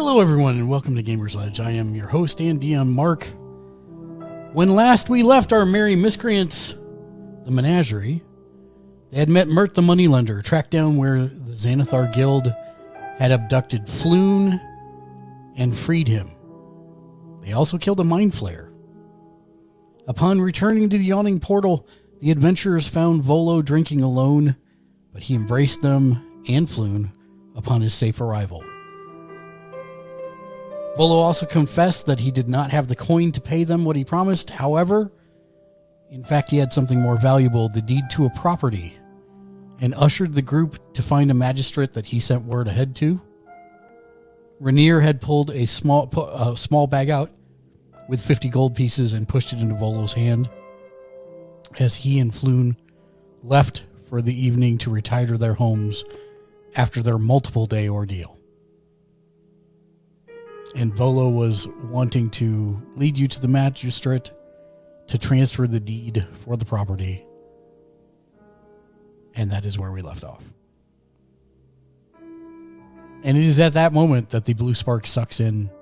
Hello everyone and welcome to Gamer's Ledge. I am your host and DM Mark. When last we left our merry miscreants, the Menagerie, they had met Mert the Moneylender, tracked down where the Xanathar Guild had abducted Floon and freed him. They also killed a mind flayer. Upon returning to the yawning portal, the adventurers found Volo drinking alone, but he embraced them and Floon upon his safe arrival. Volo also confessed that he did not have the coin to pay them what he promised. However, in fact, he had something more valuable, the deed to a property, and ushered the group to find a magistrate that he sent word ahead to. Rainier had pulled a small bag out with 50 gold pieces and pushed it into Volo's hand as he and Floon left for the evening to retire to their homes after their multiple-day ordeal. And Volo was wanting to lead you to the magistrate to transfer the deed for the property. And that is where we left off. And it is at that moment that the blue spark sucks in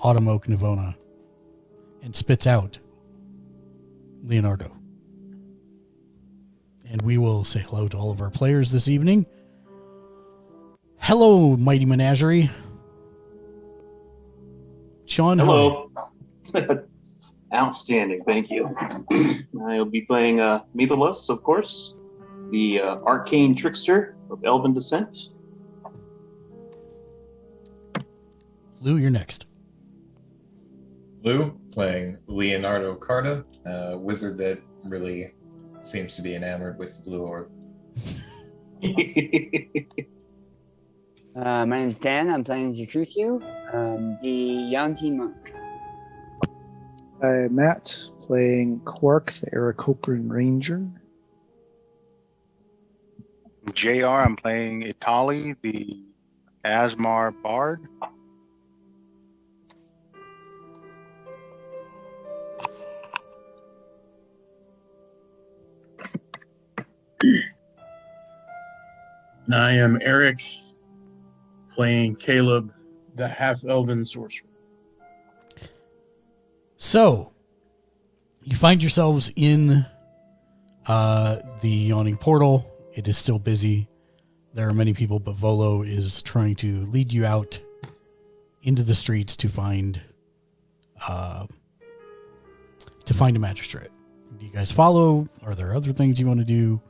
Autumn Oak Navona and spits out Leonardo. And we will say hello to all of our players this evening. Hello, Mighty Menagerie. Sean, hello. Outstanding, thank you. I'll be playing Methalos, of course, the arcane trickster of elven descent. Lou, you're next. Lou, playing Leonardo Carta, a wizard that really seems to be enamored with the blue orb. My name is Dan. I'm playing Zakusu, the Yanti monk. Hi, Matt, playing Quark, the Aarakocran Ranger. JR, I'm playing Itali, the Asmar Bard. And I am Eric, playing Caleb, the half-elven sorcerer. So, you find yourselves in the yawning portal. It is still busy. There are many people, but Volo is trying to lead you out into the streets to find a magistrate. Do you guys follow? Are there other things you want to do?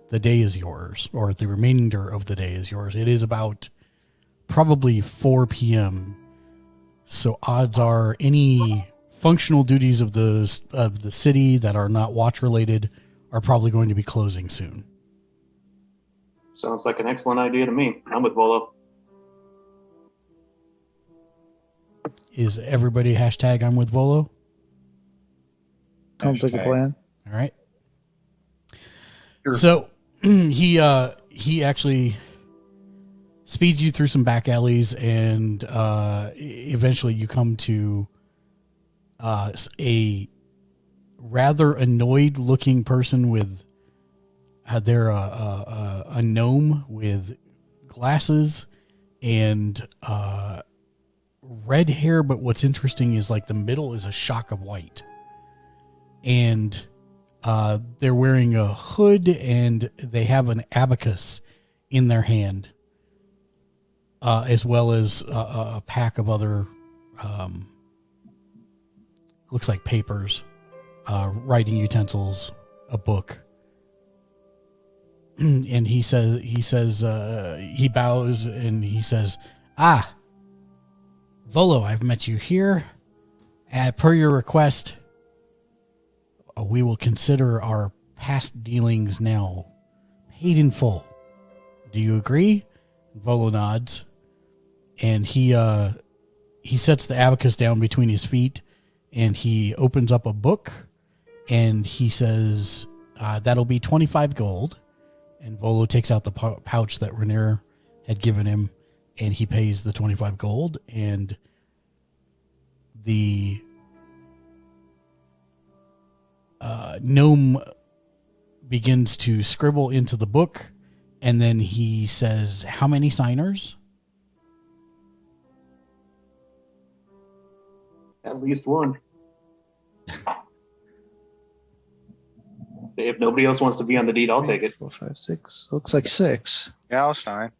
The day is yours, or the remainder of the day is yours. It is about probably 4 p.m. So odds are any functional duties of the city that are not watch related are probably going to be closing soon. Sounds like an excellent idea to me. I'm with Volo. Is everybody hashtag I'm with Volo? Sounds like a plan. All right. Sure. So he actually speeds you through some back alleys, and eventually you come to a rather annoyed looking person with they're a gnome with glasses and red hair, but what's interesting is like the middle is a shock of white, and they're wearing a hood and they have an abacus in their hand, as well as a pack of other, looks like papers, writing utensils, a book. And he bows and he says, Volo, I've met you here. Per your request, we will consider our past dealings now paid in full. Do you agree? Volo nods. And he sets the abacus down between his feet, and he opens up a book, and he says, that'll be 25 gold. And Volo takes out the pouch that Rainier had given him, and he pays the 25 gold, and the gnome begins to scribble into the book, and then he says, how many signers? At least one. If nobody else wants to be on the deed, I'll take it. 4, 5, 6. Looks like 6. Yeah, I'll sign.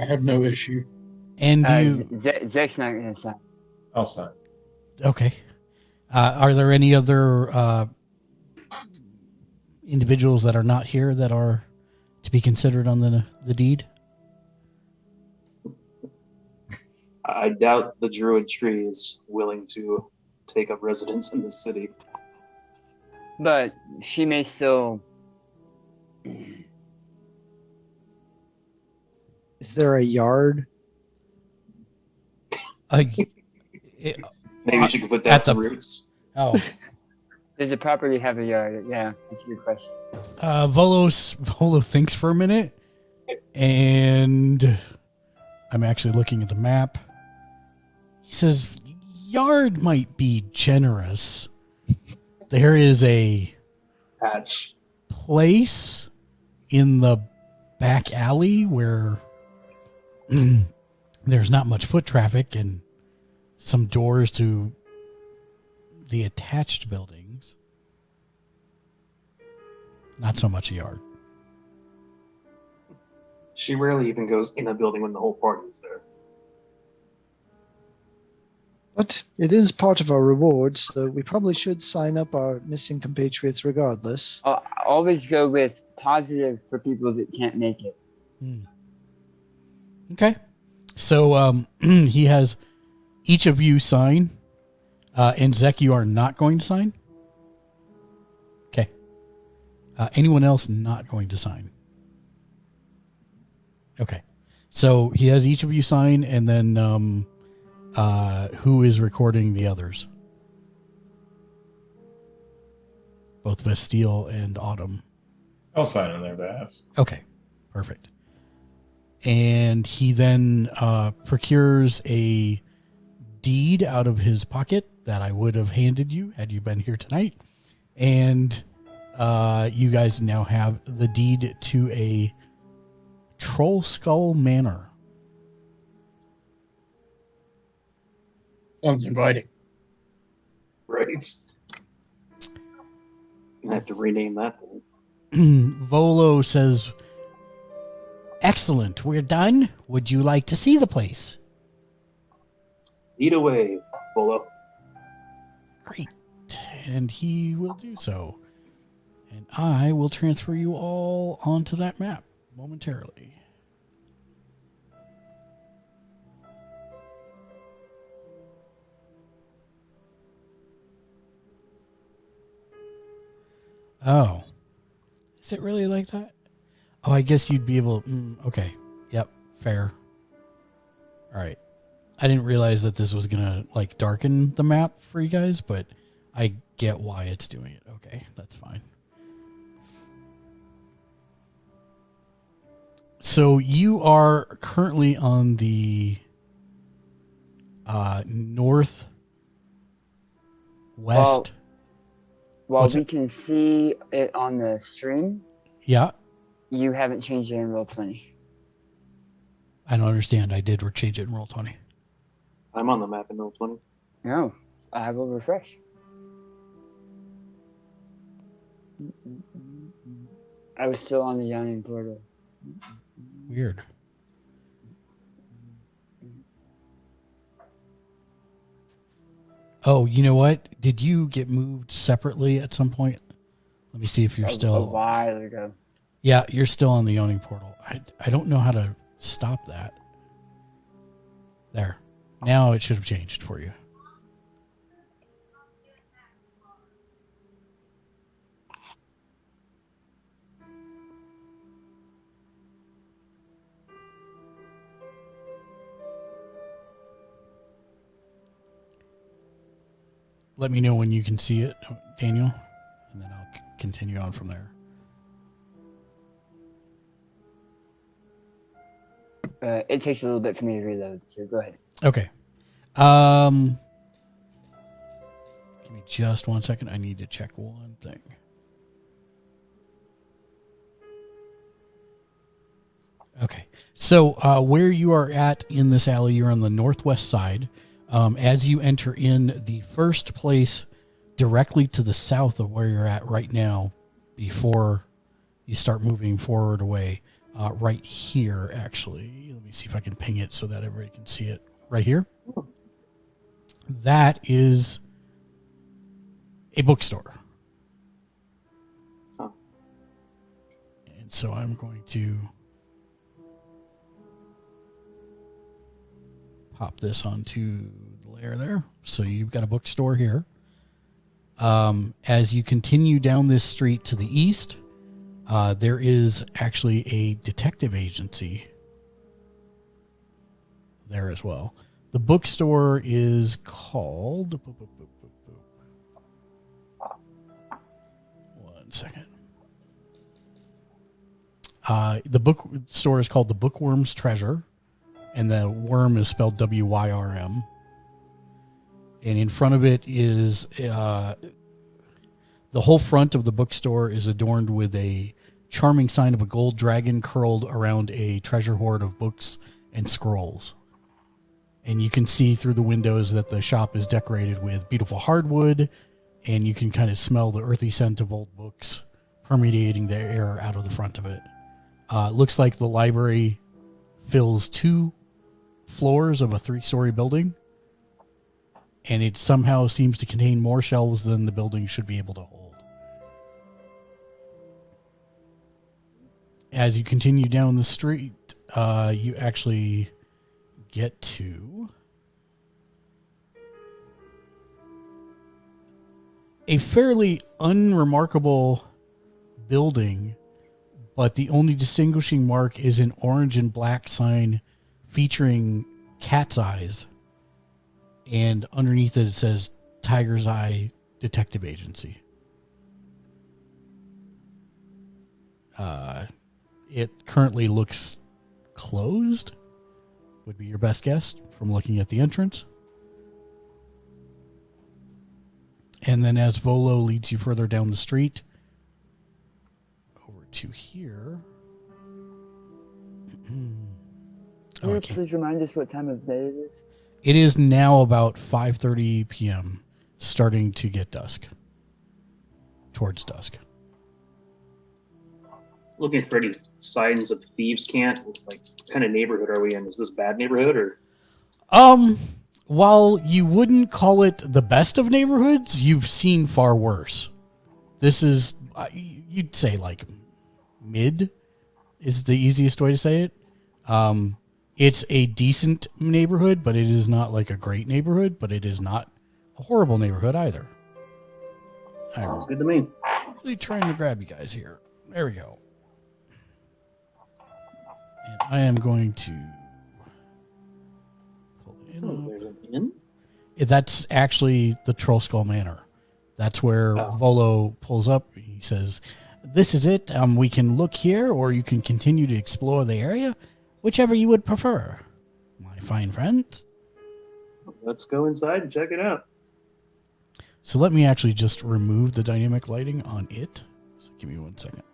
I have no issue. And do you... Zek's not going to sign. I'll sign. Okay. Are there any other individuals that are not here that are to be considered on the deed? I doubt the druid tree is willing to take up residence in this city. But she may still. Is there a yard? Maybe she could put down some roots. Oh. Does the property have a yard? Yeah, that's a good question. Volo thinks for a minute, and I'm actually looking at the map. He says, yard might be generous. There is a Patch. place in the back alley where there's not much foot traffic and some doors to the attached buildings. Not so much a yard. She rarely even goes in a building when the whole party is there. But it is part of our reward, so we probably should sign up our missing compatriots regardless. Always go with positive for people that can't make it. Okay. So he has each of you sign. And Zek, you are not going to sign? Okay. Anyone else not going to sign? Okay. So he has each of you sign, and then who is recording the others? Both Bastille and Autumn. I'll sign on their behalf. Okay. Perfect. And he then procures a deed out of his pocket that I would have handed you had you been here tonight. And you guys now have the deed to a Trollskull Manor. Sounds inviting. Right. I have to rename that thing. Volo says, excellent, we're done. Would you like to see the place? Eat away, Bolo. Great. And he will do so. And I will transfer you all onto that map momentarily. Oh. Is it really like that? Oh, I guess you'd be able... okay. Yep. Fair. All right. I didn't realize that this was going to, like, darken the map for you guys, but I get why it's doing it. Okay. That's fine. So you are currently on the northwest... While we can see it on the stream, Yeah. you haven't changed it in Roll20. I don't understand. I did change it in Roll20. I'm on the map in Roll20. No, I will refresh. I was still on the Yawning Portal. Weird. Oh, you know what? Did you get moved separately at some point? Let me see if you're A still... while ago. Yeah, you're still on the Yawning Portal. I don't know how to stop that. There. Now it should have changed for you. Let me know when you can see it, Daniel, and then I'll continue on from there. It takes a little bit for me to reload, so go ahead. Okay. Give me just 1 second. I need to check one thing. Okay. So where you are at in this alley, you're on the northwest side. As you enter in, the first place directly to the south of where you're at right now, before you start moving forward away, right here, actually. Let me see if I can ping it so that everybody can see it. Right here. That is a bookstore. Oh. And so I'm going to pop this onto the layer there. So you've got a bookstore here. As you continue down this street to the east, there is actually a detective agency there as well. The bookstore is called... One second. The bookstore is called the Bookworm's Treasure, and the worm is spelled W-Y-R-M. And in front of it is... the whole front of the bookstore is adorned with a charming sign of a gold dragon curled around a treasure hoard of books and scrolls. And you can see through the windows that the shop is decorated with beautiful hardwood, and you can kind of smell the earthy scent of old books permeating the air out of the front of it. It looks like the library fills 2 floors of a 3-story building, and it somehow seems to contain more shelves than the building should be able to hold. As you continue down the street, you actually get to a fairly unremarkable building, but the only distinguishing mark is an orange and black sign featuring cat's eyes, and underneath it says Tiger's Eye Detective Agency. It currently looks closed, would be your best guess from looking at the entrance. And then as Volo leads you further down the street over to here. Can you please remind us what time of day it is? It is now about 5:30 p.m., starting to get dusk. Towards dusk. Looking for any signs of thieves' cant. Like, what kind of neighborhood are we in? Is this bad neighborhood or? While you wouldn't call it the best of neighborhoods, you've seen far worse. This is, you'd say, like, mid is the easiest way to say it. It's a decent neighborhood, but it is not like a great neighborhood, but it is not a horrible neighborhood either. Sounds good to me. Really trying to grab you guys here. There we go. And I am going to pull it in. Oh, there's an inn? That's actually the Trollskull Manor. That's where Volo pulls up. He says, "This is it. We can look here, or you can continue to explore the area, whichever you would prefer, my fine friend." Let's go inside and check it out. So let me actually just remove the dynamic lighting on it. So give me 1 second.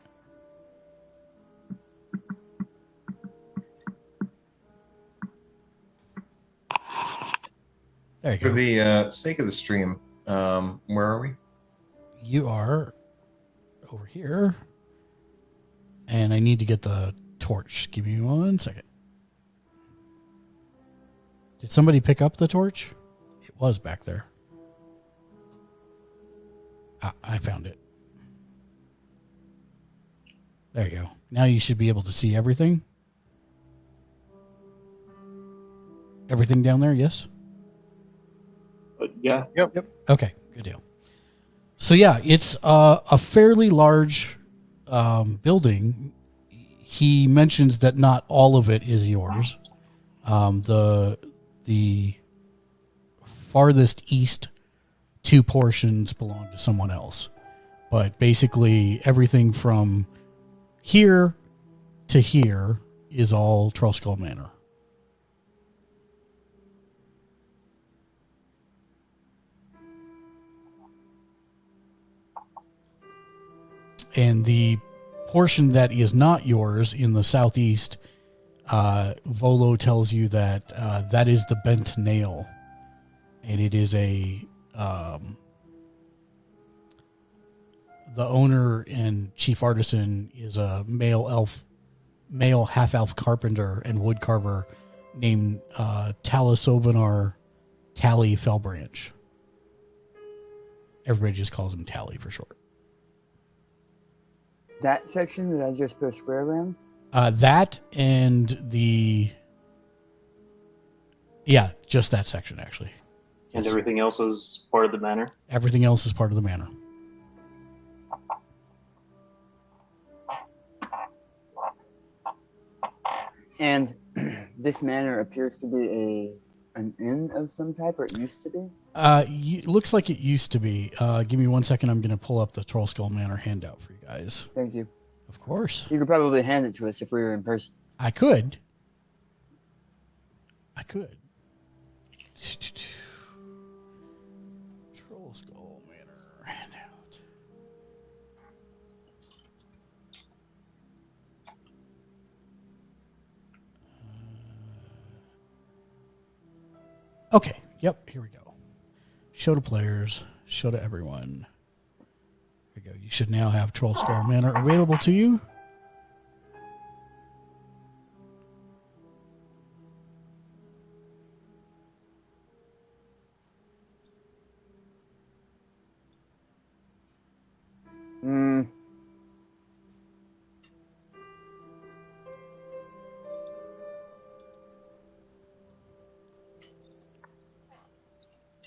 There you go. For the sake of the stream, where are we? You are over here. And I need to get the torch. Give me 1 second. Did somebody pick up the torch? It was back there. I found it. There you go. Now you should be able to see everything. Everything down there, yes? Yeah. Yep. Okay, good deal. So yeah, it's a fairly large building. He mentions that not all of it is yours. The farthest east 2 portions belong to someone else. But basically everything from here to here is all Trollskull Manor. And the portion that is not yours in the southeast, Volo tells you that that is the Bent Nail and it is a the owner and chief artisan is a male half elf carpenter and wood carver named Talisovenar Tally Fellbranch. Everybody just calls him Tally for short. That section that I just put a square around? That and just that section actually. And Yes. everything else is part of the manor. Everything else is part of the manor. And this manor appears to be an inn of some type, or it used to be? Looks like it used to be. Give me 1 second. I'm going to pull up the Trollskull Manor handout for you guys. Thank you. Of course. You could probably hand it to us if we were in person. I could. Trollskull Manor handout. Okay. Yep. Here we go. Show to players. Show to everyone. Here we go. You should now have Trollskull Manor available to you.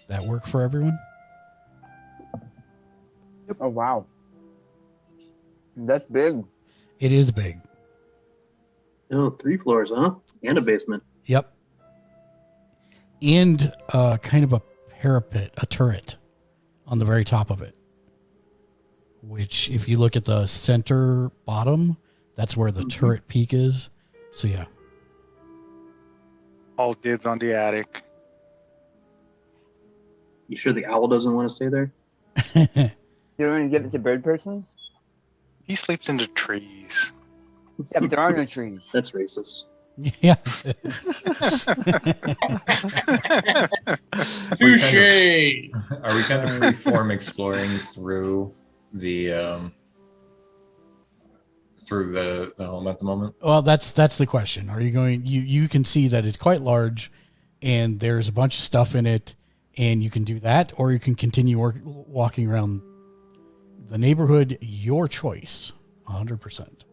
That work for everyone? Oh, wow. That's big. It is big. Oh, 3 floors, huh? And a basement. Yep. And kind of a parapet, a turret on the very top of it. Which, if you look at the center bottom, that's where the turret peak is. So, yeah. All dibs on the attic. You sure the owl doesn't want to stay there? You don't want to give it to bird person? He sleeps in the trees. Yeah, but there are no trees. That's racist. Yeah. Touche! Are we kind of freeform exploring through the home at the moment? Well, that's the question. Are you going? You can see that it's quite large, and there's a bunch of stuff in it, and you can do that, or you can continue walking around the neighborhood. Your choice, 100%.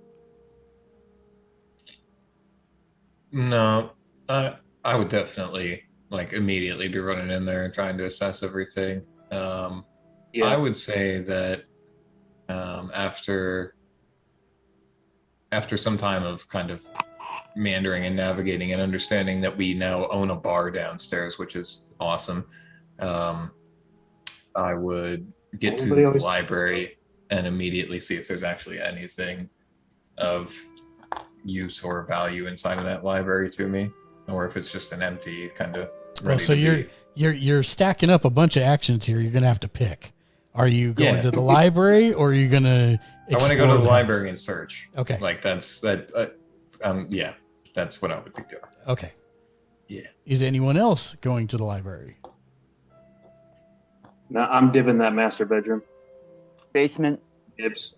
No, I would definitely immediately be running in there and trying to assess everything. I would say that after some time of kind of meandering and navigating and understanding that we now own a bar downstairs, which is awesome, I would get to the library and immediately see if there's actually anything of use or value inside of that library to me, or if it's just an empty kind of. Well, so you're stacking up a bunch of actions here. You're gonna have to pick. Are you going to the library, or are you gonna? I want to go to the library and search. Okay. That's what I would be doing. Okay. Yeah. Is anyone else going to the library? No, I'm dipping that master bedroom. Basement. Dibs.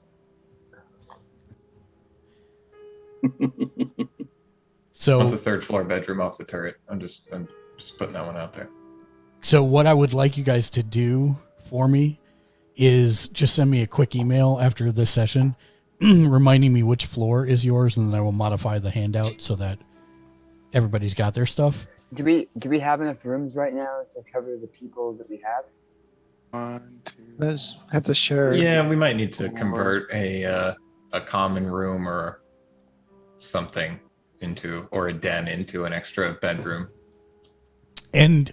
So I want the 3rd floor bedroom off the turret. I'm just putting that one out there. So what I would like you guys to do for me is just send me a quick email after this session reminding me which floor is yours, and then I will modify the handout so that everybody's got their stuff. Do we have enough rooms right now to cover the people that we have? 1, 2. Let's have to share. Yeah, we might need to convert a common room or something or a den into an extra bedroom. And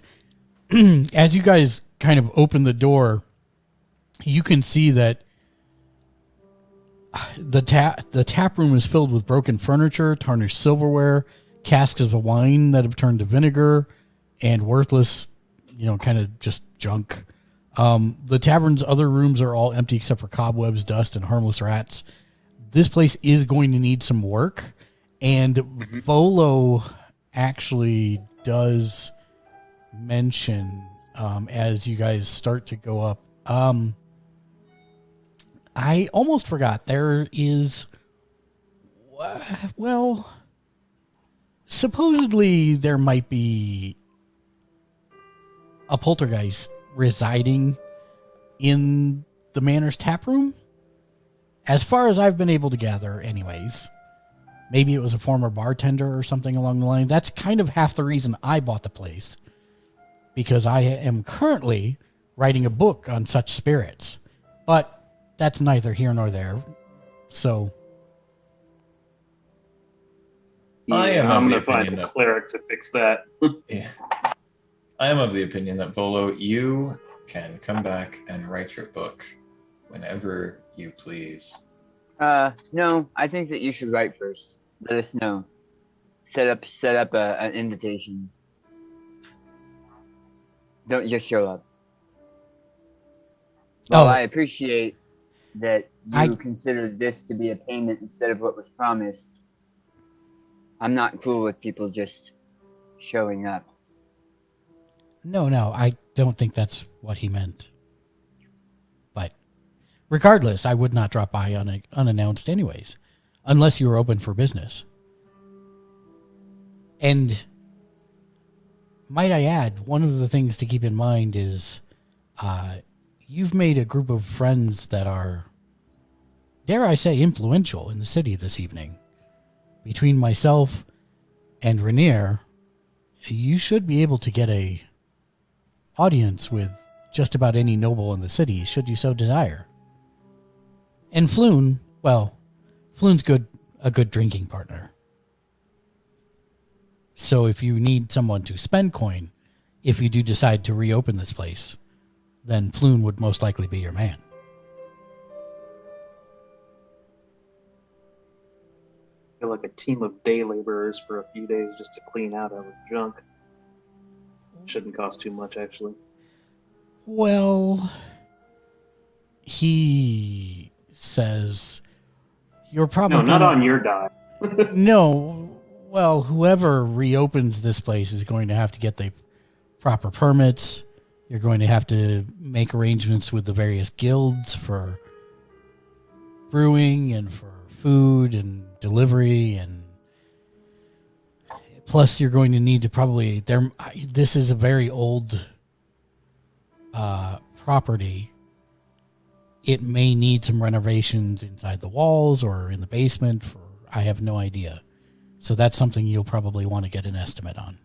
as you guys kind of open the door, you can see that the tap room is filled with broken furniture, tarnished silverware, casks of wine that have turned to vinegar, and worthless, kind of just junk. The tavern's other rooms are all empty except for cobwebs, dust, and harmless rats. This place is going to need some work, and Volo actually does mention as you guys start to go up. I almost forgot. There is, well, supposedly there might be a poltergeist residing in the Manor's tap room. As far as I've been able to gather, anyways. Maybe it was a former bartender or something along the line. That's kind of half the reason I bought the place. Because I am currently writing a book on such spirits. But that's neither here nor there. So I am I'm of the going to find opinion the that cleric to fix that. yeah, I am of the opinion that Volo, you can come back and write your book whenever you please. No, I think that you should write first. Let us know. Set up an invitation. Don't just show up. While I appreciate that you considered this to be a payment instead of what was promised, I'm not cool with people just showing up. No, I don't think that's what he meant. But regardless, I would not drop by unannounced anyways, unless you were open for business. And might I add, one of the things to keep in mind is you've made a group of friends that are, dare I say, influential in the city this evening. Between myself and Rainier, you should be able to get a audience with just about any noble in the city, should you so desire. And Floon, well, Floon's a good drinking partner. So if you need someone to spend coin, if you do decide to reopen this place, then Floon would most likely be your man. I feel like a team of day laborers for a few days just to clean out our junk. Shouldn't cost too much, actually. Well, he says, you're probably No, not on your dime. No, well, whoever reopens this place is going to have to get the proper permits. You're going to have to make arrangements with the various guilds for brewing and for food and delivery, and plus you're going to need to probably this is a very old property. It may need some renovations inside the walls or in the basement. I have no idea. So that's something you'll probably want to get an estimate on.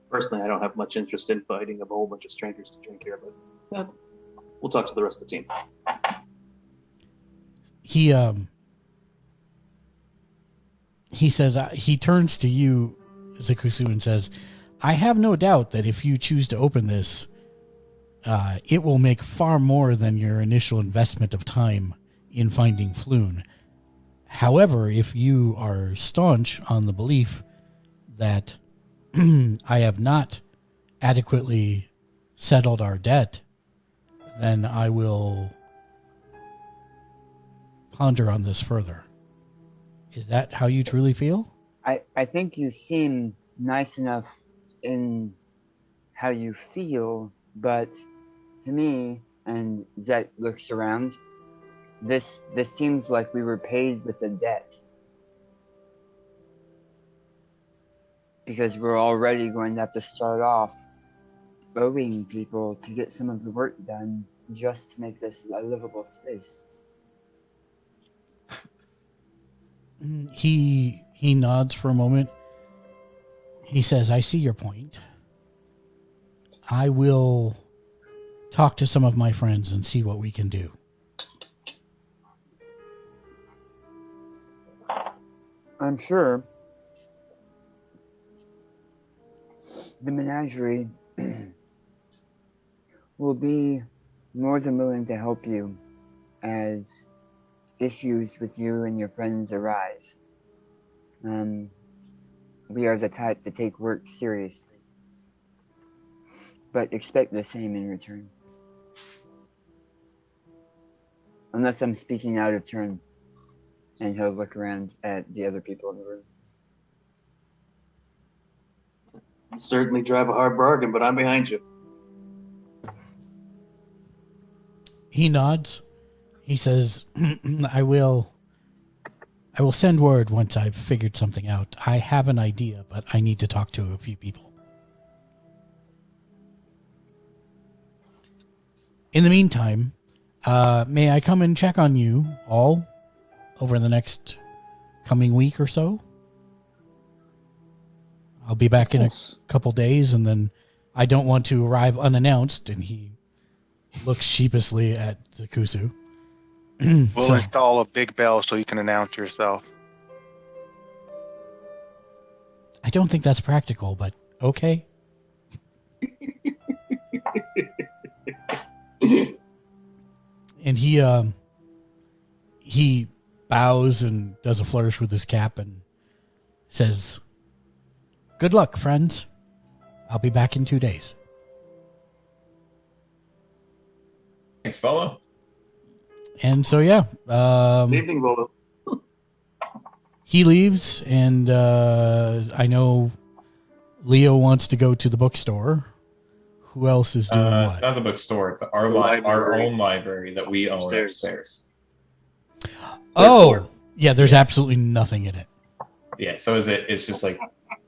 Personally, I don't have much interest in inviting a whole bunch of strangers to drink here, but we'll talk to the rest of the team. He says, he turns to you, Zakusu, and says, I have no doubt that if you choose to open this, it will make far more than your initial investment of time in finding Floon. However, if you are staunch on the belief that I have not adequately settled our debt, then I will ponder on this further. Is that how you truly feel? I think you seem nice enough in how you feel, but to me, and Zet looks around, this seems like we were paid with a debt. Because we're already going to have to start off owing people to get some of the work done just to make this a livable space. He nods for a moment. He says, I see your point. I will talk to some of my friends and see what we can do. I'm sure the Menagerie will be more than willing to help you as issues with you and your friends arise. We are the type to take work seriously, but expect the same in return. Unless I'm speaking out of turn, and he'll look around at the other people in the room. You certainly drive a hard bargain, but I'm behind you. He nods. He says, I will send word once I've figured something out. I have an idea, but I need to talk to a few people. In the meantime, may I come and check on you all over the next coming week or so? I'll be back in a couple days, and then I don't want to arrive unannounced. And he looks sheepishly at Zakusu. We'll install a big bell so you can announce yourself. I don't think that's practical, but okay. And he bows and does a flourish with his cap and says, "Good luck, friends. I'll be back in 2 days." Thanks, fellow. And so, yeah. Good evening, Volo. He leaves, and I know Leo wants to go to the bookstore. Who else is doing what? Not the bookstore, our own library that we own upstairs. Oh, yeah, there's absolutely nothing in it. Yeah, so it's just like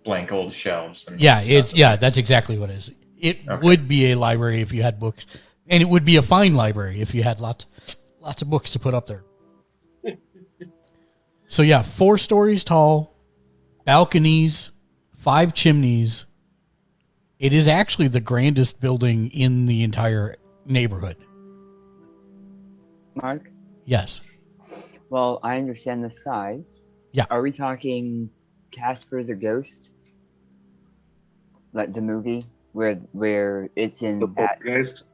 blank old shelves. And that's exactly what it is. It would be a library if you had books, and it would be a fine library if you had lots of books to put up there. So yeah, 4 stories tall, balconies, 5 chimneys. It is actually the grandest building in the entire neighborhood. Mark? Yes. Well, I understand the size. Yeah. Are we talking Casper the Ghost? Like the movie where it's in The that poltergeist.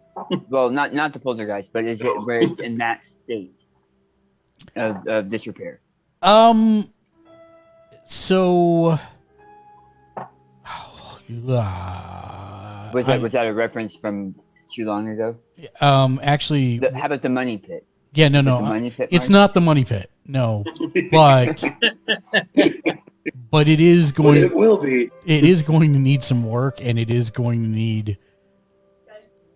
well, not the poltergeist, but is it where it's in that state of disrepair? So Was that a reference from too long ago? Actually, How about the Money Pit? yeah, no, Is it no, the Money Pit, it's Mark? not the Money Pit. No, but it is But going. it will be. It is going to need some work, and it is going to need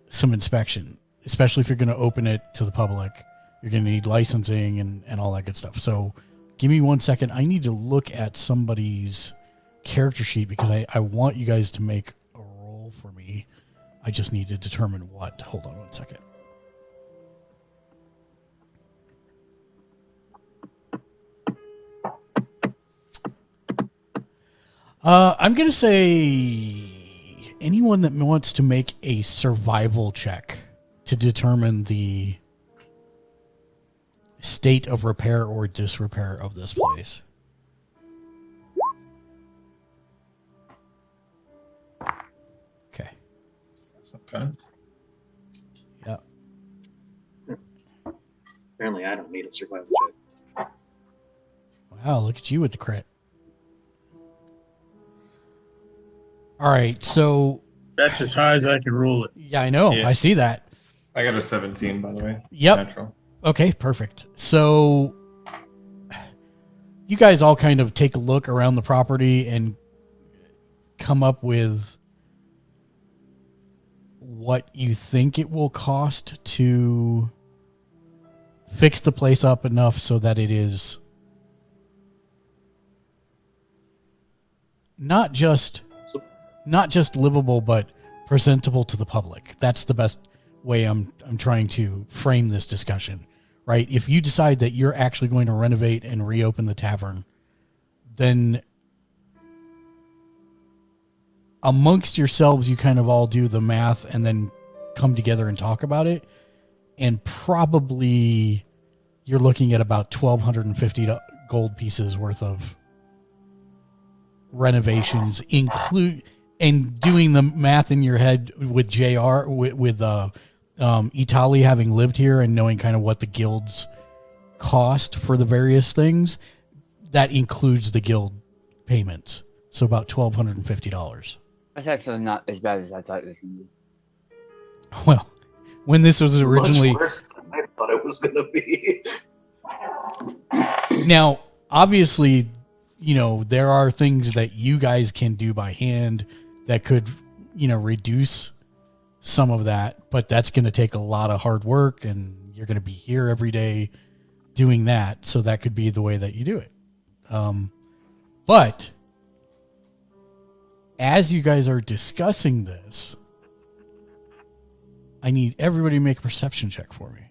some inspection, especially if you're going to open it to the public. You're going to need licensing and all that good stuff. So give me 1 second. I need to look at somebody's character sheet because I want you guys to make a roll for me. I just need to determine what. Hold on 1 second. I'm going to say anyone that wants to make a survival check to determine the state of repair or disrepair of this place. Okay. That's not bad. Yeah. Apparently, I don't need a survival check. Wow, look at you with the crit. All right, so That's as high as I can roll it. yeah, I know. Yeah. I see that. I got a 17, by the way. Yep. Natural. Okay, perfect. So you guys all kind of take a look around the property and come up with what you think it will cost to fix the place up enough so that it is not just livable but presentable to the public. That's the best way I'm trying to frame this discussion, right? If you decide that you're actually going to renovate and reopen the tavern, then amongst yourselves you kind of all do the math and then come together and talk about it, and probably you're looking at about 1,250 gold pieces worth of renovations, and doing the math in your head with JR, with Italy having lived here and knowing kind of what the guilds cost for the various things, that includes the guild payments. So about $1,250. That's actually not as bad as I thought it was going to be. Well, when this was originally... Much worse than I thought it was going to be. Now, obviously, you know, there are things that you guys can do by hand that could, reduce some of that, but that's going to take a lot of hard work, and you're going to be here every day doing that. So that could be the way that you do it. But as you guys are discussing this, I need everybody to make a perception check for me.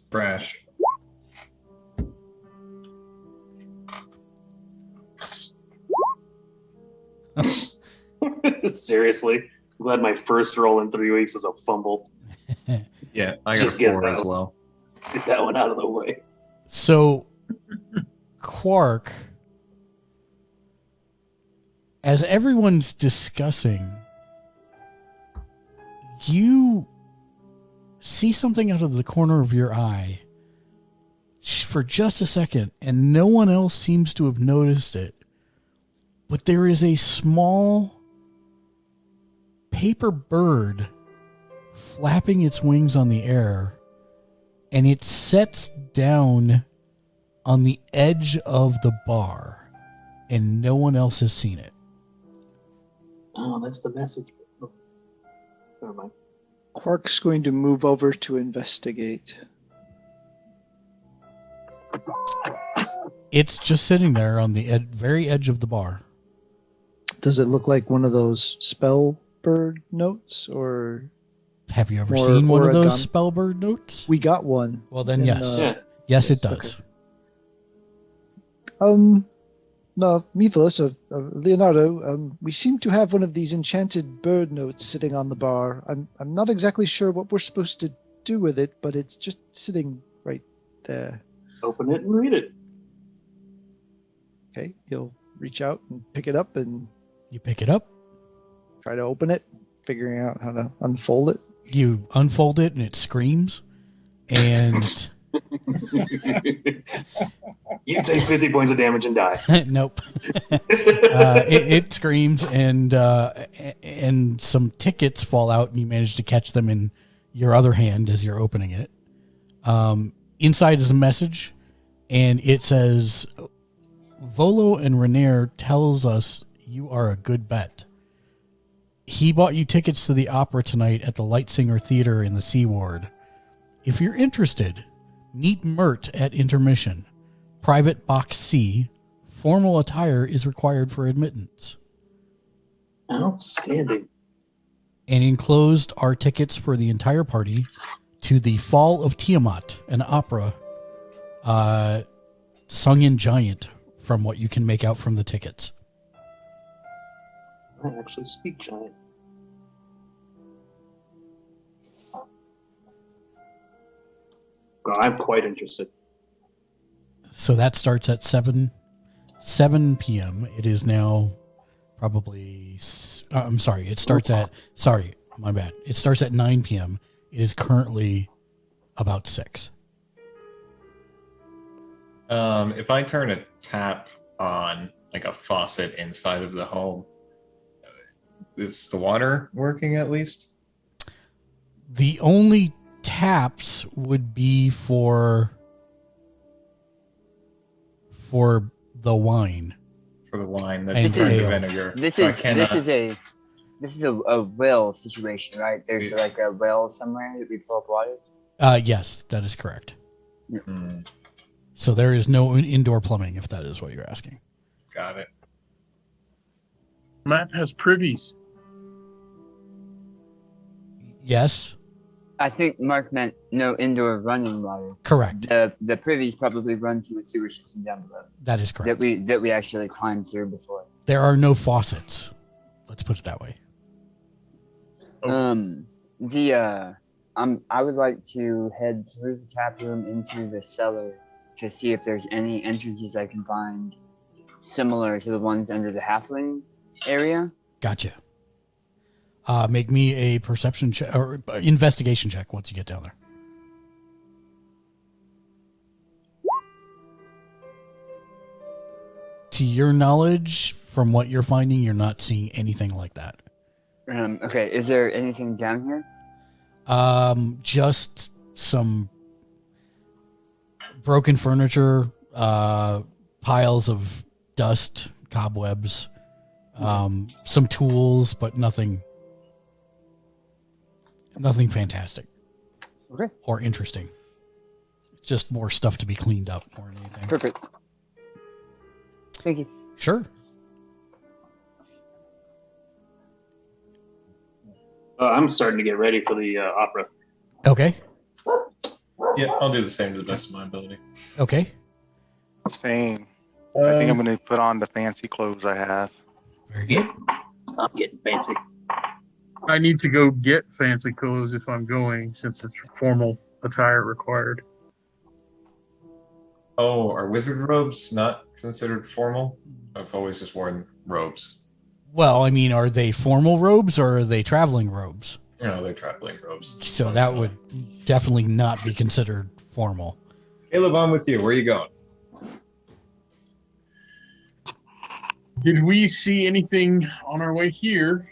Brash. Seriously, I'm glad my first roll in 3 weeks is a fumble. Yeah, I got a 4 as well. Get that one out of the way. So, Quark, as everyone's discussing, you see something out of the corner of your eye for just a second, and no one else seems to have noticed it. But there is a small paper bird flapping its wings on the air, and it sets down on the edge of the bar, and no one else has seen it. Oh, that's the message. Oh, never mind. Quark's going to move over to investigate. It's just sitting there on the very edge of the bar. Does it look like one of those spell bird notes, or have you ever seen one of those spellbird notes? We got one. Well, then yes. Yes, it does. Okay. No, Mythos, Leonardo, we seem to have one of these enchanted bird notes sitting on the bar. I'm not exactly sure what we're supposed to do with it, but it's just sitting right there. Open it and read it. Okay, he'll reach out and pick it up, and you pick it up, try to open it, figuring out how to unfold it. You unfold it, and it screams, and you take 50 points of damage and die. Nope. It screams, and some tickets fall out, and you manage to catch them in your other hand as you're opening it. Inside is a message, and it says, Volo and Renair tells us you are a good bet. He bought you tickets to the opera tonight at the Lightsinger Theater in the C Ward. If you're interested, meet Mert at intermission. Private Box C. Formal attire is required for admittance. Outstanding. And enclosed are tickets for the entire party to the Fall of Tiamat, an opera sung in giant, from what you can make out from the tickets. I actually speak giant. Well, I'm quite interested. So that starts at 7 p.m. It is now probably... I'm sorry. It starts at... Sorry, my bad. It starts at 9 p.m. It is currently about 6. If I turn a tap on, like a faucet inside of the home, is the water working at least? The only taps would be for the wine. For the wine that's turned to vinegar. This is a well situation, right? There's like a well somewhere that we pull up water. Yes, that is correct. Hmm. So there is no indoor plumbing, if that is what you're asking. Got it. Map has privies. Yes. I think Mark meant no indoor running water. Correct. The privies probably run to a sewer system down below. That is correct. That we actually climbed through before. There are no faucets. Let's put it that way. I would like to head through the tap room into the cellar to see if there's any entrances I can find similar to the ones under the halfling area. Gotcha. Make me a perception check or investigation check once you get down there. To your knowledge, from what you're finding, you're not seeing anything like that. Okay, is there anything down here? Just some broken furniture, piles of dust, cobwebs, Some tools, but nothing fantastic. Okay. Or interesting. Just more stuff to be cleaned up more than anything. Perfect. Thank you. Sure. I'm starting to get ready for the opera. Okay. Yeah, I'll do the same to the best of my ability. Okay. Same. I think I'm going to put on the fancy clothes I have. Very good. I'm getting fancy. I need to go get fancy clothes if I'm going, since it's formal attire required. Oh, are wizard robes not considered formal? I've always just worn robes. Well, I mean, are they formal robes or are they traveling robes? No, they're traveling robes. So that would definitely not be considered formal. Caleb, I'm with you. Where are you going? Did we see anything on our way here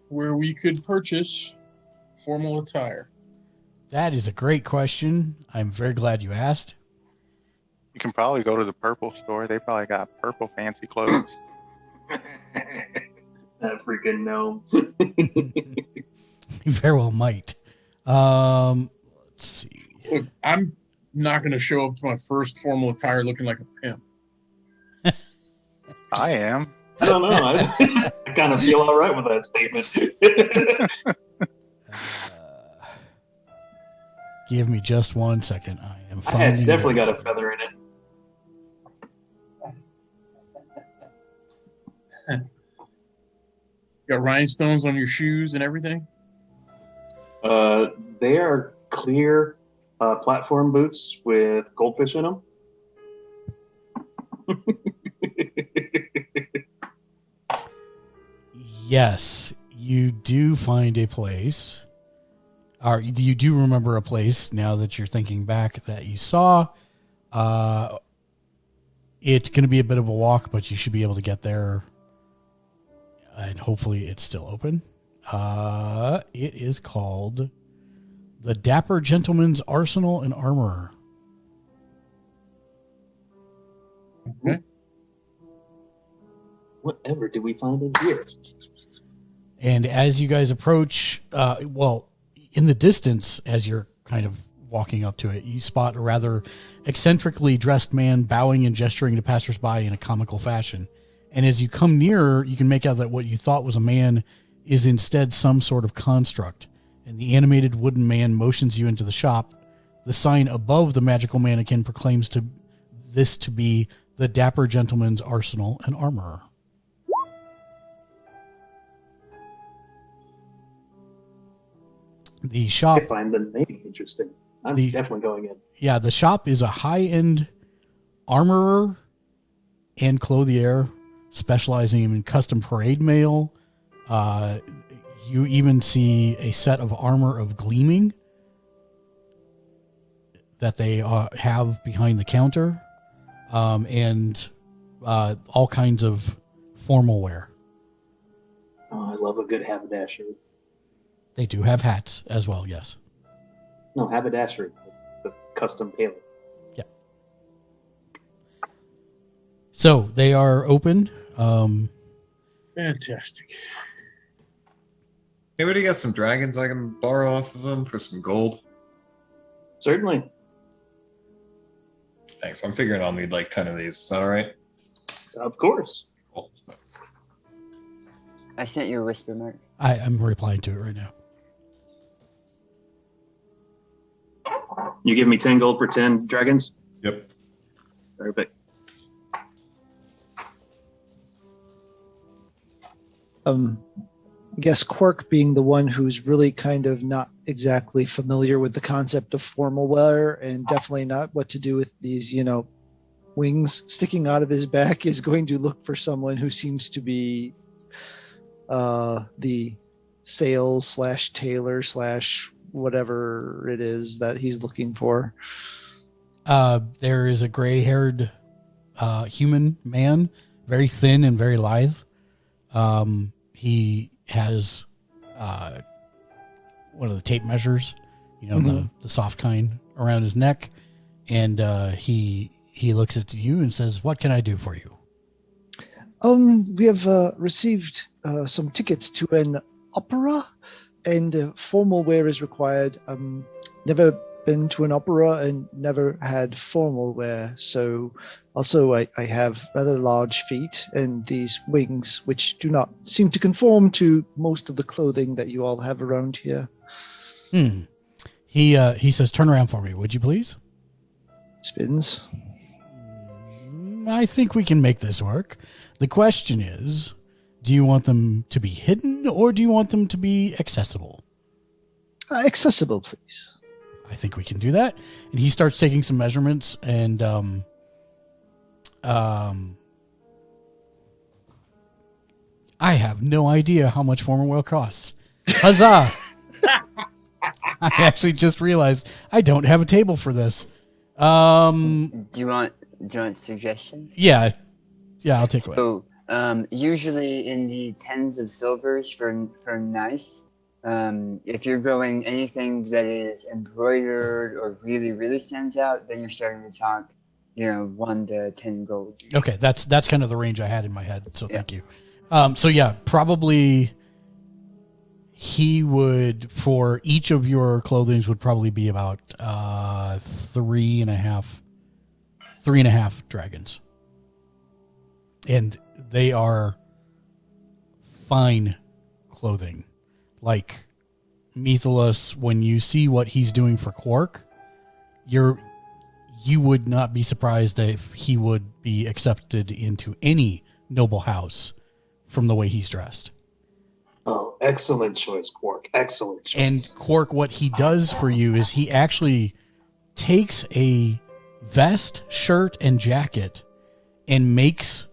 where we could purchase formal attire? That is a great question. I'm very glad you asked. You can probably go to the purple store. They probably got purple fancy clothes. That freaking gnome. You very well might. Let's see. Look, I'm not going to show up to my first formal attire looking like a pimp. I am. I don't know. I kind of feel all right with that statement. Give me just 1 second. I am finding. It's definitely got a feather in it. Got rhinestones on your shoes and everything? They are clear platform boots with goldfish in them. Yes, you do find a place. Or you do remember a place now that you're thinking back that you saw. It's going to be a bit of a walk, but you should be able to get there. And hopefully it's still open. It is called the Dapper Gentleman's Arsenal and Armor. Okay. Whatever did we find in here? And as you guys approach, in the distance, as you're kind of walking up to it, you spot a rather eccentrically dressed man bowing and gesturing to passersby in a comical fashion. And as you come nearer, you can make out that what you thought was a man is instead some sort of construct. And the animated wooden man motions you into the shop. The sign above the magical mannequin proclaims this to be the Dapper Gentleman's Arsenal and Armor. The shop. I find the name interesting. I'm definitely going in. Yeah, the shop is a high-end armorer and clothier specializing in custom parade mail. You even see a set of armor of gleaming that they have behind the counter, and all kinds of formal wear. Oh, I love a good haberdashery. They do have hats as well, yes. No, haberdashery, the custom tailor. Yeah. So they are open. Fantastic. Anybody got some dragons I can borrow off of them for some gold? Certainly. Thanks. I'm figuring I'll need like 10 of these. Is that all right? Of course. Cool. I sent you a whisper, Mark. I'm replying to it right now. You give me 10 gold for 10 dragons? Yep. Perfect. I guess Quark, being the one who's really kind of not exactly familiar with the concept of formal wear and definitely not what to do with these, wings sticking out of his back, is going to look for someone who seems to be the sales / tailor / whatever it is that he's looking for. There is a gray-haired human man, very thin and very lithe. He has one of the tape measures, the soft kind, around his neck, and he looks at you and says, "What can I do for you?" We have received some tickets to an opera, and formal wear is required. Never been to an opera and never had formal wear, so also I have rather large feet and these wings, which do not seem to conform to most of the clothing that you all have around here. He says, "Turn around for me, would you please?" Spins. I think we can make this work. The question is, do you want them to be hidden or do you want them to be accessible? Accessible, please. I think we can do that. And he starts taking some measurements, and I have no idea how much formal wear costs. Huzzah! I actually just realized I don't have a table for this. Do you want suggestions? Yeah, I'll take one. So, usually in the tens of silvers for nice. If you're going anything that is embroidered or really, really stands out, then you're starting to talk, 1 to 10 gold. Okay, that's kind of the range I had in my head. So thank you. So yeah, probably he would, for each of your clothings, would probably be about 3.5 dragons, and they are fine clothing. Like Metellus, when you see what he's doing for Quark, you would not be surprised if he would be accepted into any noble house from the way he's dressed. Oh, excellent choice, Quark. Excellent choice. And Quark, what he does for you is he actually takes a vest, shirt, and jacket and makes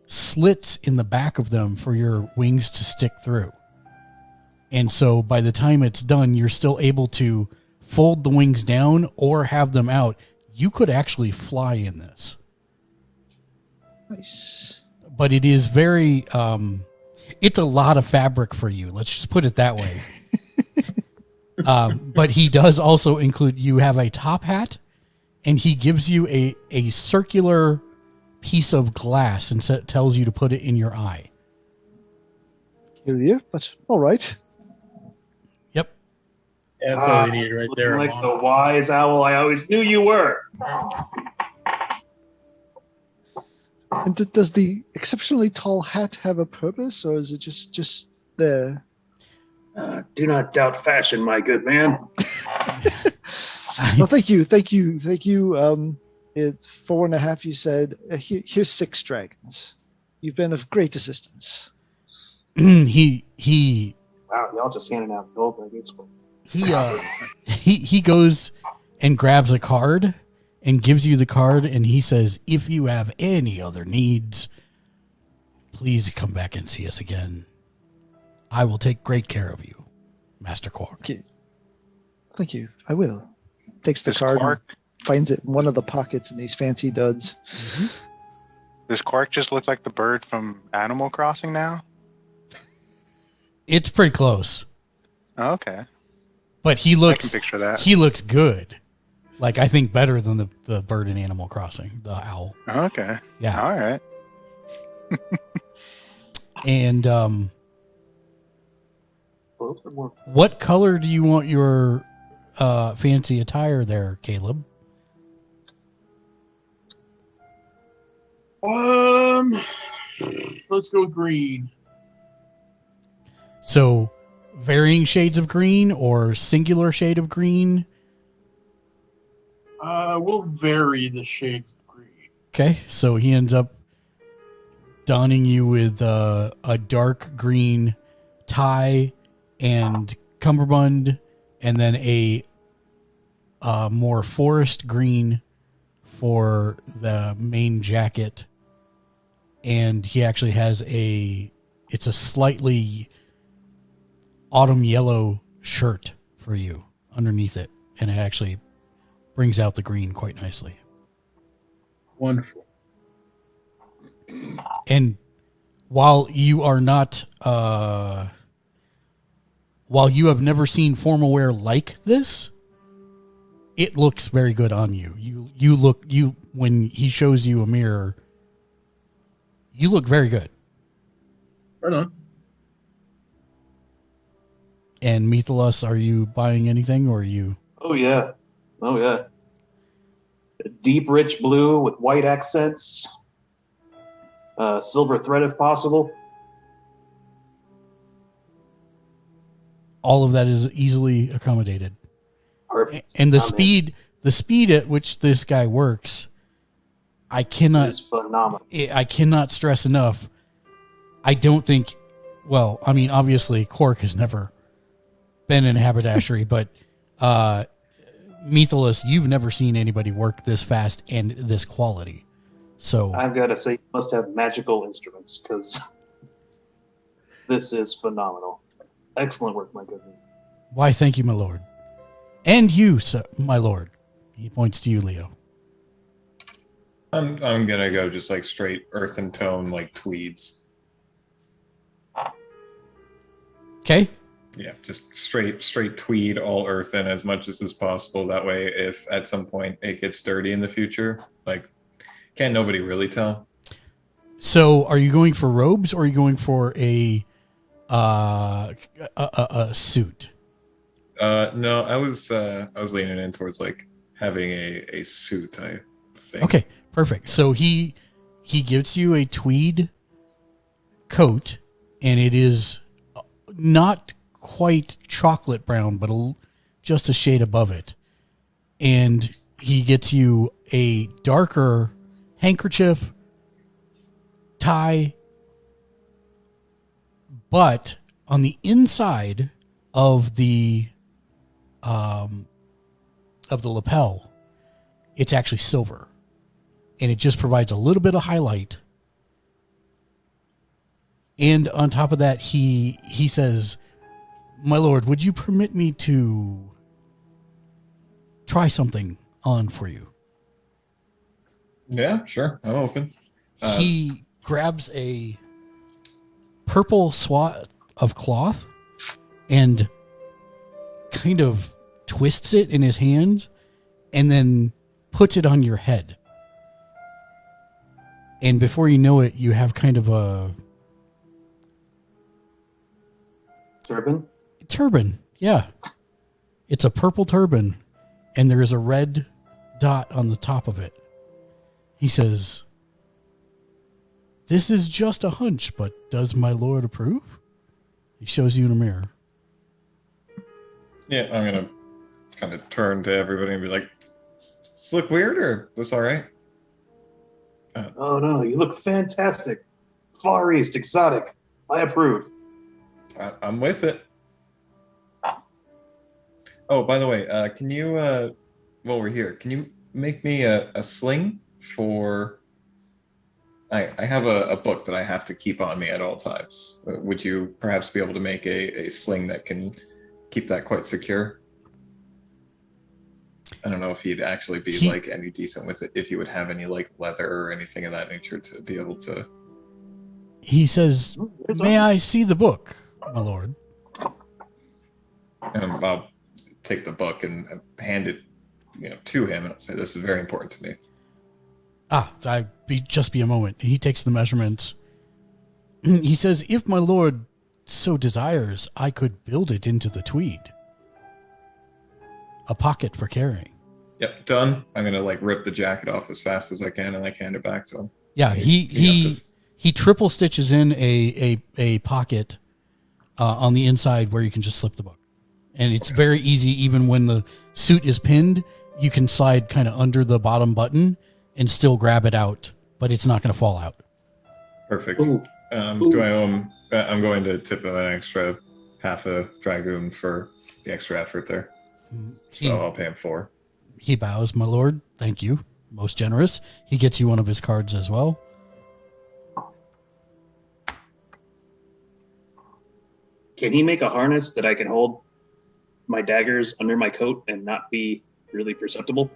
slits in the back of them for your wings to stick through. And so by the time it's done, you're still able to fold the wings down or have them out. You could actually fly in this. Nice. But it is very, it's a lot of fabric for you. Let's just put it that way. But he does also include, you have a top hat, and he gives you a circular piece of glass and tells you to put it in your eye. Yeah, but all right. Yep. That's all we need right there. Like the wise owl I always knew you were. And does the exceptionally tall hat have a purpose, or is it just there? Do not doubt fashion, my good man. Well, thank you. It's 4.5. You said here's 6 dragons. You've been of great assistance. He Wow, y'all just handing out gold like it's cool. he goes and grabs a card and gives you the card, and he says, "If you have any other needs, please come back and see us again. I will take great care of you, Master Quark." Okay. Thank you. I will. Takes the Does card Quark, and finds it in one of the pockets in these fancy duds. Mm-hmm. does Quark just look like the bird from Animal Crossing now? It's pretty close, Oh, okay. but he I can looks picture that. he looks good. Like, I think better than the bird in Animal Crossing, the owl. Okay. Yeah. All right. And Both are more. what color do you want your fancy attire there, Caleb? Let's go green. So, varying shades of green or singular shade of green? We'll vary the shades of green. Okay, so he ends up donning you with a dark green tie and cummerbund, and then a more forest green for the main jacket. And he actually has it's a slightly autumn yellow shirt for you underneath it, and it actually brings out the green quite nicely. Wonderful. And while you are not, while you have never seen formal wear like this, it looks very good on you. You when he shows you a mirror, You look very good. Right on. And Mythalos, are you buying anything, or are you? Oh yeah. A deep, rich blue with white accents. Silver thread if possible. All of that is easily accommodated. Perfect. And the speed at which this guy works, I cannot. Is phenomenal. I cannot stress enough. I don't think. Well, I mean, obviously, Cork has never been in a haberdashery, but Mythalos, you've never seen anybody work this fast and this quality. So I've got to say, you must have magical instruments because this is phenomenal. Excellent work, my good man. why, thank you, my lord. And you, sir, my lord. He points to you, Leo. I'm gonna go just like straight earth and tone, like tweeds. Okay. Yeah, just straight tweed, all earthen as much as is possible. That way, if at some point it gets dirty in the future, like, can't nobody really tell? So, are you going for robes, or are you going for a suit? No, I was leaning in towards like having a suit, I think. Okay, perfect. So he gives you a tweed coat, and it is not quite chocolate brown, but just a shade above it. And he gets you a darker handkerchief, tie, but on the inside of the lapel, it's actually silver, and it just provides a little bit of highlight. And on top of that, he says, "My lord, would you permit me to try something on for you?" Yeah, sure. I'm open. He grabs a purple swath of cloth and kind of twists it in his hand and then puts it on your head. And before you know it, you have kind of a turban. Yeah. It's a purple turban, and there is a red dot on the top of it. He says, "This is just a hunch, but does my lord approve?" He shows you in a mirror. Yeah, I'm gonna kind of turn to everybody and be like, "Does this look weird, or this all right?" Oh no, you look fantastic. Far East, exotic. I approve. I'm with it. Oh, by the way, can you, while we're here, can you make me a sling for... I have a book that I have to keep on me at all times. Would you perhaps be able to make a sling that can keep that quite secure? I don't know if he'd actually be like any decent with it, if you would have any like leather or anything of that nature to be able to... He says, "May I see the book, my lord?" And I'll take the book and hand it, to him and say, "This is very important to me." Just be a moment. He takes the measurements. He says, "If my lord so desires, I could build it into the tweed. A pocket for carrying." Yep, done. I'm gonna like rip the jacket off as fast as I can and like hand it back to him. Yeah, he triple stitches in a pocket on the inside where you can just slip the book. And it's very easy. Even when the suit is pinned, you can slide kind of under the bottom button and still grab it out, but it's not going to fall out. Perfect. Do I owe him? I'm going to tip him an extra half a dragoon for the extra effort there. So I'll pay him 4. He bows, "My lord, thank you. Most generous." He gets you one of his cards as well. Can he make a harness that I can hold my daggers under my coat and not be really perceptible?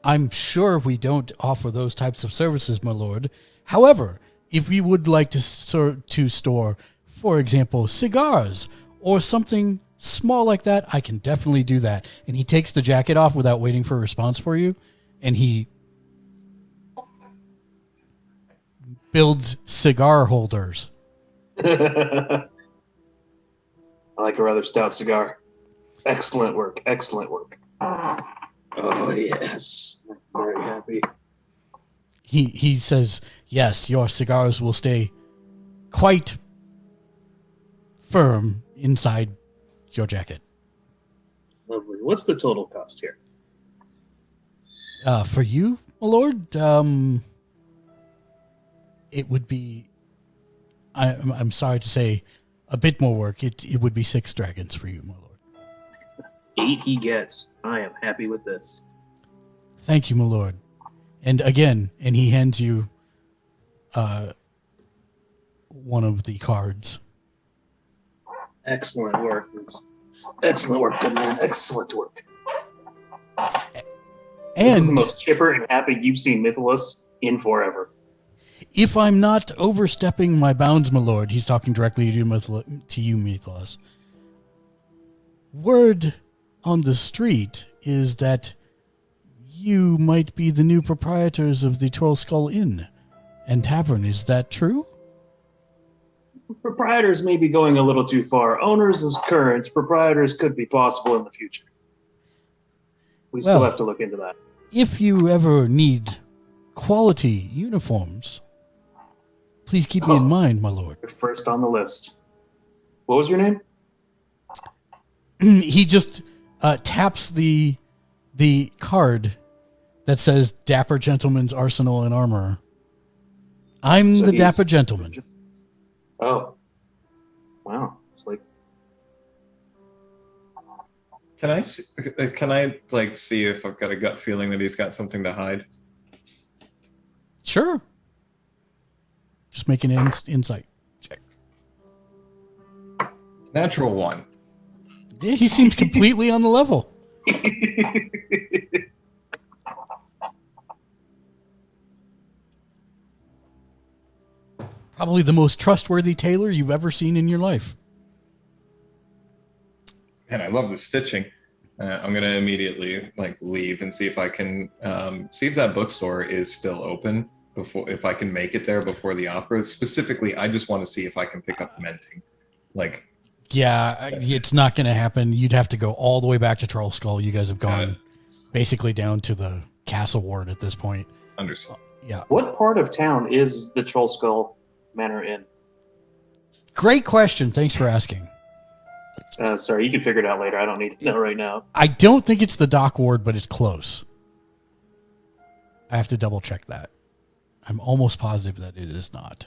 I'm sure we don't offer those types of services, my lord. However, if you would like to store, for example, cigars or something small like that, I can definitely do that. And he takes the jacket off without waiting for a response for you, and he builds cigar holders. I like a rather stout cigar. Excellent work. Excellent work. Oh, yes. I'm very happy. He says, yes, your cigars will stay quite firm inside your jacket. Lovely. What's the total cost here? For you, my lord, it would be, I'm sorry to say, a bit more work. It would be 6 dragons for you, my lord. 8 he gets. I am happy with this. Thank you, my lord. And again, and he hands you one of the cards. Excellent work. Excellent work, good man. Excellent work. This is the And most chipper and happy you've seen Mythilus in forever. if I'm not overstepping my bounds, my lord, he's talking directly to you, Mythilus. Word on the street is that you might be the new proprietors of the Trollskull Inn and Tavern. Is that true? Proprietors may be going a little too far. Owners is current. Proprietors could be possible in the future. We still have to look into that. If you ever need quality uniforms, please keep me in mind, my lord. You're first on the list. What was your name? He just taps the card that says Dapper Gentleman's Arsenal and Armor. I'm So the he's- Dapper Gentleman. Oh. Wow. It's like, Can I see if I've got a gut feeling that he's got something to hide? Sure. Just make an insight check. Natural 1. Yeah, he seems completely on the level. Probably the most trustworthy tailor you've ever seen in your life. And I love the stitching. I'm gonna immediately leave and see if I can see if that bookstore is still open if I can make it there before the opera. Specifically, I just want to see if I can pick up mending. Yeah, it's not going to happen. You'd have to go all the way back to Trollskull. You guys have gone basically down to the castle ward at this point. Understood. Yeah. what part of town is the Trollskull Manor in? Great question. Thanks for asking. Sorry, you can figure it out later. I don't need to know right now. I don't think it's the dock ward, but it's close. I have to double check that. I'm almost positive that it is not.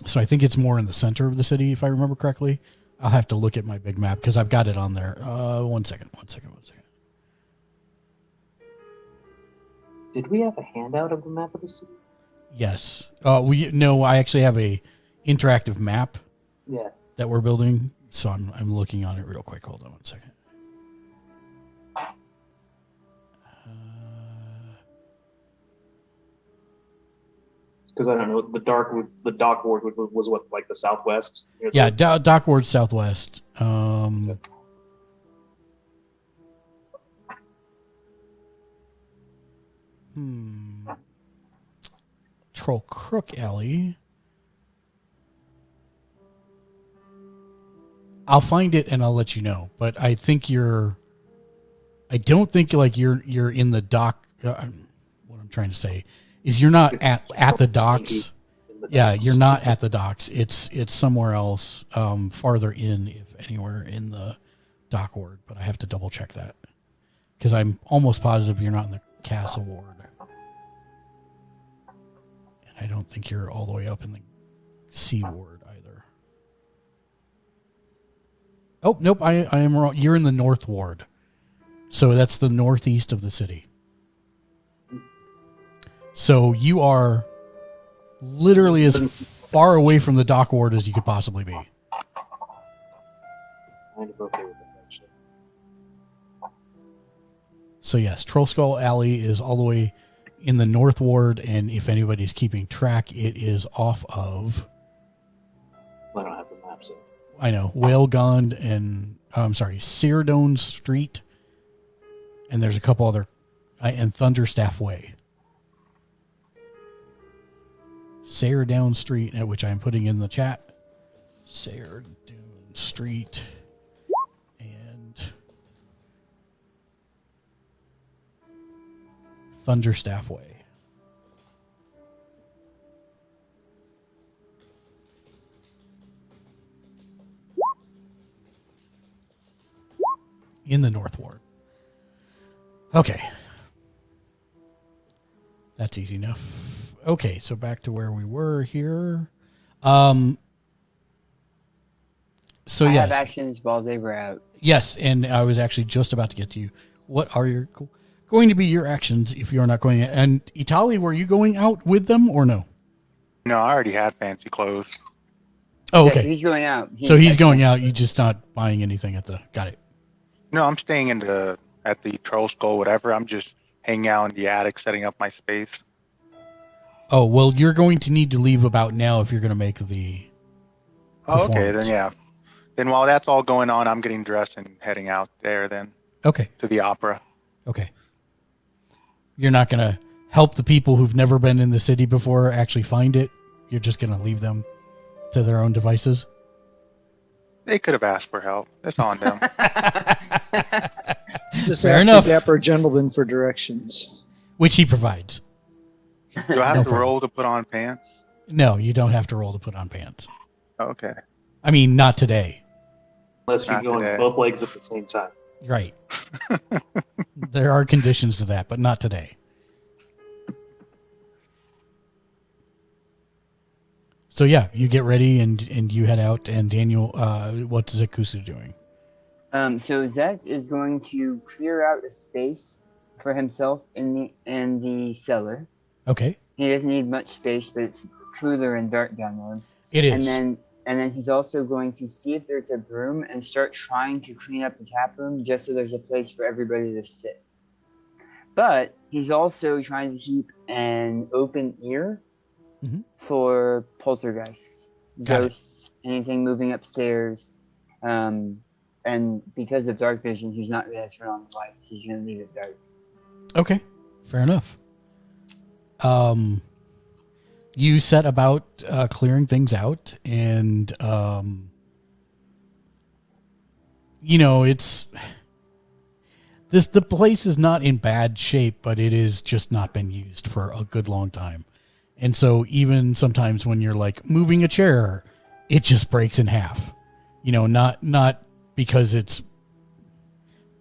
So I think it's more in the center of the city, if I remember correctly. I'll have to look at my big map because I've got it on there. One second. Did we have a handout of the map of the city? Yes. I actually have a interactive map Yeah. that we're building. So I'm looking on it real quick. Hold on one second. Because I don't know, the dock ward was what, like the southwest? Near Yeah, the- dock ward southwest. Troll Crook Alley. I'll find it and I'll let you know. But I think I don't think you're in the dock. What I'm trying to say is you're not at the docks. Yeah, you're not at the docks. It's somewhere else, farther in, if anywhere, in the dock ward. But I have to double check that because I'm almost positive you're not in the castle ward, and I don't think you're all the way up in the sea ward either. Oh nope, I am wrong. You're in the north ward, so that's the northeast of the city. So you are literally as far away from the dock ward as you could possibly be. Kind of okay with that, actually. So yes, Trollskull Alley is all the way in the north ward, and if anybody's keeping track, it is off of, I don't have the map, so. I know, Whalegond and Seardone Street, and there's a couple other, and Thunderstaff Way. Sayre Down Street, which I'm putting in the chat. Sayre Down Street and Thunderstaff Way. In the North Ward. Okay. That's easy enough. Okay, so back to where we were here. So I yes. have actions while they were out. Yes, and I was actually just about to get to you. What are going to be your actions if you're not going? And Itali, were you going out with them or no? No, I already had fancy clothes. Oh, Yeah, okay. so he's going out. So he's going out. You're just not buying anything at the. Got it. No, I'm staying at the Trollskull, whatever. I'm just hanging out in the attic, setting up my space. Oh well, you're going to need to leave about now if you're going to make the. Oh, okay, then performance. yeah. Then while that's all going on, I'm getting dressed and heading out there then Okay. to the opera. Okay. You're not going to help the people who've never been in the city before actually find it. You're just going to leave them to their own devices. They could have asked for help. That's on them. Just Fair ask enough. the dapper gentleman for directions. Which he provides. Do I have No to problem. roll to put on pants? No, you don't have to roll to put on pants. Okay. I mean, not today. Unless you're Not going today. both legs at the same time. Right. There are conditions to that, but not today. So yeah, you get ready and you head out. And Daniel, what's Zekusu doing? So Zach is going to clear out a space for himself in the cellar. Okay, He doesn't need much space, but it's cooler and dark down there. it is. And then he's also going to see if there's a broom and start trying to clean up the tap room just so there's a place for everybody to sit. But he's also trying to keep an open ear Mhm. for poltergeists, Got it. ghosts, anything moving upstairs. And because of dark vision, he's not going to turn on the lights. He's going to leave it dark. Okay, fair enough. You set about clearing things out, and it's the place is not in bad shape, but it is just not been used for a good long time. And so even sometimes when you're like moving a chair, it just breaks in half. Not because it's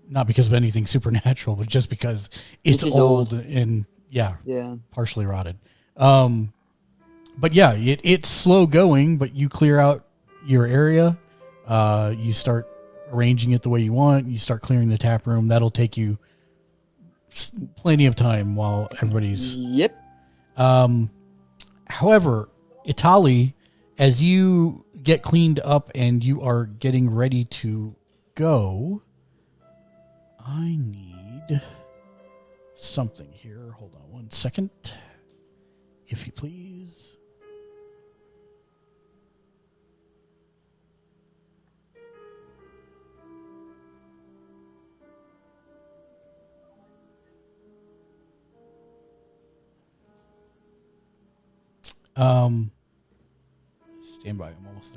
not because of anything supernatural, but just because it's just old old. and Yeah. partially rotted. But yeah, it's slow going, but you clear out your area. You start arranging it the way you want. You start clearing the tap room. That'll take you plenty of time while everybody's. Yep. However, Itali, as you get cleaned up and you are getting ready to go, I need something here. Hold on one second, if you please. Stand by. I'm almost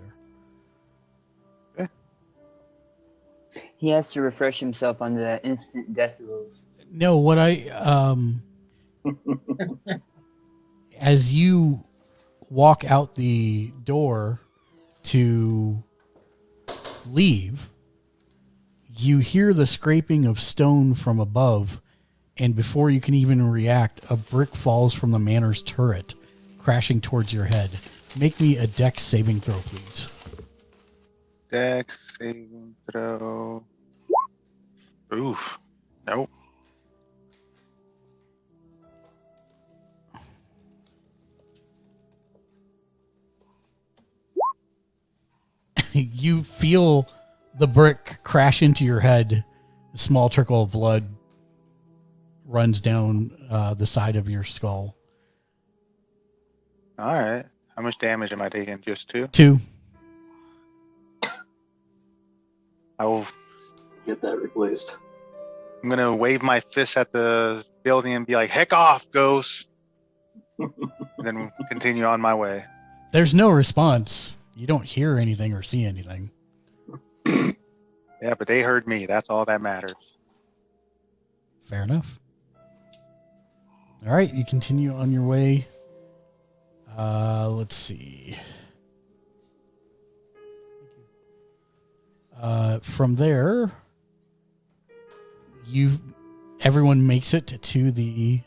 there. He has to refresh himself on the instant death rules. No, what as you walk out the door to leave, you hear the scraping of stone from above, and before you can even react, a brick falls from the Manor's turret, crashing towards your head. Make me a dex saving throw, please. Dex saving throw. Oof. Nope. You feel the brick crash into your head. A small trickle of blood runs down the side of your skull. All right. How much damage am I taking? Just 2? 2. I'm Get that replaced. gonna wave my fist at the building and be like, "Heck off, ghosts!" and then continue on my way. There's no response. You don't hear anything or see anything. Yeah, but they heard me. That's all that matters. Fair enough. All right, you continue on your way. Let's see. From there, everyone makes it to the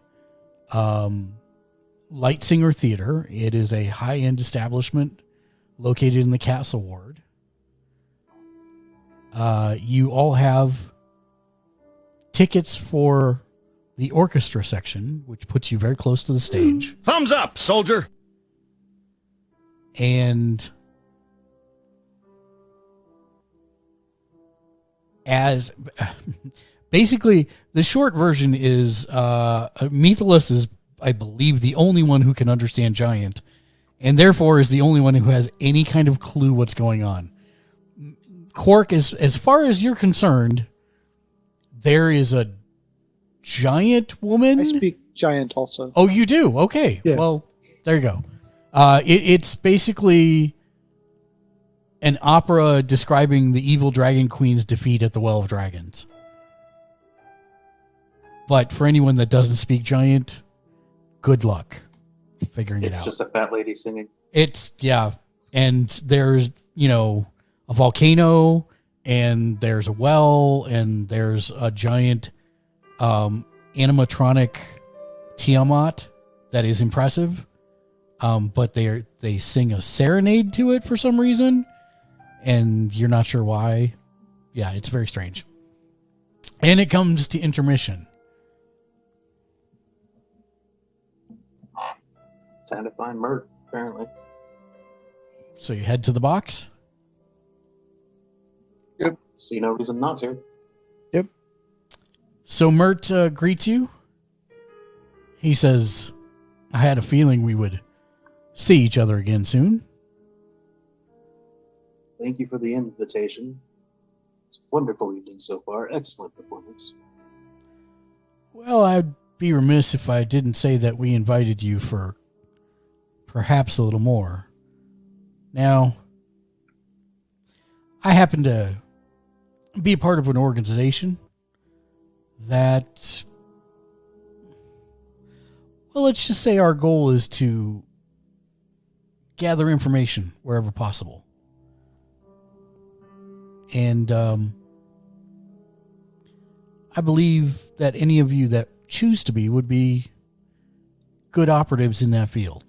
Lightsinger Theater. It is a high-end establishment located in the Castle Ward. You all have tickets for the orchestra section, which puts you very close to the stage. Thumbs up, soldier! And as basically the short version is Methelus is, I believe, the only one who can understand giant, and therefore is the only one who has any kind of clue what's going on. Quark, as far as you're concerned, there is a giant woman. I speak giant also. Oh, you do? Okay. Yeah. Well, there you go. It's basically an opera describing the evil dragon queen's defeat at the Well of Dragons. But for anyone that doesn't speak giant, good luck figuring it out. It's just a fat lady singing. Yeah. And there's, a volcano, and there's a well, and there's a giant animatronic Tiamat that is impressive. But they sing a serenade to it for some reason, and you're not sure why. Yeah, it's very strange. And it comes to intermission. Time to find Mert, apparently. So you head to the box? Yep. See no reason not to. Yep. So Mert greets you. He says, I had a feeling we would see each other again soon. Thank you for the invitation. It's a wonderful evening so far. Excellent performance. Well, I'd be remiss if I didn't say that we invited you for perhaps a little more. Now, I happen to be a part of an organization that, well, let's just say our goal is to gather information wherever possible. And I believe that any of you that choose to be would be good operatives in that field.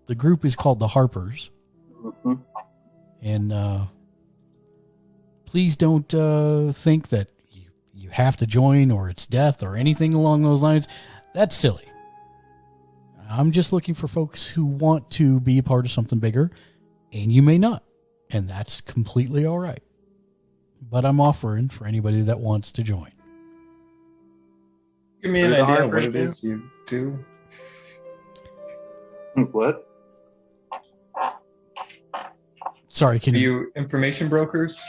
The group is called the Harpers. Mm-hmm. And please don't think that you have to join or it's death or anything along those lines. That's silly. I'm just looking for folks who want to be a part of something bigger, and you may not. And that's completely all right. But I'm offering for anybody that wants to join. Give me an idea what it is you do. What? Sorry, Are you information brokers?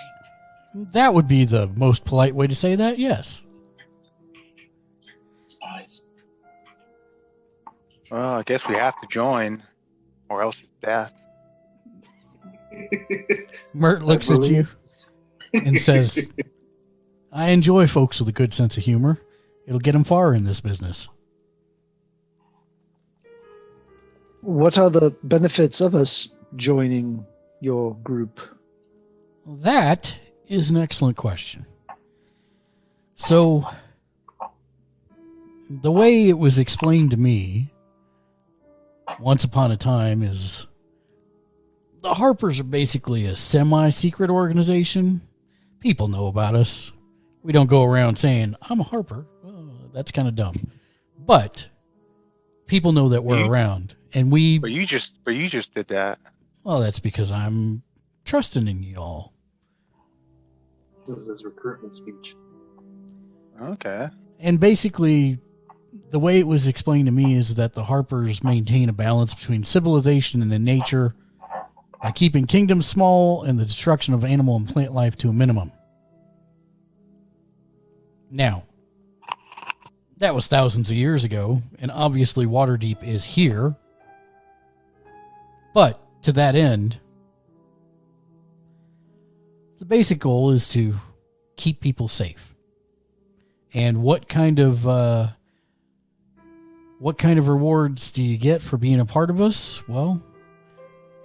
That would be the most polite way to say that, yes. Spies. Well, I guess we have to join, or else it's death. Mert looks at you and says, I enjoy folks with a good sense of humor. It'll get them far in this business. What are the benefits of us joining your group? Well, that is an excellent question. So, the way it was explained to me once upon a time is the Harpers are basically a semi-secret organization. People know about us. We don't go around saying, I'm a Harper. Oh, that's kind of dumb. But people know that we're around. And But you just did that. Well, that's because I'm trusting in y'all. This is his recruitment speech. Okay. And basically, the way it was explained to me is that the Harpers maintain a balance between civilization and nature by keeping kingdoms small and the destruction of animal and plant life to a minimum. Now, that was thousands of years ago, and obviously Waterdeep is here. But to that end, the basic goal is to keep people safe. And what kind of rewards do you get for being a part of us? Well,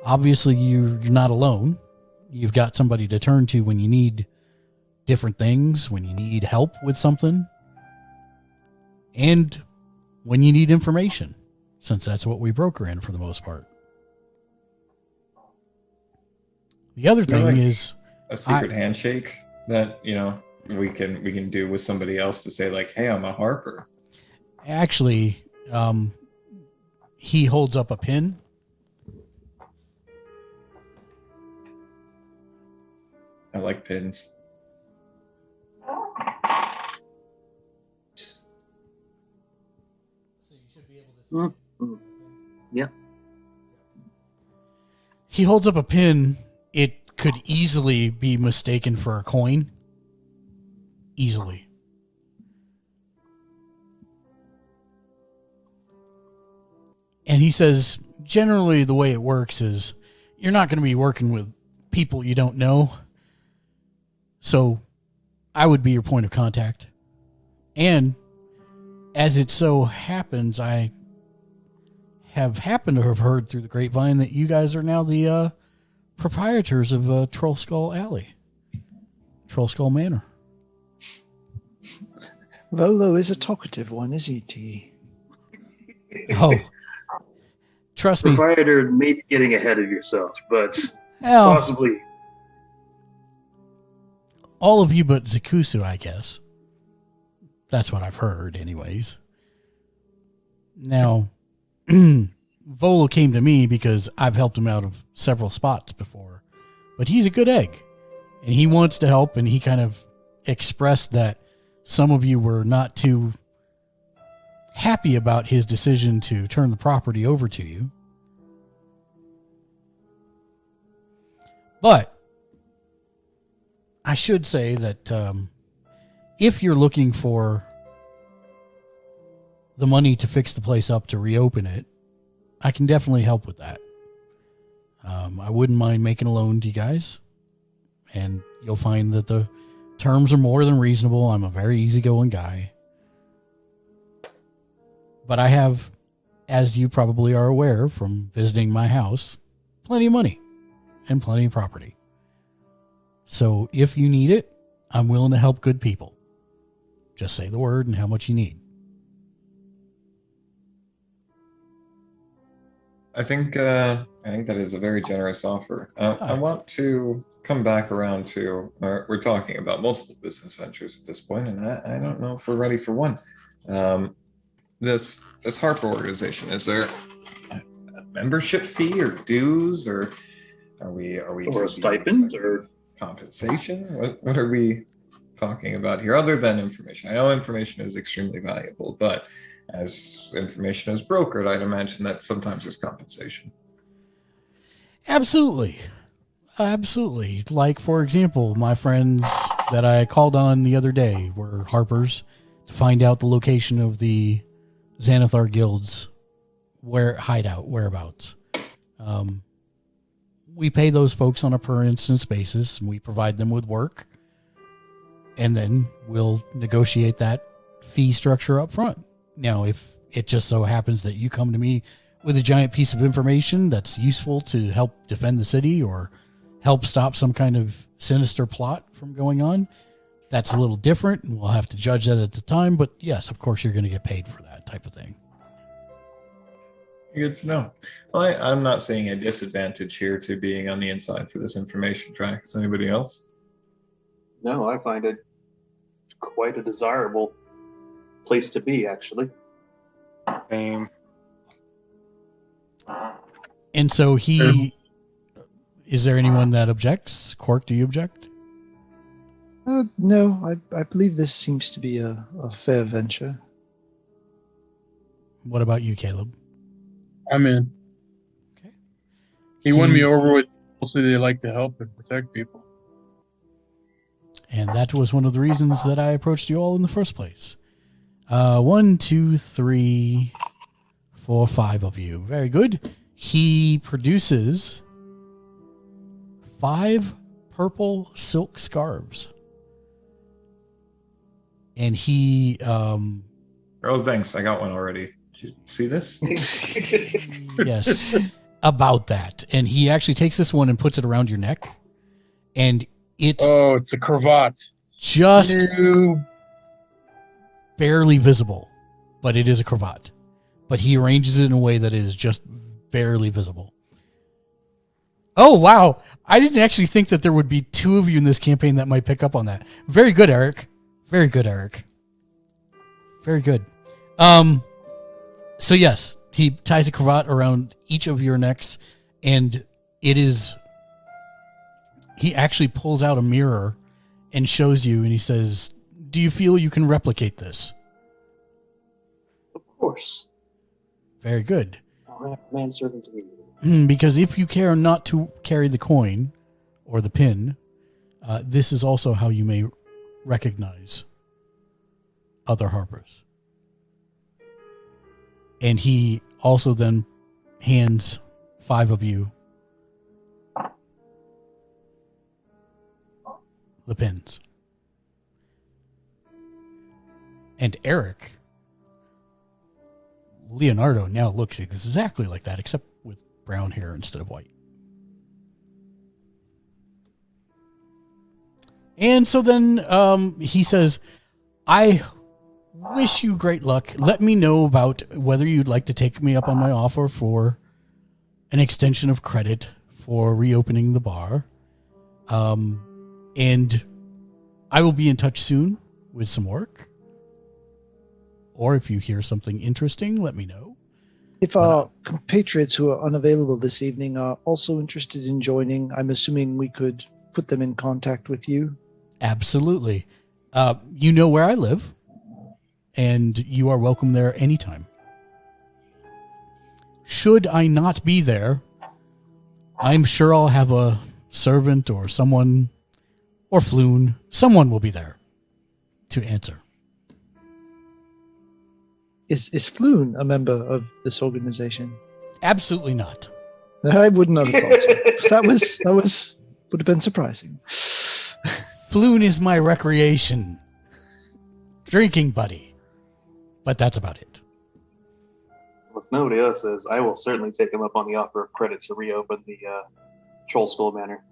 obviously you're not alone. You've got somebody to turn to when you need different things, when you need help with something, and when you need information, since that's what we broker in for the most part. The other thing is a secret handshake that, we can do with somebody else to say, like, hey, I'm a Harper. Actually, he holds up a pin. I like pins. Yeah. He holds up a pin. It could easily be mistaken for a coin. Easily. And he says, generally the way it works is you're not going to be working with people you don't know. So I would be your point of contact. And as it so happens, I have happened to have heard through the grapevine that you guys are now the proprietors of Trollskull Alley. Trollskull Manor. Volo is a talkative one, isn't he? Oh, trust me. Proprietor may be getting ahead of yourself, but Well, possibly. all of you but Zakusu, I guess. That's what I've heard, anyways. Now, Volo came to me because I've helped him out of several spots before. But he's a good egg. And he wants to help, and he kind of expressed that some of you were not too happy about his decision to turn the property over to you. But I should say that if you're looking for the money to fix the place up, to reopen it, I can definitely help with that. I wouldn't mind making a loan to you guys, and you'll find that the terms are more than reasonable. I'm a very easygoing guy. But I have, as you probably are aware from visiting my house, plenty of money and plenty of property. So if you need it, I'm willing to help good people. Just say the word and how much you need. I think that is a very generous offer. I want to come back around to, we're talking about multiple business ventures at this point, and I don't know if we're ready for one. This Harper organization, is there a membership fee or dues, or are we Or a stipend or compensation? What are we talking about here other than information? I know information is extremely valuable, but as information is brokered, I'd imagine that sometimes there's compensation. Absolutely. Like, for example, my friends that I called on the other day were Harpers to find out the location of the Xanathar Guild's whereabouts. We pay those folks on a per instance basis, and we provide them with work, and then we'll negotiate that fee structure up front. Now, if it just so happens that you come to me with a giant piece of information that's useful to help defend the city or help stop some kind of sinister plot from going on, that's a little different, and we'll have to judge that at the time. But yes, of course, you're going to get paid for that type of thing. Good to know. Well, I'm not seeing a disadvantage here to being on the inside for this information track. Is anybody else? no, I find it quite a desirable place to be, actually. Same. And so is there anyone that objects? Quark, do you object? No, I believe this seems to be a fair venture. What about you, Caleb? I'm in. Okay. He won me over with mostly they like to help and protect people. And that was one of the reasons that I approached you all in the first place. 1, 2, 3, 4, 5 of you. Very good. He produces 5 purple silk scarves. And he... Oh, thanks. I got one already. Did you see this? Yes, about that. And he actually takes this one and puts it around your neck. And it's Oh, it's a cravat. just You- barely visible, but it is a cravat. But he arranges it in a way that it is just barely visible. Oh, wow. I didn't actually think that there would be 2 of you in this campaign that might pick up on that. Very good, Eric. Very good, Eric. Very good. So yes, he ties a cravat around each of your necks, and he actually pulls out a mirror and shows you, and he says, "Do you feel you can replicate this?" Of course. Very good. I'll have manservants immediately. Because if you care not to carry the coin or the pin, this is also how you may recognize other harpers. And he also then hands 5 of you the pins. And Eric, Leonardo now looks exactly like that, except with brown hair instead of white. And so then he says, "I wish you great luck. Let me know about whether you'd like to take me up on my offer for an extension of credit for reopening the bar. And I will be in touch soon with some work. Or if you hear something interesting, let me know." If our compatriots who are unavailable this evening are also interested in joining, I'm assuming we could put them in contact with you. Absolutely. You know where I live, and you are welcome there anytime. Should I not be there, I'm sure I'll have a servant or someone, or Floon. Someone will be there to answer. Is Floon a member of this organization? Absolutely not. I would not have thought so. That would have been surprising. Floon is my recreation drinking buddy, but that's about it. If nobody else is, I will certainly take him up on the offer of credit to reopen the Trollskull Manor.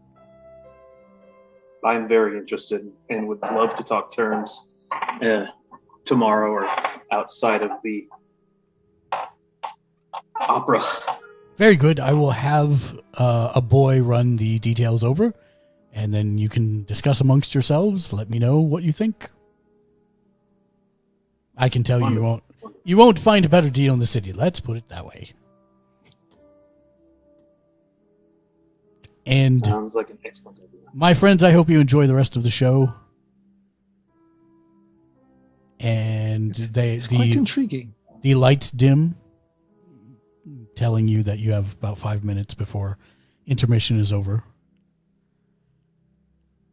I'm very interested and would love to talk terms tomorrow or outside of the opera. Very good. I will have a boy run the details over, and then you can discuss amongst yourselves. Let me know what you think. I can tell you won't find a better deal in the city. Let's put it that way. And sounds like an excellent idea. My friends, I hope you enjoy the rest of the show. And it's quite intriguing. The lights dim, telling you that you have about 5 minutes before intermission is over.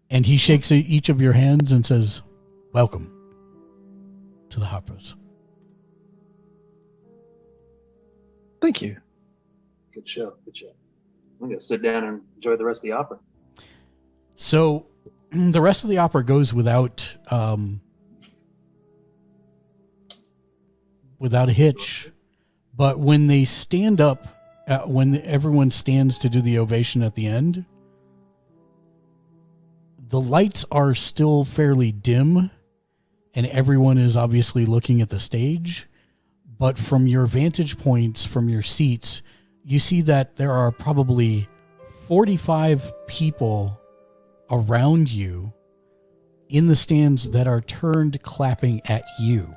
And he shakes each of your hands and says, "Welcome to the Harpers." Thank you. Good show. Good show. I'm going to sit down and enjoy the rest of the opera. So the rest of the opera goes without a hitch. But when they stand up, when everyone stands to do the ovation at the end, the lights are still fairly dim, and everyone is obviously looking at the stage. But from your vantage points, from your seats, you see that there are probably 45 people around you in the stands that are turned clapping at you.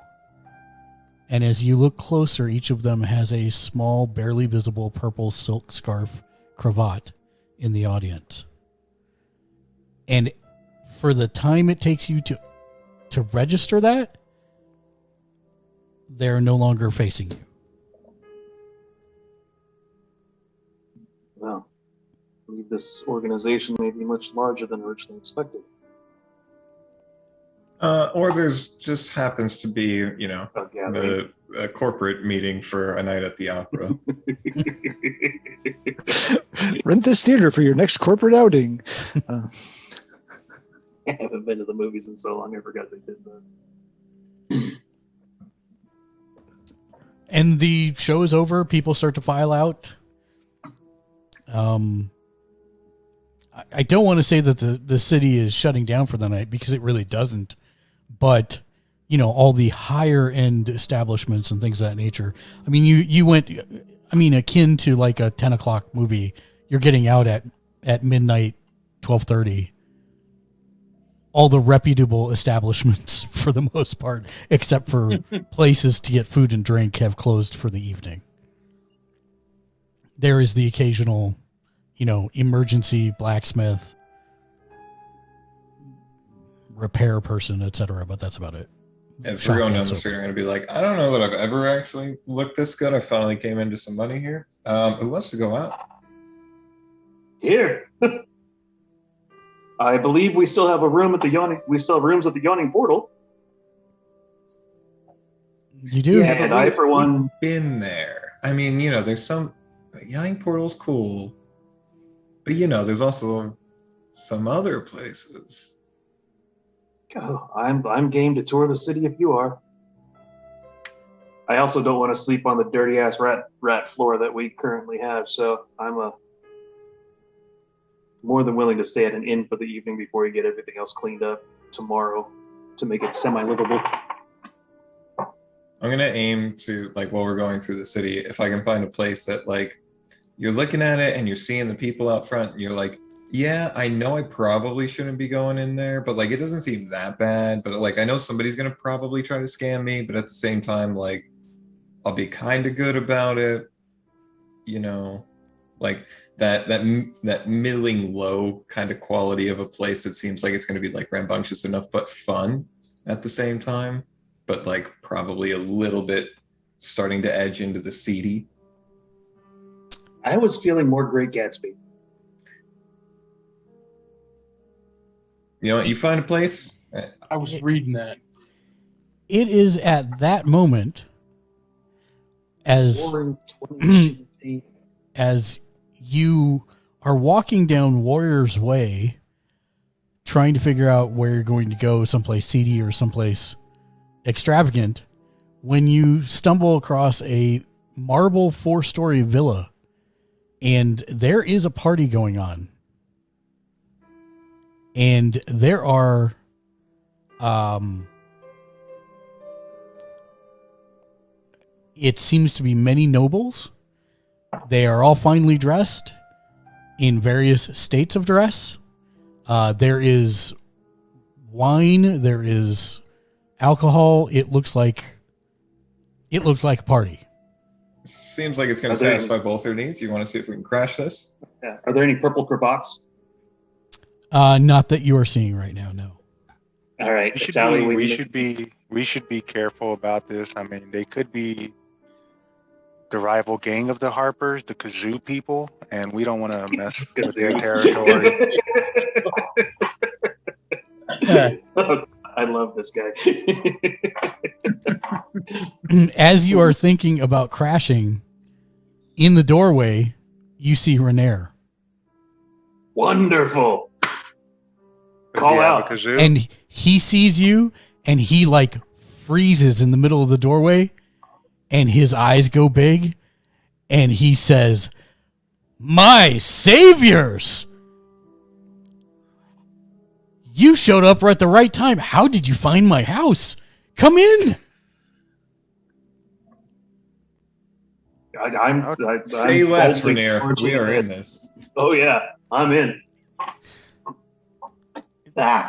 And as you look closer, each of them has a small, barely visible purple silk scarf cravat in the audience. And for the time it takes you to register that, they're no longer facing you. Well, I believe this organization may be much larger than originally expected. Or there's just happens to be, Okay, the corporate meeting for a night at the opera. Rent this theater for your next corporate outing. I haven't been to the movies in so long. I forgot they did that. And the show is over. People start to file out. I don't want to say that the city is shutting down for the night because it really doesn't. But, all the higher end establishments and things of that nature. I mean, you went, akin to like a 10 o'clock movie, you're getting out at midnight, 12:30. All the reputable establishments, for the most part, except for places to get food and drink, have closed for the evening. There is the occasional, emergency blacksmith, repair person, etc., but that's about it. As we're going down the street, I'm going to be like, I don't know that I've ever actually looked this good. I finally came into some money here. Who wants to go out? Here. I believe we still have rooms at the Yawning Portal. You do? Yeah, and I, for one, been there. I mean, there's some Yawning Portal's cool, but there's also some other places. Oh, I'm game to tour the city if you are. I also don't want to sleep on the dirty ass rat floor that we currently have, so I'm more than willing to stay at an inn for the evening before we get everything else cleaned up tomorrow to make it semi-livable. I'm gonna aim to, while we're going through the city, if I can find a place that you're looking at it and you're seeing the people out front and you're like, yeah, I know I probably shouldn't be going in there, but it doesn't seem that bad. But I know somebody's gonna probably try to scam me, but at the same time, I'll be kind of good about it. That middling low kind of quality of a place that seems like it's going to be rambunctious enough but fun at the same time, but probably a little bit starting to edge into the seedy. I was feeling more Great Gatsby. You find a place. I was reading that. It is at that moment as you are walking down Warrior's Way, trying to figure out where you're going to go, someplace seedy or someplace extravagant, when you stumble across a marble 4-story villa, and there is a party going on. And there are it seems to be many nobles. They are all finely dressed in various states of dress. There is wine. There is alcohol. It looks like a party. Seems like it's going to satisfy both their needs. You want to see if we can crash this? Yeah. Are there any purple cravats? Not that you are seeing right now. No. All right. We should be careful about this. I mean, they could be the rival gang of the Harpers, the Kazoo people, and we don't want to mess with their territory. I love this guy. As you are thinking about crashing, in the doorway, you see Renair. Wonderful. Call out. And he sees you, and he freezes in the middle of the doorway, and his eyes go big, and he says, "My saviors! You showed up right at the right time. How did you find my house? Come in." Say less, Renair. We are in this. Oh, yeah. I'm in.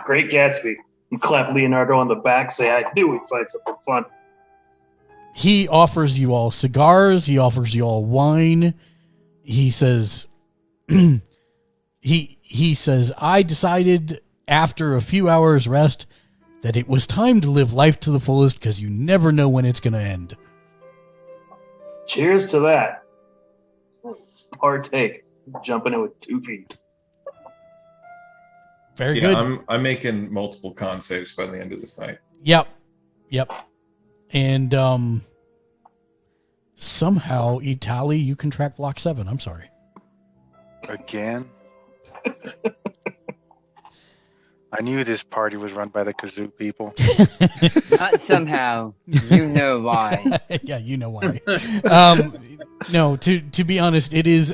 Great Gatsby. And clap Leonardo on the back, say, I knew we'd find something fun. He offers you all cigars. He offers you all wine. He says, he says, I decided after a few hours rest that it was time to live life to the fullest because you never know when it's going to end. Cheers to that. Partake. Jumping in with 2 feet. Very good. I'm making multiple con saves by the end of this night. Yep. And somehow, Itali, you can track block 7. I'm sorry. Again? I knew this party was run by the kazoo people. Not somehow. You know why. Yeah, you know why. No, to be honest, it is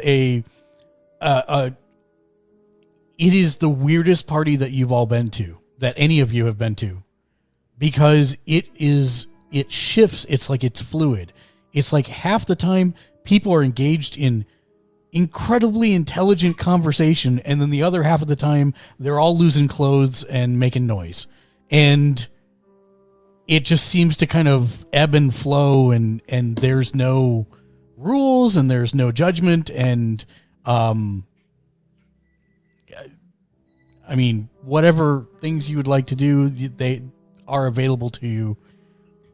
it is the weirdest party that you've all been to, that any of you have been to, because it shifts. It's like it's fluid. It's like half the time people are engaged in incredibly intelligent conversation, and then the other half of the time they're all losing clothes and making noise, and it just seems to kind of ebb and flow, and there's no rules and there's no judgment, and I mean, whatever things you would like to do, they are available to you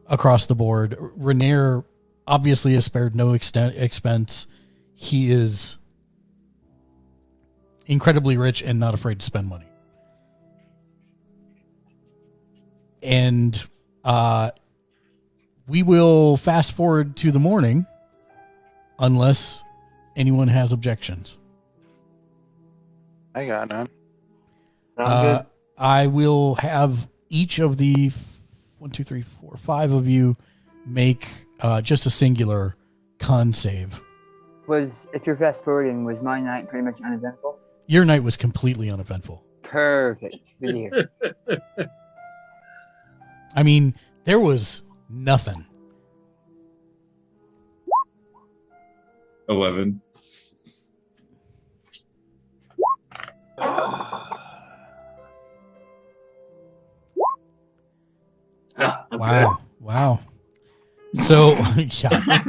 across the board. Renair obviously has spared no expense. He is incredibly rich and not afraid to spend money. And we will fast forward to the morning unless anyone has objections. I got none. Good. I will have each of the 5 of you make just a singular con save. If you're fast forwarding, was my night pretty much uneventful? Your night was completely uneventful. Perfect. Good to hear. I mean, there was nothing. 11. Wow. So, yeah.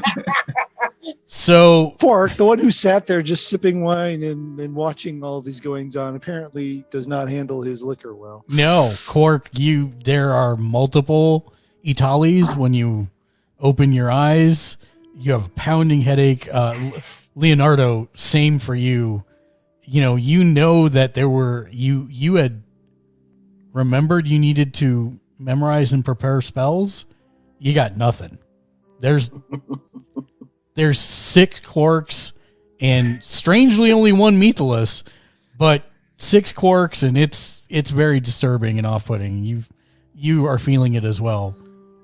So, Quark, the one who sat there just sipping wine and watching all these goings on, apparently does not handle his liquor well. no, Quark, there are multiple Italis when you open your eyes. You have a pounding headache. Leonardo, same for you. You know that there were, you had remembered you needed to memorize and prepare spells. You got nothing. There's 6 Quarks and strangely only 1 Methalus, but 6 Quarks, and it's very disturbing and off-putting. You are feeling it as well.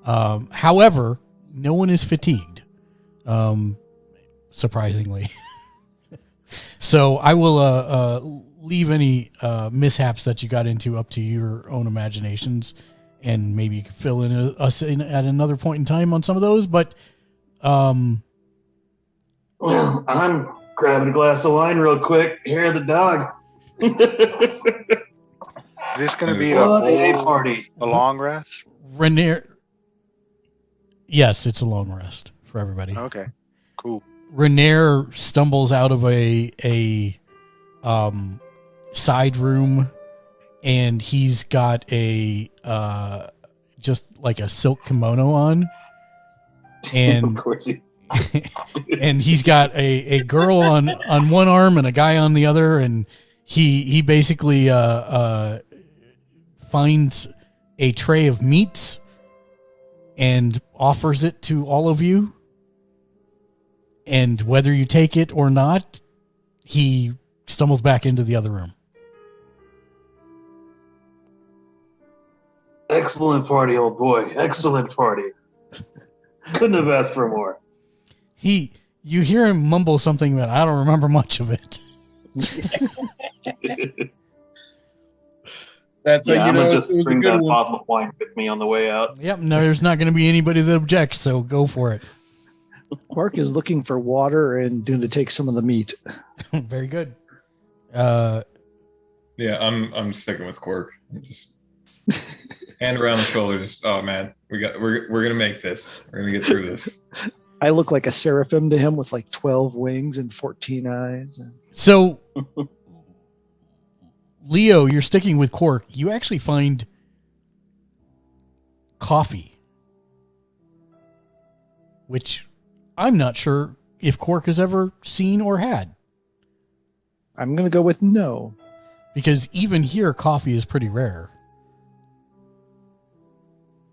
However, no one is fatigued, surprisingly. So I will leave any mishaps that you got into up to your own imaginations, and maybe you can fill in us in at another point in time on some of those. But Well, I'm grabbing a glass of wine real quick. Hear the dog. Is this going to be a party? A long rest? Renair, yes, it's a long rest for everybody. Okay, cool. Renair stumbles out of a side room, and he's got a just like a silk kimono on, and Of course he and he's got a girl on one arm and a guy on the other, and he basically finds a tray of meats and offers it to all of you, and whether you take it or not, he stumbles back into the other room. Excellent party, old boy. Excellent party. Couldn't have asked for more. You hear him mumble something that I don't remember much of it. That's how I'm you know gonna it just was a bring good that one. bottle of wine with me on the way out. Yep, no, there's not going to be anybody that objects, so go for it. Quark is looking for water and going to take some of the meat. Very good. Yeah, I'm sticking with Quirk. I'm just hand around the shoulder. Just man, we're gonna make this. We're gonna get through this. I look like a seraphim to him with like 12 wings and 14 eyes. So, Leo, you're sticking with Quark. You actually find coffee, which I'm not sure if Quark has ever seen or had. I'm going to go with no. Because even here, coffee is pretty rare.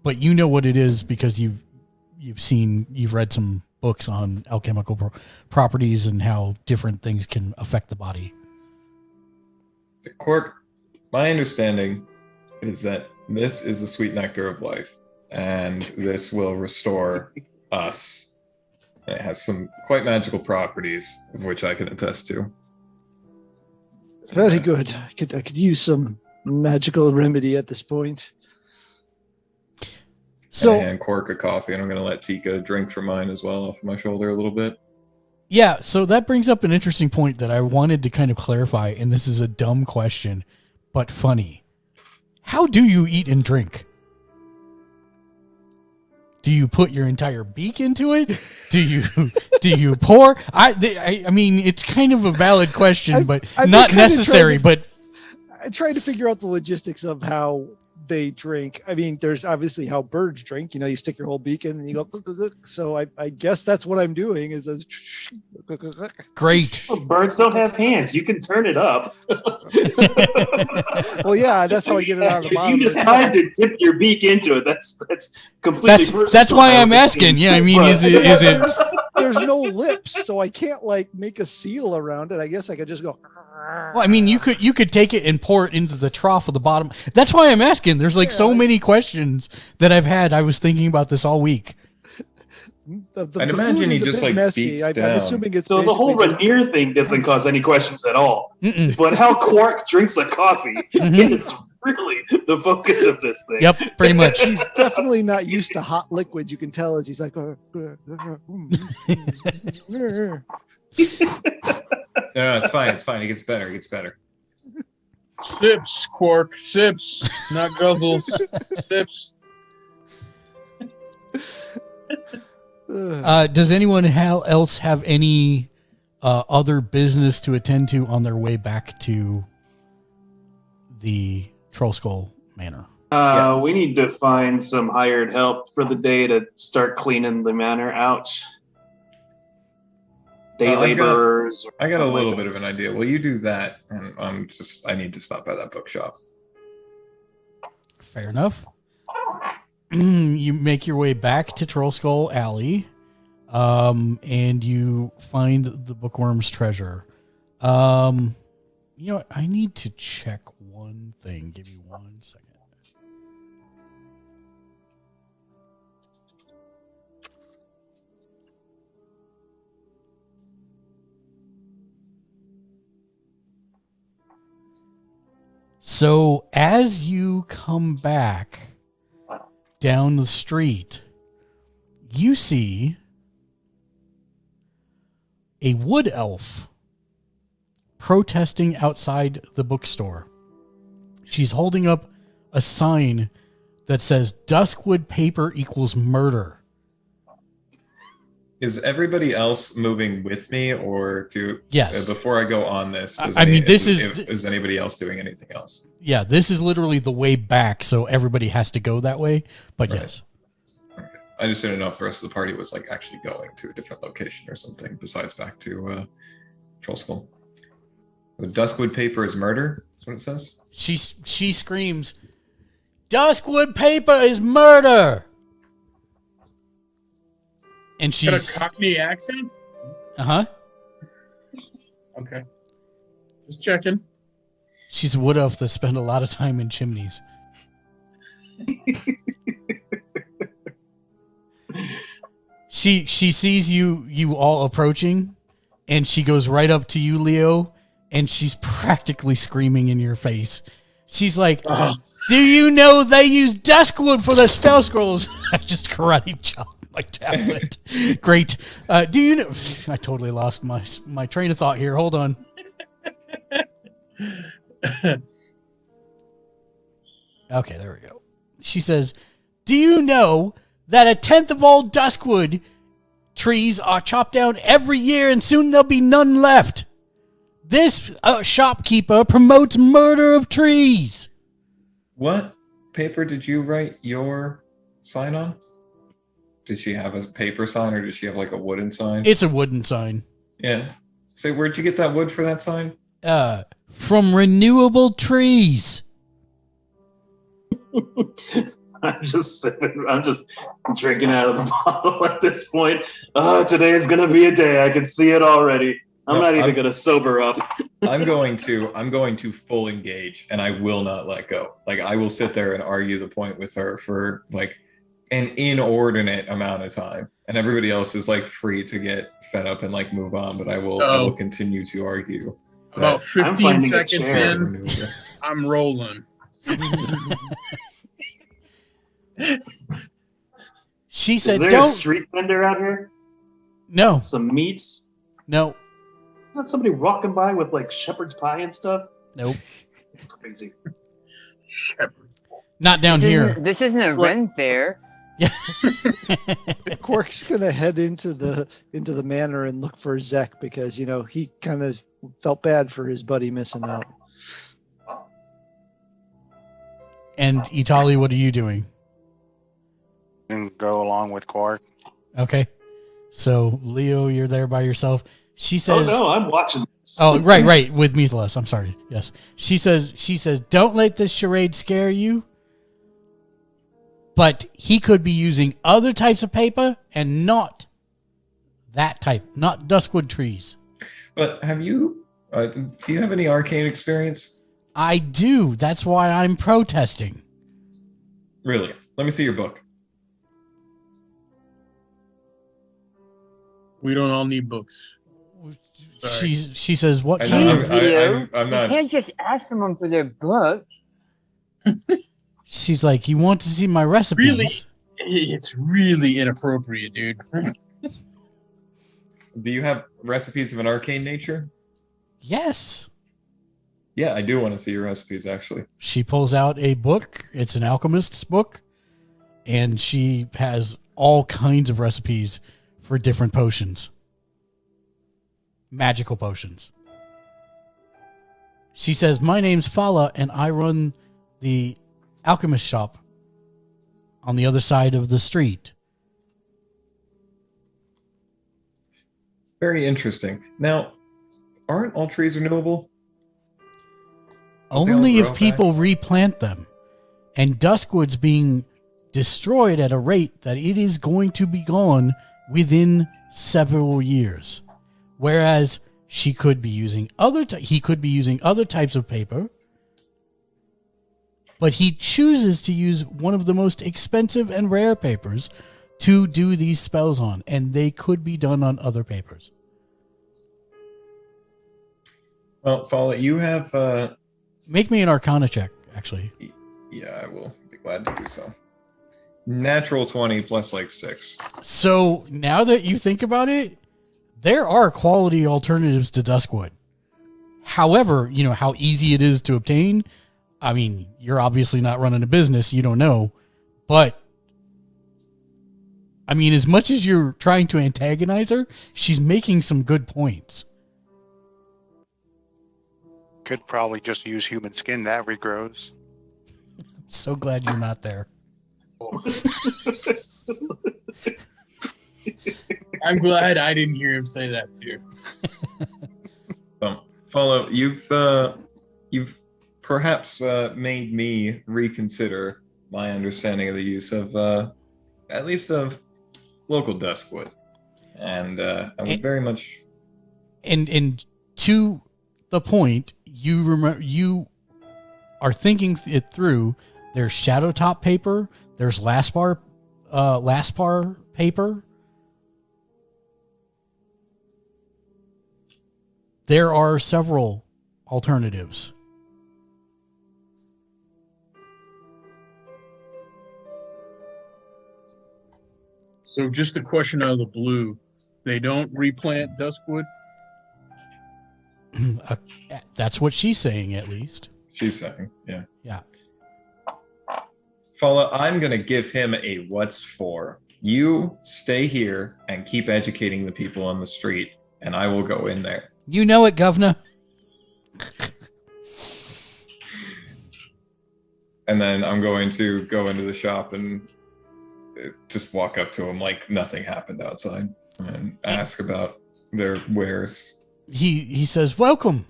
But you know what it is because you've read some books on alchemical properties and how different things can affect the body. Quark, my understanding is that this is the sweet nectar of life, and this will restore us. It has some quite magical properties, of which I can attest to. Very good. I could use some magical remedy at this point. So I hand Quark a coffee, and I'm going to let Tika drink from mine as well off my shoulder a little bit. Yeah, so that brings up an interesting point that I wanted to kind of clarify, and this is a dumb question, but funny. How do you eat and drink? Do you put your entire beak into it? Do you pour? I mean, it's kind of a valid question, but not necessary. But I tried to figure out the logistics of how they drink. I mean, there's obviously how birds drink. You know, you stick your whole beak in and you go. So I guess that's what I'm doing. Is a great. Well, birds don't have hands. You can turn it up. Well, yeah, that's how I get it out of the bottom. You decide to dip your beak into it. That's completely personal. That's why I'm asking. Yeah, I mean, is it? There's no lips, so I can't like make a seal around it. I guess I could just go. Well, I mean, you could take it and pour it into the trough of the bottom. That's why I'm asking. There's like so many questions that I've had. I was thinking about this all week. I'd imagine he just like beats down. I'm assuming it's so the whole Rainier thing doesn't cause any questions at all. But how Quark drinks a coffee is really the focus of this thing. Yep, pretty much. He's definitely not used to hot liquids. You can tell as he's like. No, it's fine. It's fine. It gets better. It gets better. Sips, Quark. Sips, not guzzles. Sips. Does anyone else have any other business to attend to on their way back to the Trollskull Manor? We need to find some hired help for the day to start cleaning the manor out. Day laborers. I got a little bit of an idea. Well, you do that, and I need to stop by that bookshop. Fair enough. You make your way back to Trollskull Alley, and you find the bookworm's treasure. You know what? I need to check one thing. Give me 1 second. So as you come back down the street, you see a wood elf protesting outside the bookstore. She's holding up a sign that says Duskwood paper equals murder. Is everybody else moving with me, or yes? Before I go on this, is anybody else doing anything else? Yeah, this is literally the way back, so everybody has to go that way. But right. Yes, okay. I just didn't know if the rest of the party was like actually going to a different location or something besides back to Trollskull. The Duskwood paper is murder. That's what it says. She screams, "Duskwood paper is murder!" And she's got a Cockney accent? Uh-huh. Okay. Just checking. She's a wood elf that spent a lot of time in chimneys. She sees you all approaching, and she goes right up to you, Leo, and she's practically screaming in your face. She's like, "Do you know they use duskwood for their spell scrolls?" I just karate chopped my tablet. Great. Do you know? I totally lost my train of thought here. Hold on. Okay, there we go. She says, "Do you know that 1/10 of all duskwood trees are chopped down every year, and soon there'll be none left? This shopkeeper promotes murder of trees." What paper did you write your sign on? Did she have a paper sign, or did she have like a wooden sign? It's a wooden sign. Yeah. So where'd you get that wood for that sign? from renewable trees. I'm just sipping. I'm just drinking out of the bottle at this point. Oh, today is gonna be a day. I can see it already. I'm not even gonna sober up. I'm going to full engage, and I will not let go. Like, I will sit there and argue the point with her for like an inordinate amount of time, and everybody else is like free to get fed up and like move on. But I will continue to argue. About 15 seconds in, I'm rolling. She said, "Is there a street vendor out here? No. Some meats? No. Is that somebody walking by with like shepherd's pie and stuff? Nope. It's crazy. Shepherd's pie. Not down here. This isn't a Ren fair. Yeah. Quark's gonna head into the manor and look for Zek because he kind of felt bad for his buddy missing out. And Itali, what are you doing? And go along with Quark. Okay. So Leo, you're there by yourself. She says, "Oh no, I'm watching this." Oh, right, with Mythos. I'm sorry. Yes. She says, "Don't let this charade scare you." But he could be using other types of paper and not that type, not Duskwood trees. But have you? Do you have any arcane experience? I do. That's why I'm protesting. Really? Let me see your book. We don't all need books. Sorry. She says, "What I'm kind of video? I'm not. You can't just ask someone for their book." She's like, "You want to see my recipes?" Really? It's really inappropriate, dude. Do you have recipes of an arcane nature? Yes. Yeah, I do want to see your recipes, actually. She pulls out a book. It's an alchemist's book. And she has all kinds of recipes for different potions. Magical potions. She says, "My name's Fala, and I run the alchemist shop on the other side of the street." Very interesting. Now, aren't all trees renewable? Only if people replant them. And Duskwood's being destroyed at a rate that it is going to be gone within several years. Whereas he could be using other types of paper, but he chooses to use one of the most expensive and rare papers to do these spells on, and they could be done on other papers. Well, Fala, you have... Make me an Arcana check, actually. Yeah, I will be glad to do so. Natural 20 plus like 6. So now that you think about it, there are quality alternatives to Duskwood. However, you know how easy it is to obtain. I mean, you're obviously not running a business, you don't know. But, I mean, as much as you're trying to antagonize her, she's making some good points. Could probably just use human skin that regrows. I'm so glad you're not there. I'm glad I didn't hear him say that too. Follow, you've perhaps made me reconsider my understanding of the use of at least of local Duskwood, and I would very much. And to the point, you are thinking it through. There's shadow top paper. There's Laspar paper. There are several alternatives. So just a question out of the blue. They don't replant Duskwood? That's what she's saying, at least. She's saying, yeah. Yeah. Fala, I'm going to give him a what's for. You stay here and keep educating the people on the street, and I will go in there. You know it, governor. And then I'm going to go into the shop and just walk up to him like nothing happened outside and ask about their wares. He says, "Welcome.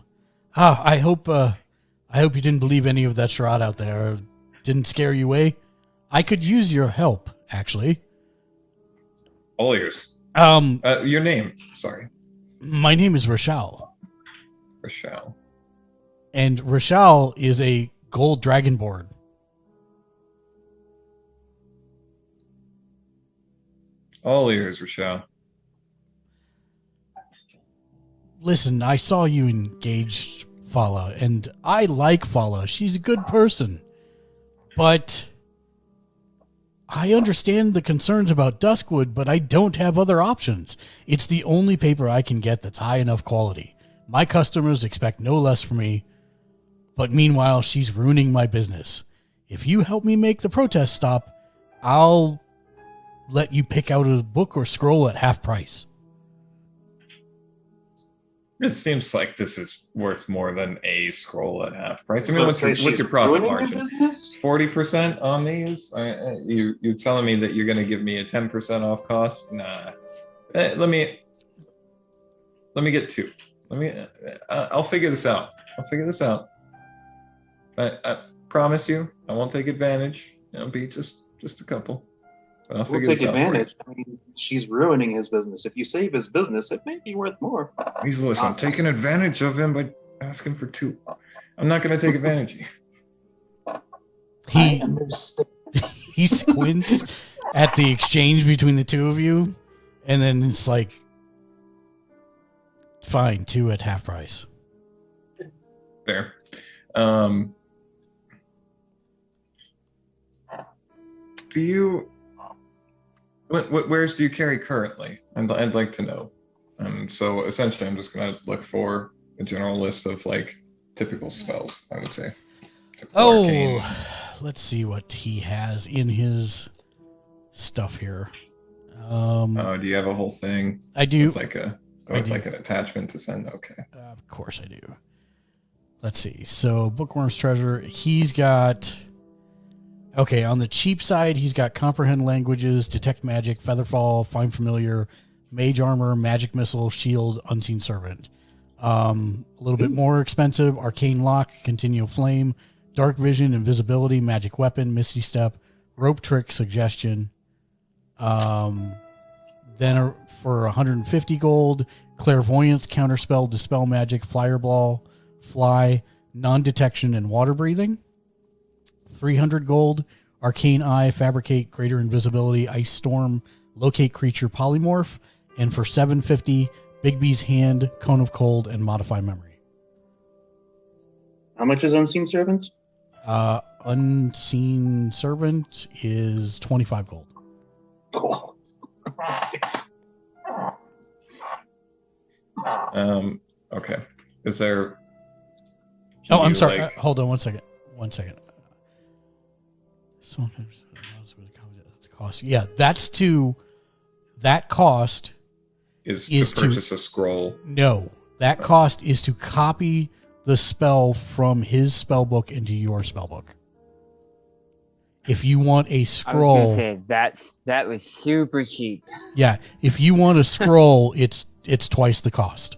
I hope you didn't believe any of that charade out there. Didn't scare you away. I could use your help, actually. All ears. Your name? Sorry. My name is Rochelle. Rochelle. And Rochelle is a gold dragonborn. All ears, Rochelle. Listen, I saw you engaged Fala, and I like Fala. She's a good person. But I understand the concerns about Duskwood, but I don't have other options. It's the only paper I can get that's high enough quality. My customers expect no less from me, but meanwhile, she's ruining my business. If you help me make the protest stop, I'll let you pick out a book or scroll at half price. It seems like this is worth more than a scroll at half price. I mean, what's your profit margin? 40% on these? You're telling me that you're going to give me a 10% off cost? Nah. Let me get two. I'll figure this out. I promise you, I won't take advantage. It'll be just a couple. But I'll figure this out. We'll take advantage. I mean, she's ruining his business. If you save his business, it may be worth more. Listen, I'm taking advantage of him by asking for two. I'm not going to take advantage of you. He squints at the exchange between the two of you, and then it's like, fine, 2 at half price. Fair. Do you... What wares do you carry currently? I'd like to know. So essentially, I'm just going to look for a general list of like typical spells, I would say. Arcane. Let's see what he has in his stuff here. Do you have a whole thing? I do. With like an attachment to send? Okay. Of course I do. Let's see. So Bookworm's Treasure, he's got... Okay, on the cheap side, he's got Comprehend Languages, Detect Magic, Featherfall, Find Familiar, Mage Armor, Magic Missile, Shield, Unseen Servant. A little bit more expensive, Arcane Lock, Continual Flame, Dark Vision, Invisibility, Magic Weapon, Misty Step, Rope Trick, Suggestion. Then for 150 gold, Clairvoyance, Counterspell, Dispel Magic, Fireball, Fly, Non-Detection, and Water Breathing. 300 gold, Arcane Eye, Fabricate, Greater Invisibility, Ice Storm, Locate Creature, Polymorph, and for 750, Bigby's Hand, Cone of Cold, and Modify Memory. How much is Unseen Servant? Unseen Servant is 25 gold. Cool. Okay. Is there... Oh, I'm sorry. Hold on one second. Sometimes the cost. Yeah, that cost is to purchase a scroll. No, that cost is to copy the spell from his spellbook into your spellbook. If you want a scroll, I was gonna say that was super cheap. Yeah, if you want a scroll, it's twice the cost.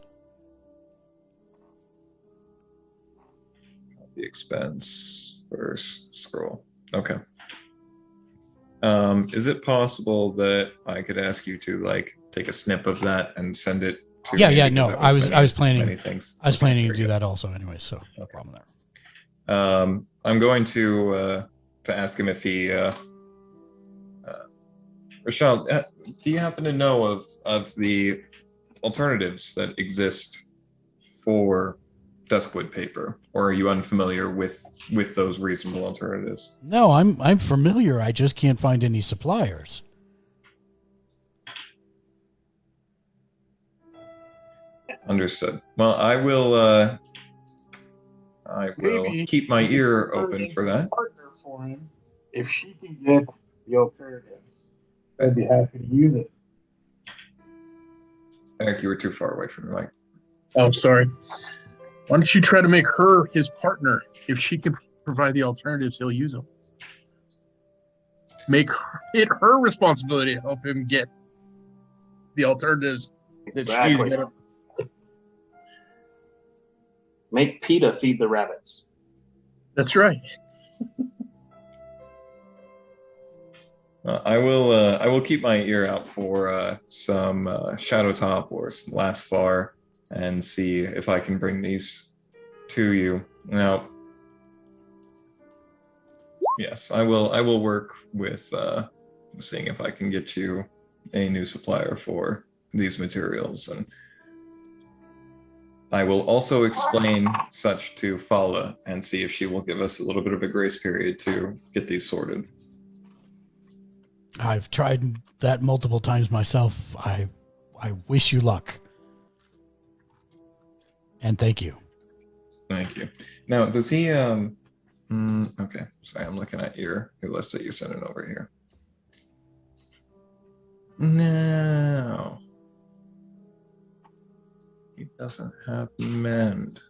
The expense versus scroll. Okay. Is it possible that I could ask you to like take a snip of that and send it to me? Yeah, no. I was planning many things. I was planning to do that also anyway, so no problem there. I'm going to ask him if he Rochelle, do you happen to know of the alternatives that exist for Duskwood paper, or are you unfamiliar with those reasonable alternatives? No, I'm familiar. I just can't find any suppliers. Understood. Well, I will Maybe keep my ear open for that. Partner for him. If she can get the alternative, I'd be happy to use it. Eric, you were too far away from the mic. Oh, sorry. Why don't you try to make her his partner? If she can provide the alternatives, he'll use them. Make it her responsibility to help him get the alternatives that she's going to. Make PETA feed the rabbits. That's right. I will keep my ear out for some Shadow Top or some Last Far and see if I can bring these to you. Now, yes, I will work with seeing if I can get you a new supplier for these materials, and I will also explain such to Fala and see if she will give us a little bit of a grace period to get these sorted. I've tried that multiple times myself. I wish you luck. And thank you. Thank you. Now, does he okay, sorry, I'm looking at your list that you sent it over here. No. He doesn't have mend.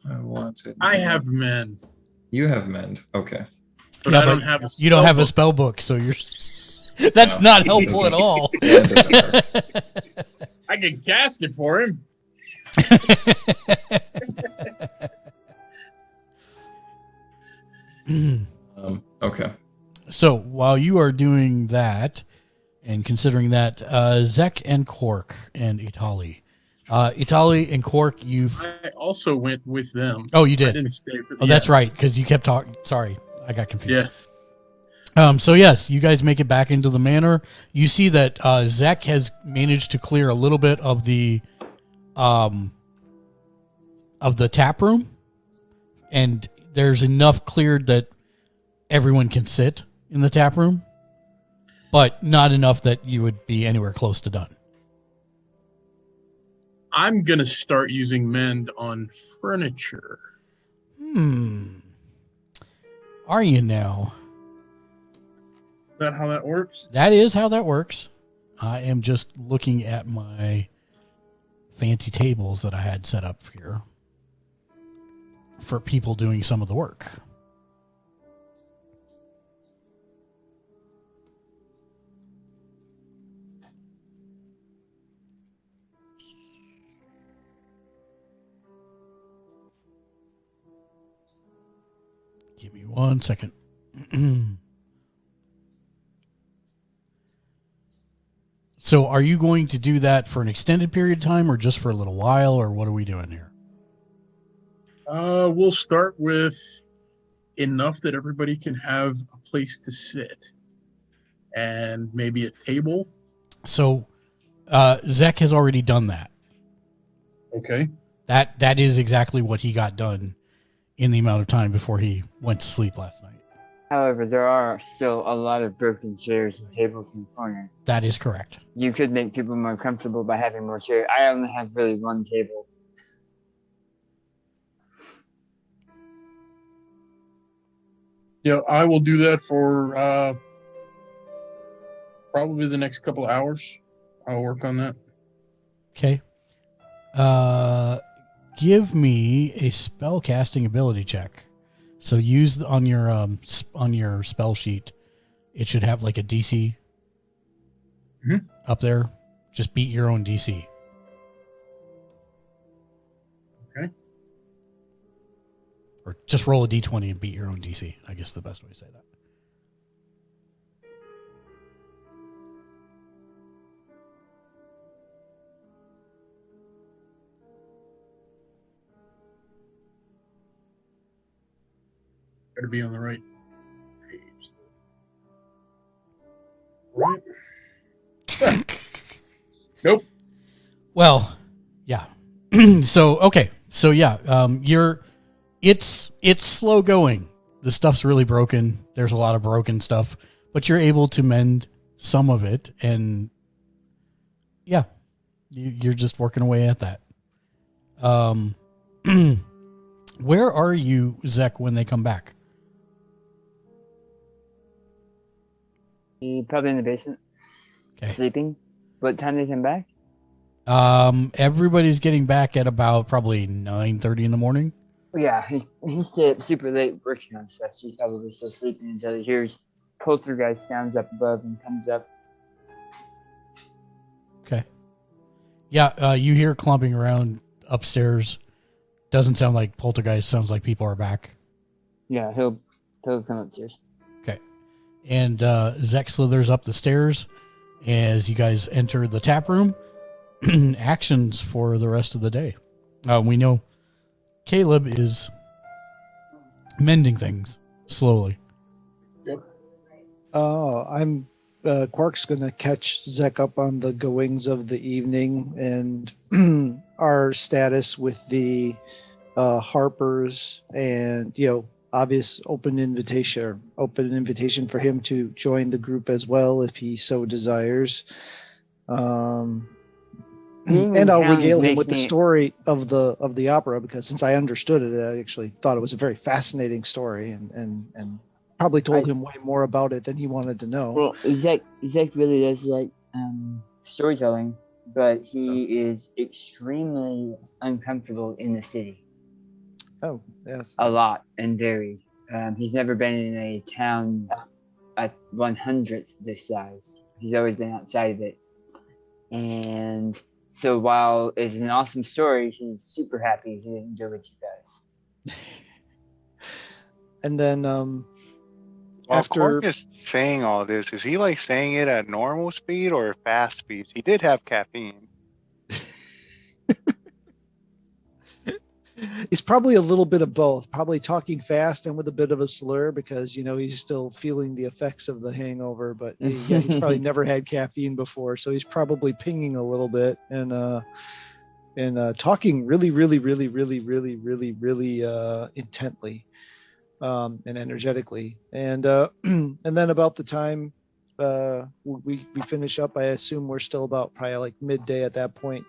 I have mend. You have mend. Okay. But I don't have a you don't have a book. spell book, so you're that's not helpful at all. Yeah, it doesn't work. I can cast it for him. Okay. So while you are doing that and considering that, Zek and Quark and Itali. Itali and Quark, I also went with them. Oh, you I did? didn't stay for Oh, that's right, because you kept talking. Sorry, I got confused. Yeah. So yes, you guys make it back into the manor. You see that Zek has managed to clear a little bit of the tap room, and there's enough cleared that everyone can sit in the tap room, but not enough that you would be anywhere close to done. I'm going to start using mend on furniture. Are you now? Is that how that works? That is how that works. I am just looking at my fancy tables that I had set up here for people doing some of the work. Give me 1 second. So are you going to do that for an extended period of time or just for a little while, or what are we doing here? We'll start with enough that everybody can have a place to sit and maybe a table. So Zek has already done that. Okay. That is exactly what he got done in the amount of time before he went to sleep last night. However, there are still a lot of broken chairs and tables in the corner. That is correct. You could make people more comfortable by having more chairs. I only have really one table. Yeah, I will do that for probably the next couple of hours. I'll work on that. Okay. Give me a spell casting ability check. So use on your spell sheet. It should have like a DC up there. Just beat your own DC. Okay. Or just roll a D20 and beat your own DC. I guess the best way to say that. Better be on the right page. Right. Nope. Well, yeah. So yeah, it's slow going. The stuff's really broken. There's a lot of broken stuff, but you're able to mend some of it, and yeah, you're just working away at that. Where are you, Zek, when they come back? Probably in the basement. Okay. Sleeping. What time they come back? Everybody's getting back at about probably 9:30 in the morning. Yeah, he stayed up super late working on stuff, so he's probably still sleeping until he hears poltergeist sounds up above and comes up. Okay. Yeah, you hear clumping around upstairs. Doesn't sound like poltergeist. Sounds like people are back. Yeah, he'll come upstairs. Okay. And Zek slithers up the stairs as you guys enter the tap room. Actions for the rest of the day. We know Caleb is mending things slowly. I'm Quark's gonna catch Zek up on the goings of the evening and our status with the Harpers, and obvious open invitation for him to join the group as well if he so desires. And I'll regale him with the story of the opera, because since I understood it, I actually thought it was a very fascinating story, and probably told him way more about it than he wanted to know. Well, Zek really does like storytelling, but he is extremely uncomfortable in the city. Oh, yes. A lot and very. He's never been in a town at 100th this size. He's always been outside of it. And so while it's an awesome story, he's super happy he didn't do what he does. And then While after Quark is saying all this, is he like saying it at normal speed or fast speed? He did have caffeine. he's probably a little bit of both, probably talking fast and with a bit of a slur, because he's still feeling the effects of the hangover, but he's probably never had caffeine before, so he's probably pinging a little bit and talking really intently and energetically, and then about the time we finish up, I assume we're still about probably like midday at that point.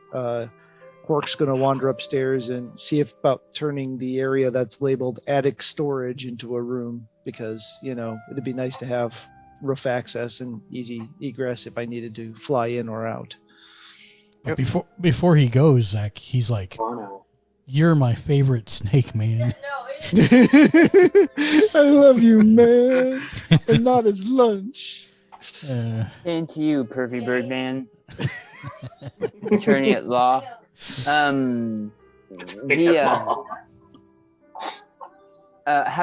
Quark's going to wander upstairs and see about turning the area that's labeled attic storage into a room, because, it'd be nice to have roof access and easy egress if I needed to fly in or out. But before he goes, Zach, he's like, "You're my favorite snake, man." I love you, man. And not as lunch. And to you, pervy Birdman. Attorney at law. How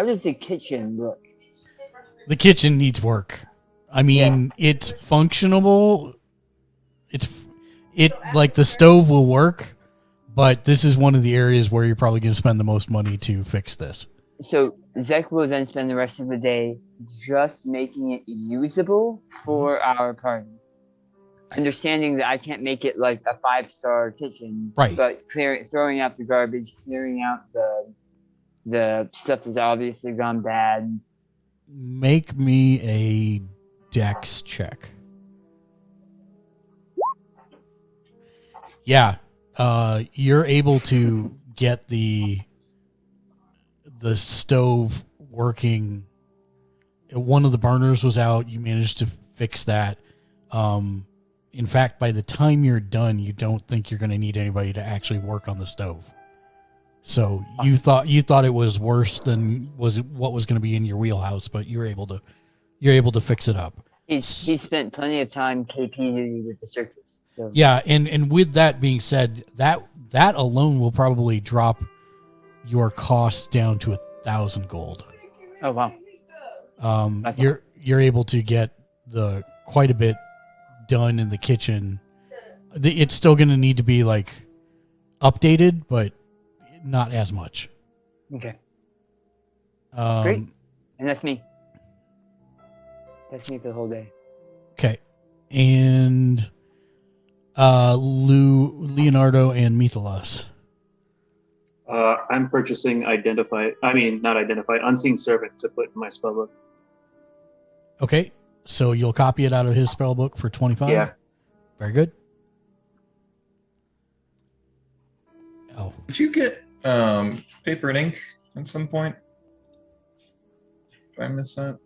does the kitchen look? The kitchen needs work. I mean, It's functional. It like the stove will work, but this is one of the areas where you're probably going to spend the most money to fix this. So Zek will then spend the rest of the day just making it usable for our party. Understanding that I can't make it like a 5-star kitchen, right? But throwing out the garbage, clearing out the stuff that's obviously gone bad. Make me a dex check. Yeah, you're able to get the stove working. One of the burners was out. You managed to fix that. In fact, by the time you're done, you don't think you're going to need anybody to actually work on the stove. So you thought it was worse than what was going to be in your wheelhouse, but you're able to fix it up. He spent plenty of time KP duty with the circus. So yeah, and with that being said, that alone will probably drop your costs down to 1,000 gold. Oh wow! You're able to get quite a bit done in the kitchen. It's still going to need to be like updated, but not as much. Okay. Great. And that's me. That's me for the whole day. Okay. And Leonardo and Mythalos. I'm purchasing unseen servant to put in my spellbook. Okay. So you'll copy it out of his spellbook for 25? Yeah. Very good. Oh. Did you get paper and ink at some point? Did I miss that?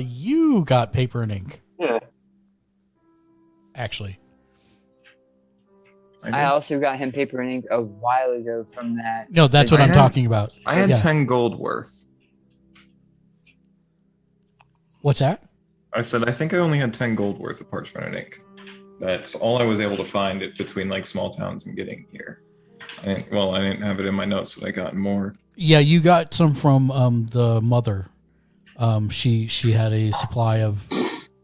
You got paper and ink. Yeah. Actually. I also got him paper and ink a while ago from that. No, that's what I'm talking about. I had 10 gold worth. What's that? I said I think I only had 10 gold worth of parchment and ink. That's all I was able to find between like small towns and getting here. I didn't have it in my notes that I got more. Yeah, you got some from the mother. She had a supply of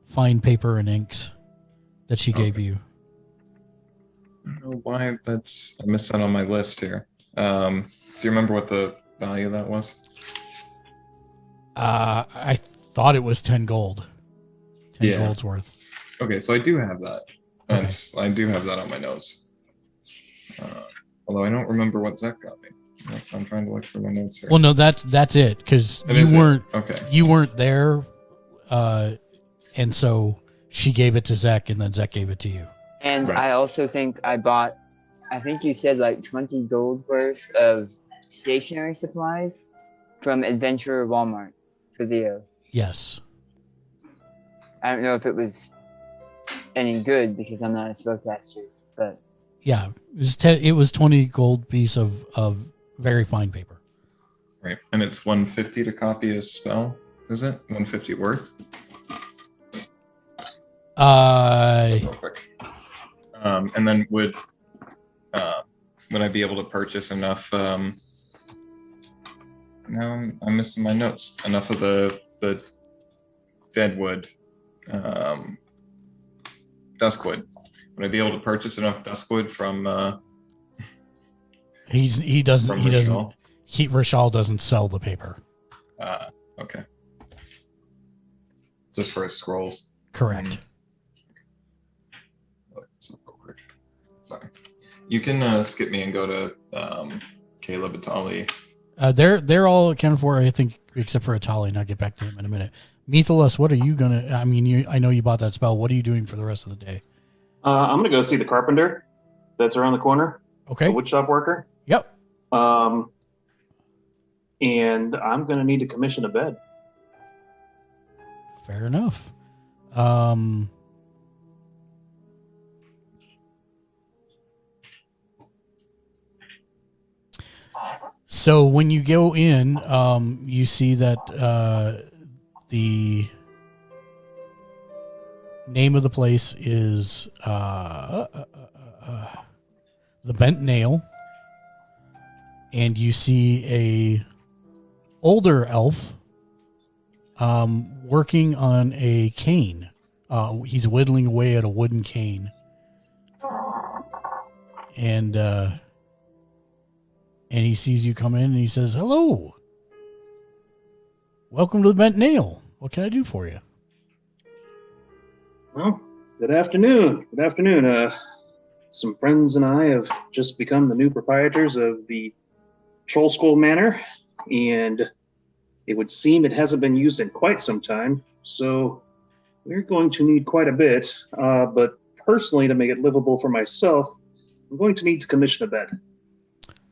fine paper and inks that she gave you. I don't know why I missed that on my list here. Do you remember what the value of that was? I thought it was 10 gold. 10 gold's worth. Okay, so I do have that. I do have that on my notes. Although I don't remember what Zek got me. I'm trying to look through my notes here. Well, no, that's it, because you weren't there, and so she gave it to Zek, and then Zek gave it to you. And Right. I also think I think you said like 20 gold worth of stationery supplies from Adventurer Walmart for Leo. Yes. I don't know if it was any good because I'm not a spellcaster, but Yeah, it was 20 gold piece of very fine paper. Right, and it's 150 to copy a spell, is it? 150 worth? Real quick. And then would I be able to purchase enough? Now I'm missing my notes. Enough of the deadwood, duskwood. Would I be able to purchase enough duskwood from? Rashal doesn't sell the paper. Okay. Just for his scrolls. Correct. Sorry. You can skip me and go to Caleb and Tali. They're all accounted for, I think, except for Atali, and I'll get back to him in a minute. Methalus, what are you gonna? I mean, I know you bought that spell. What are you doing for the rest of the day? I'm gonna go see the carpenter that's around the corner. Okay. The woodshop worker. Yep. And I'm gonna need to commission a bed. Fair enough. So when you go in, you see that the name of the place is the Bent Nail, and you see a older elf working on a cane. He's whittling away at a wooden cane, and he sees you come in and he says, "Hello, welcome to the Bent Nail. What can I do for you?" Well, good afternoon. Good afternoon. Some friends and I have just become the new proprietors of the Trollskull Manor, and it would seem it hasn't been used in quite some time, so we're going to need quite a bit. But personally, to make it livable for myself, I'm going to need to commission a bed.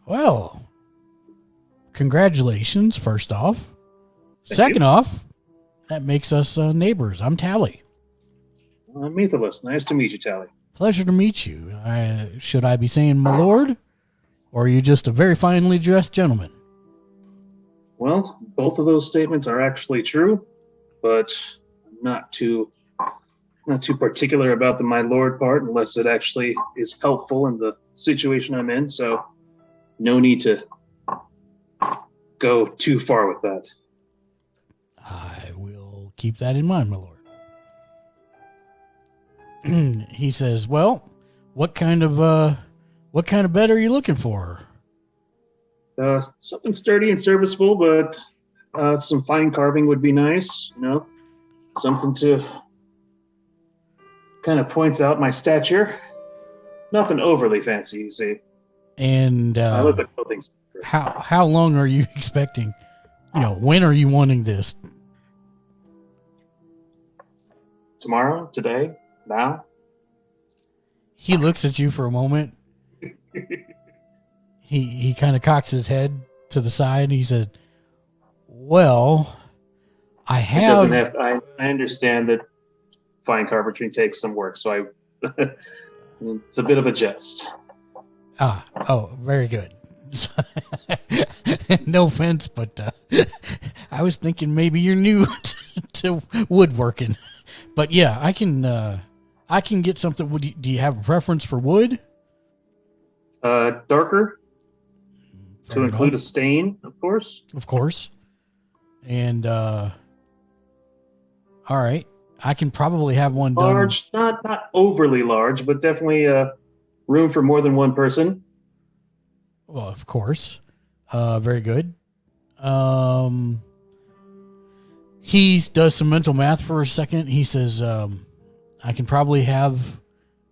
Well, congratulations, first off. Thank Second you. off, that makes us neighbors. I'm Tally. I'm Methalus. Nice to meet you, Tally. Pleasure to meet you. Should I be saying my lord, or are you just a very finely dressed gentleman? Well, both of those statements are actually true, but I'm not too particular about the my lord part unless it actually is helpful in the situation I'm in, so no need to go too far with that. I will keep that in mind, my lord. He says, "Well, what kind of bed are you looking for?" Something sturdy and serviceable, but some fine carving would be nice. You know, something to kind of points out my stature. Nothing overly fancy, you see. And I look at clothing. how long are you expecting? When are you wanting this? Tomorrow? Today? Now? He looks at you for a moment. He kind of cocks his head to the side. And he said, "Well, I have." I understand that fine carpentry takes some work, so it's a bit of a jest. Very good. No offense, but I was thinking maybe you're new to woodworking. But yeah, I can get something. Do you have a preference for wood? Darker, To include a stain, of course. Of course. And, all right. I can probably have one done. Large, not overly large, but definitely room for more than one person. Well, of course. Very good. He does some mental math for a second. He says, I can probably have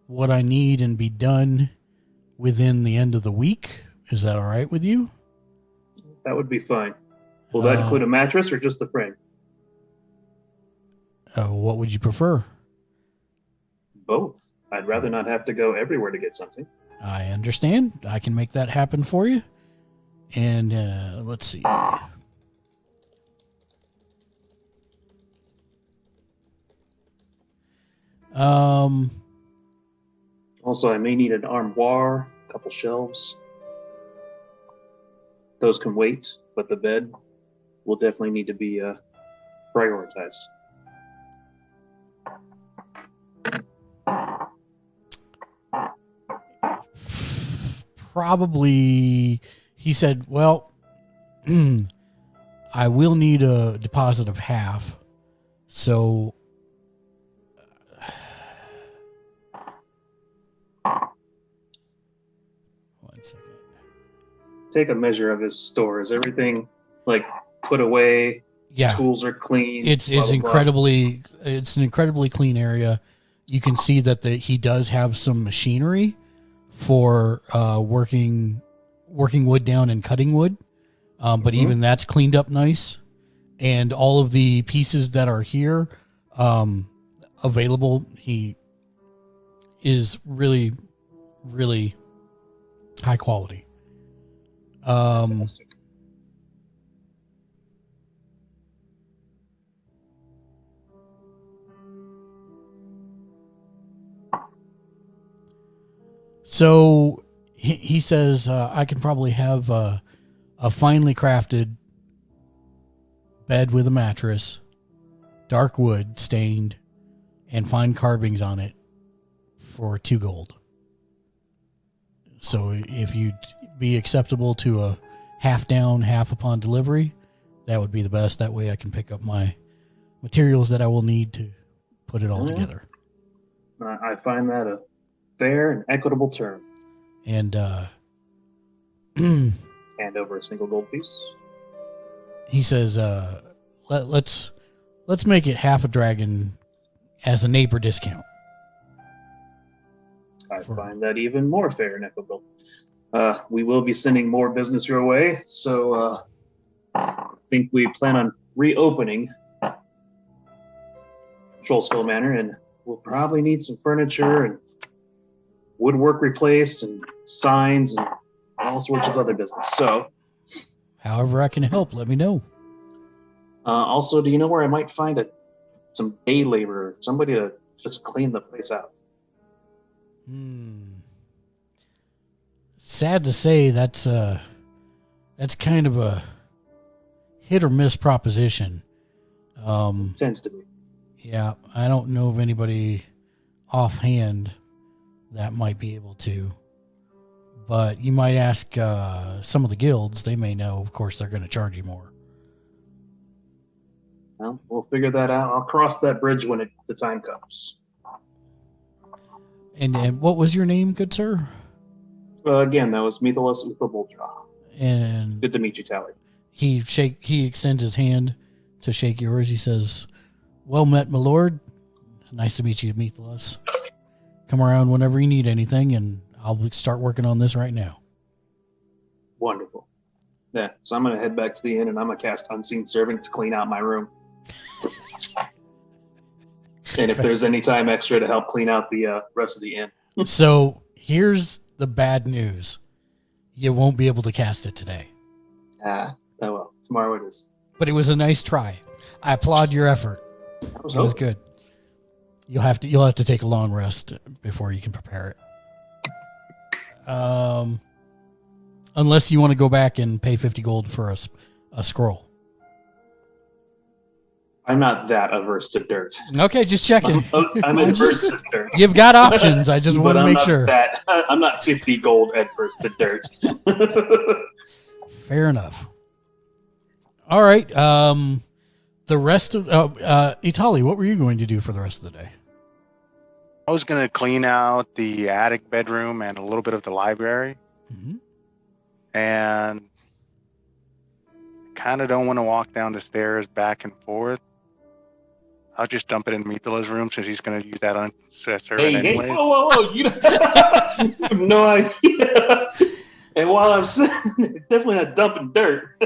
what I need and be done within the end of the week. Is that all right with you? That would be fine. Will that include a mattress or just the frame? What would you prefer? Both. I'd rather not have to go everywhere to get something. I understand. I can make that happen for you. And let's see. Also, I may need an armoire, a couple shelves. Those can wait, but the bed will definitely need to be prioritized. Probably, he said, well, I will need a deposit of half. So, one second. Take a measure of his store. Is everything like put away? Yeah. Tools are clean. It's blah, blah, incredibly, it's an incredibly clean area. You can see that he does have some machinery for working wood down and cutting wood, but even that's cleaned up nice, and all of the pieces that are here available, he is really high quality. Fantastic. So he says, I can probably have a finely crafted bed with a mattress, dark wood stained, and fine carvings on it for 2 gold. So if you'd be acceptable to a half down, half upon delivery, that would be the best. That way I can pick up my materials that I will need to put it all together. I find that a fair and equitable term. And hand over a single gold piece. He says, let's make it half a dragon as a neighbor discount. I find that even more fair and equitable. We will be sending more business your way, so I think we plan on reopening Trollskull Manor, and we'll probably need some furniture and woodwork replaced and signs and all sorts of other business. So, however I can help, let me know. Also, do you know where I might find some day labor, somebody to just clean the place out? Sad to say, that's kind of a hit or miss proposition. Tends to be. Yeah, I don't know of anybody offhand that might be able to, but you might ask some of the guilds. They may know. Of course, they're going to charge you more. Well, we'll figure that out. I'll cross that bridge when the time comes. And what was your name, good sir? Again, that was Mithalos Upaboldra. And good to meet you, Tally. He extends his hand to shake yours. He says, "Well met, my lord. It's nice to meet you, Mithalos. Come around whenever you need anything, and I'll start working on this right now." Wonderful. Yeah, so I'm going to head back to the inn, and I'm going to cast Unseen Servant to clean out my room. And if there's any time extra to help clean out the rest of the inn. So here's the bad news. You won't be able to cast it today. Oh well, tomorrow it is. But it was a nice try. I applaud your effort. It was good. You'll have to take a long rest before you can prepare it. Unless you want to go back and pay 50 gold for a scroll. I'm not that averse to dirt. Okay, just checking. I'm adverse to dirt. You've got options. I just want to make sure. I'm not 50 gold adverse to dirt. Fair enough. All right. The rest of Itali, what were you going to do for the rest of the day? I was going to clean out the attic bedroom and a little bit of the library. Mm-hmm. And kind of don't want to walk down the stairs back and forth. I'll just dump it in Mithula's room since he's going to use that on servant anyways. Whoa! You have no idea. And while I'm sitting there, definitely not dumping dirt.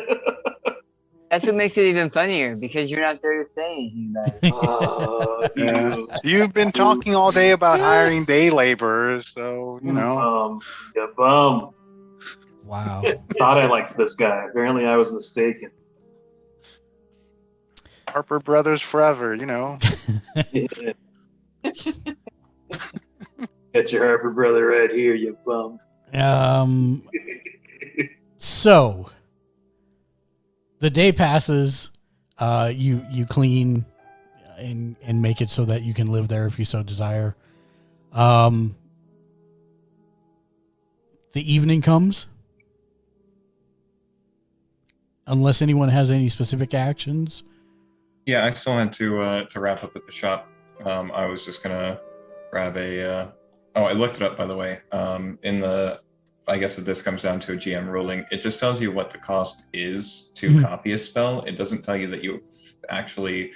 That's what makes it even funnier because you're not there to say anything about it. Yeah. You've been talking all day about hiring day laborers, so you know. You bum. Wow. Thought I liked this guy. Apparently, I was mistaken. Harper Brothers forever, you know. Get your Harper brother right here, you bum. So the day passes. You clean and make it so that you can live there if you so desire. The evening comes. Unless anyone has any specific actions. Yeah, I still had to wrap up at the shop. I was just gonna grab a. I looked it up, by the way. I guess that this comes down to a GM ruling. It just tells you what the cost is to copy a spell. It doesn't tell you that you actually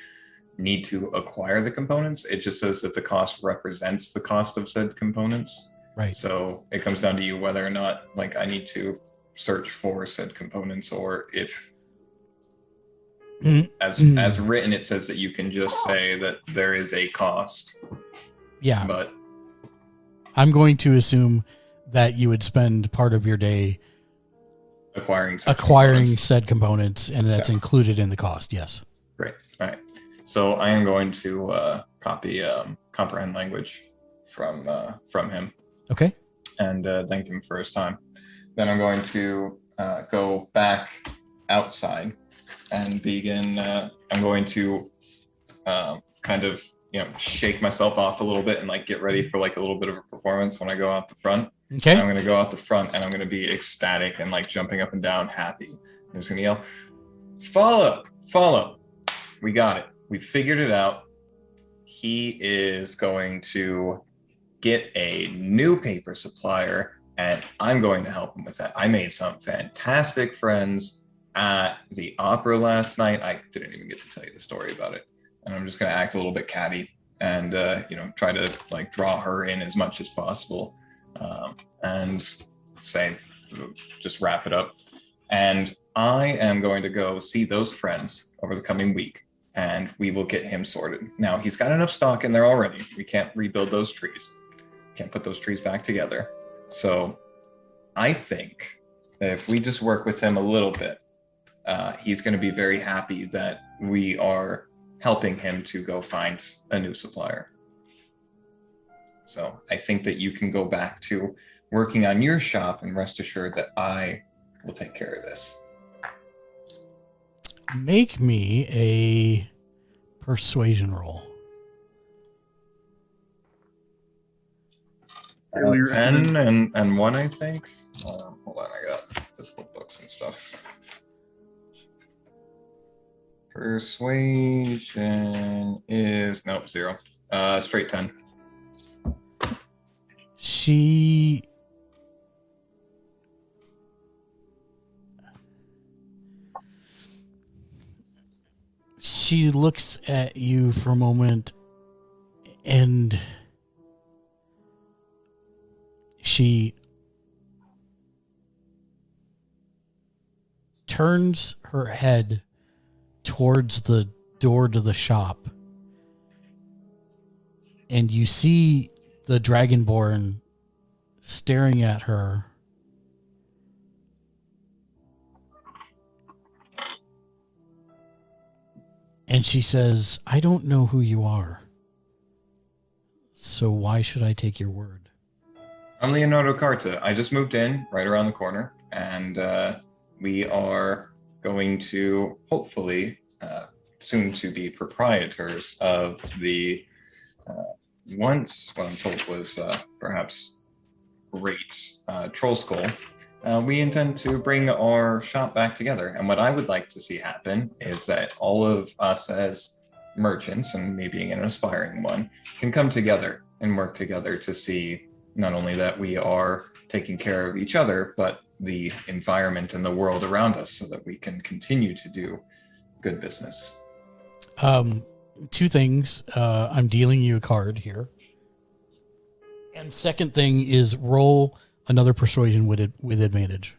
need to acquire the components. It just says that the cost represents the cost of said components. Right. So it comes down to you whether or not, like, I need to search for said components, or if, as written, it says that you can just say that there is a cost. Yeah. But I'm going to assume that you would spend part of your day acquiring said components, and that's included in the cost. Yes. Great. All right. So I am going to copy comprehend language from him. Okay. And thank him for his time. Then I'm going to go back outside and begin. I'm going to kind of shake myself off a little bit and like get ready for like a little bit of a performance when I go out the front. Okay. And I'm going to go out the front and I'm going to be ecstatic and like jumping up and down, happy. I'm just going to yell, "Follow! We got it. We figured it out." He is going to get a new paper supplier, and I'm going to help him with that. I made some fantastic friends at the opera last night. I didn't even get to tell you the story about it. And I'm just going to act a little bit catty and, try to like draw her in as much as possible, and say, just wrap it up. And I am going to go see those friends over the coming week, and we will get him sorted. Now, he's got enough stock in there already. We can't rebuild those trees. Can't put those trees back together. So I think that if we just work with him a little bit, he's going to be very happy that we are helping him to go find a new supplier. So I think that you can go back to working on your shop and rest assured that I will take care of this. Make me a persuasion roll. 10 and 1, I think. Hold on, I got physical books and stuff. Persuasion is 0. Straight 10. She looks at you for a moment, and she turns her head towards the door to the shop, and you see the Dragonborn staring at her. And she says, "I don't know who you are, so why should I take your word?" I'm Leonardo Carta. I just moved in right around the corner, and we are going to hopefully soon to be proprietors of the once what I'm told was perhaps great Trollskull. we intend to bring our shop back together. And what I would like to see happen is that all of us as merchants, and me being an aspiring one, can come together and work together to see not only that we are taking care of each other, but the environment and the world around us so that we can continue to do good business. Two things. I'm dealing you a card here. And second thing is roll another persuasion with advantage.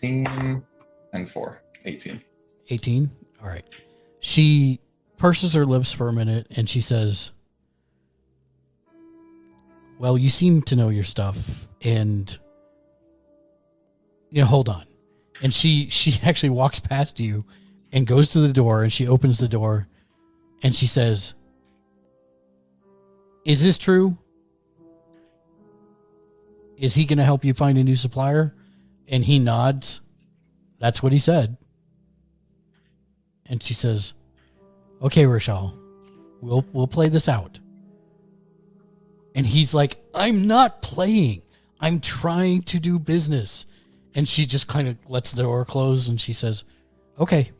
18 and 4. 18. 18? All right. She purses her lips for a minute and she says, well, you seem to know your stuff, and hold on. And she actually walks past you and goes to the door, and she opens the door and she says, is this true? Is he going to help you find a new supplier? And he nods. That's what he said. And she says, okay, Rochelle, we'll play this out. And he's like, I'm not playing. I'm trying to do business. And she just kind of lets the door close and she says, okay,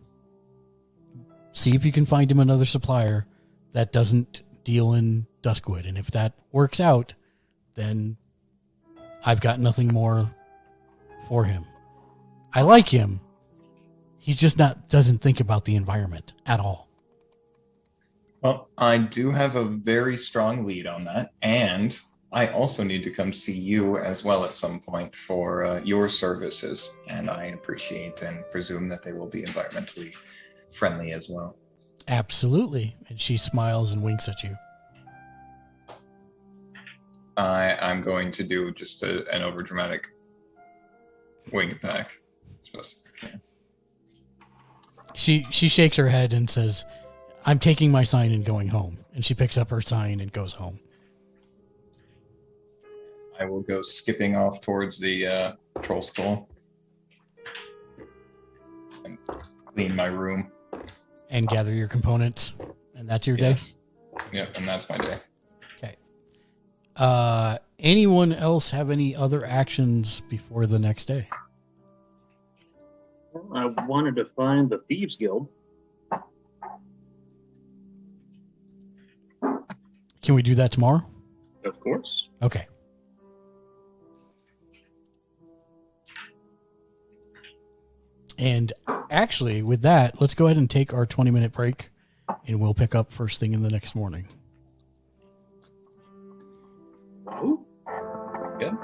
see if you can find him another supplier that doesn't deal in Duskwood. And if that works out, then I've got nothing more for him. I like him. He's just doesn't think about the environment at all. Well, I do have a very strong lead on that, and I also need to come see you as well at some point for your services, and I appreciate and presume that they will be environmentally friendly as well. Absolutely. And she smiles and winks at you. I'm going to do just an overdramatic wink back as best as I can. She shakes her head and says, I'm taking my sign and going home. And she picks up her sign and goes home. I will go skipping off towards the Trollskull and clean my room. And gather your components. And that's your day? Yep, and that's my day. Okay. Anyone else have any other actions before the next day? I wanted to find the Thieves Guild. Can we do that tomorrow? Of course. Okay. And actually, with that, let's go ahead and take our 20-minute break, and we'll pick up first thing in the next morning. Ooh. Good.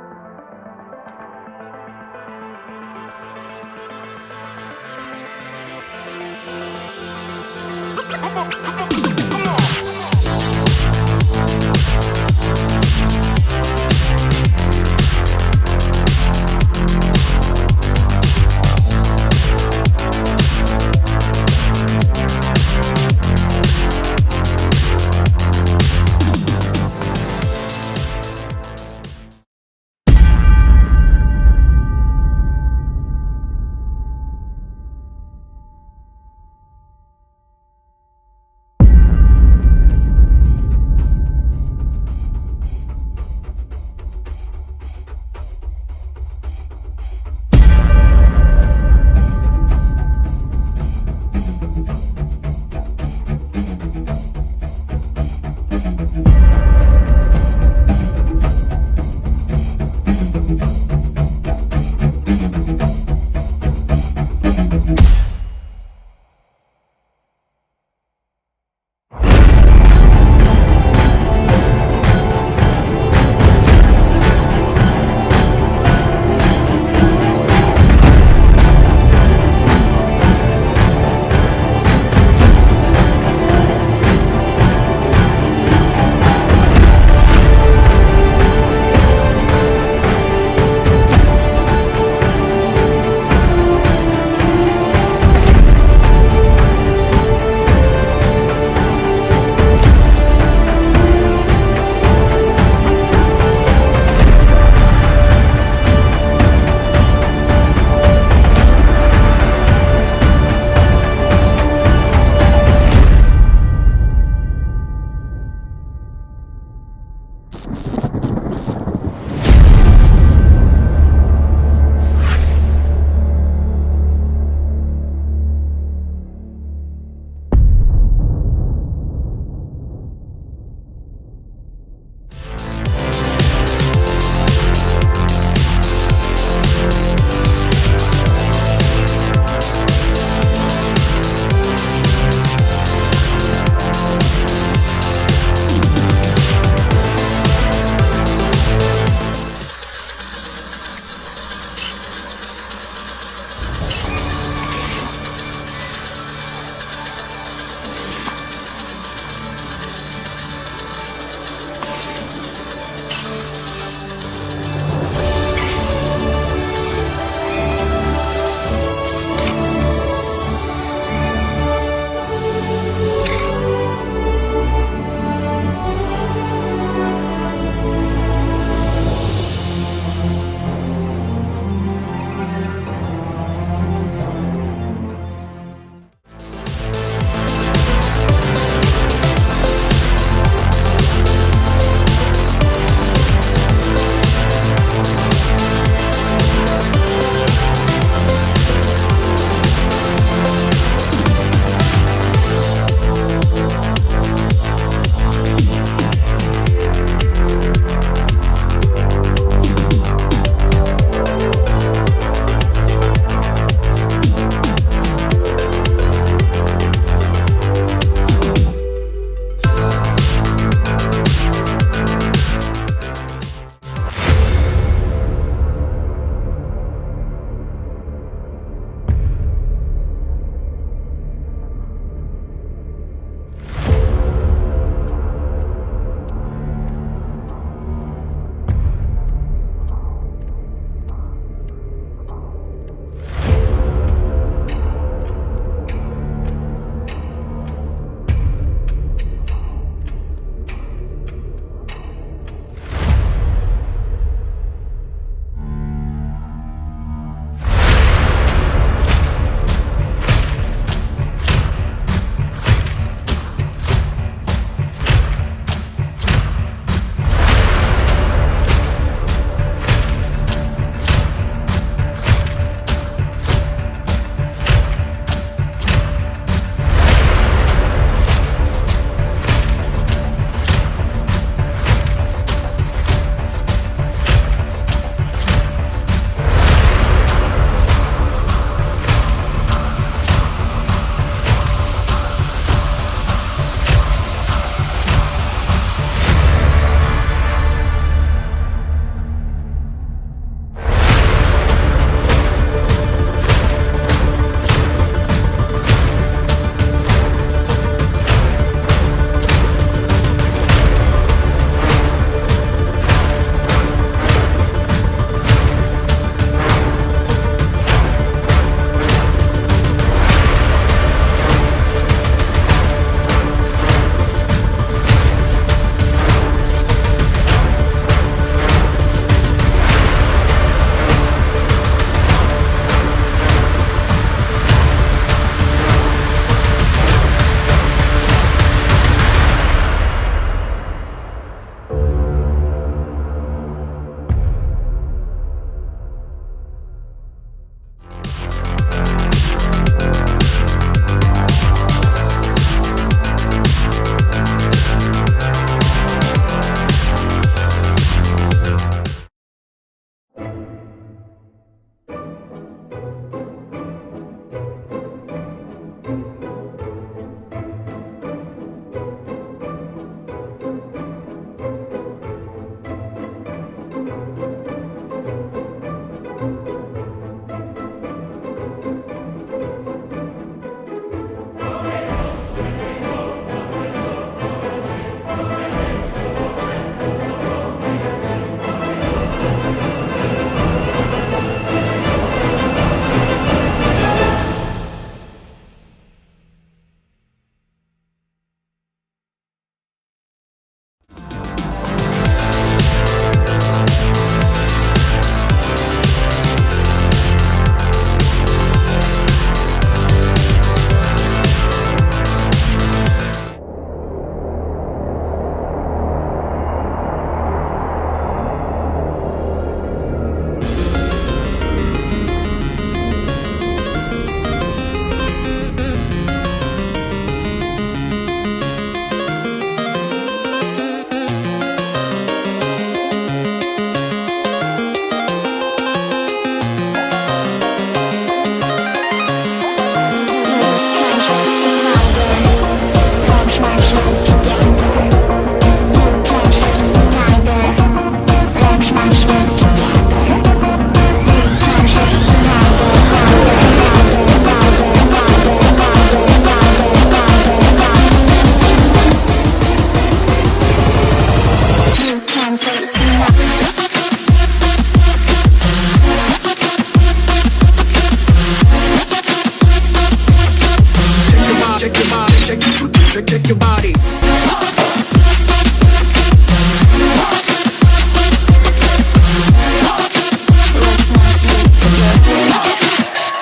Check your body.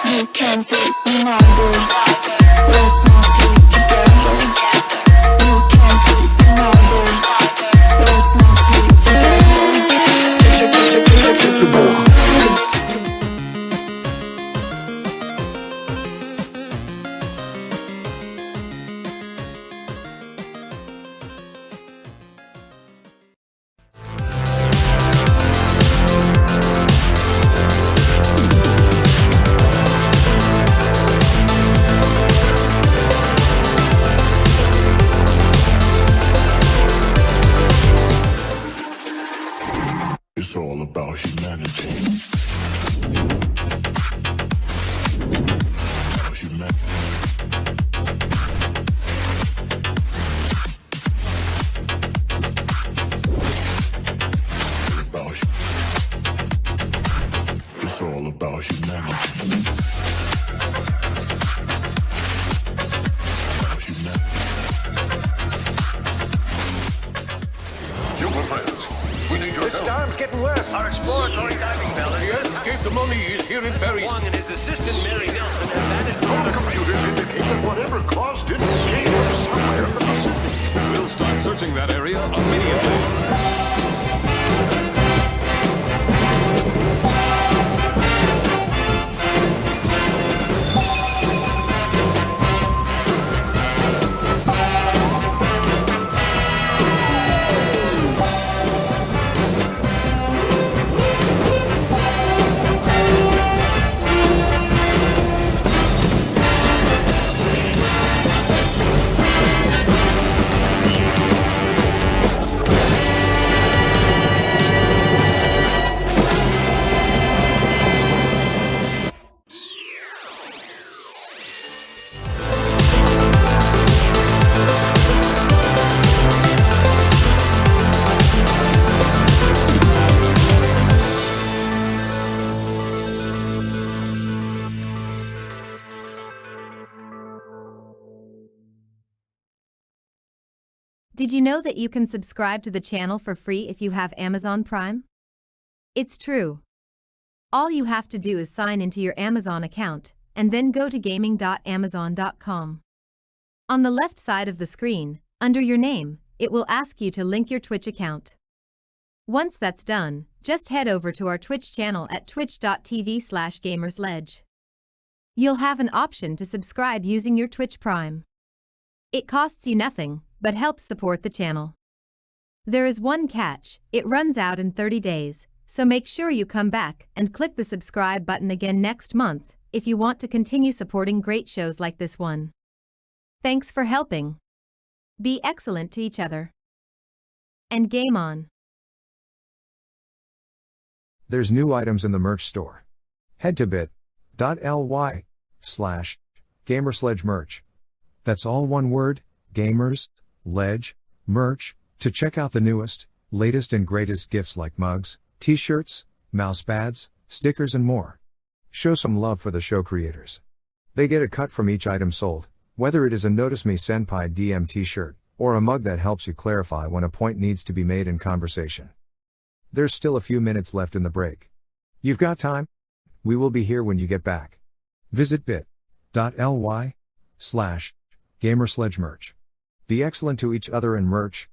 You can sleep in my bed. Let's not sleep together. You can sleep in my bed. Let's not sleep together. Check your body. It's all about humanity. It's all about humanity. Storm's getting worse. Our exploratory diving bell. The escape the money is here in Perry. Wong and his assistant Mary Nelson have vanished. All computers indicate that whatever caused it came from somewhere in the Pacific. We'll start searching that area immediately. Did you know that you can subscribe to the channel for free if you have Amazon Prime? It's true. All you have to do is sign into your Amazon account, and then go to gaming.amazon.com. On the left side of the screen, under your name, it will ask you to link your Twitch account. Once that's done, just head over to our Twitch channel at twitch.tv/gamersledge. You'll have an option to subscribe using your Twitch Prime. It costs you nothing, but helps support the channel. There is one catch: it runs out in 30 days, so make sure you come back and click the subscribe button again next month if you want to continue supporting great shows like this one. Thanks for helping. Be excellent to each other. And game on. There's new items in the merch store. Head to bit.ly/gamersledge-merch. That's all one word, Gamers, Ledge, Merch, to check out the newest, latest and greatest gifts like mugs, t-shirts, mousepads, stickers and more. Show some love for the show creators. They get a cut from each item sold, whether it is a Notice Me Senpai DM t-shirt, or a mug that helps you clarify when a point needs to be made in conversation. There's still a few minutes left in the break. You've got time? We will be here when you get back. Visit bit.ly/gamersledge-merch. Be excellent to each other and merch.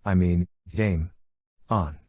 I mean, game on.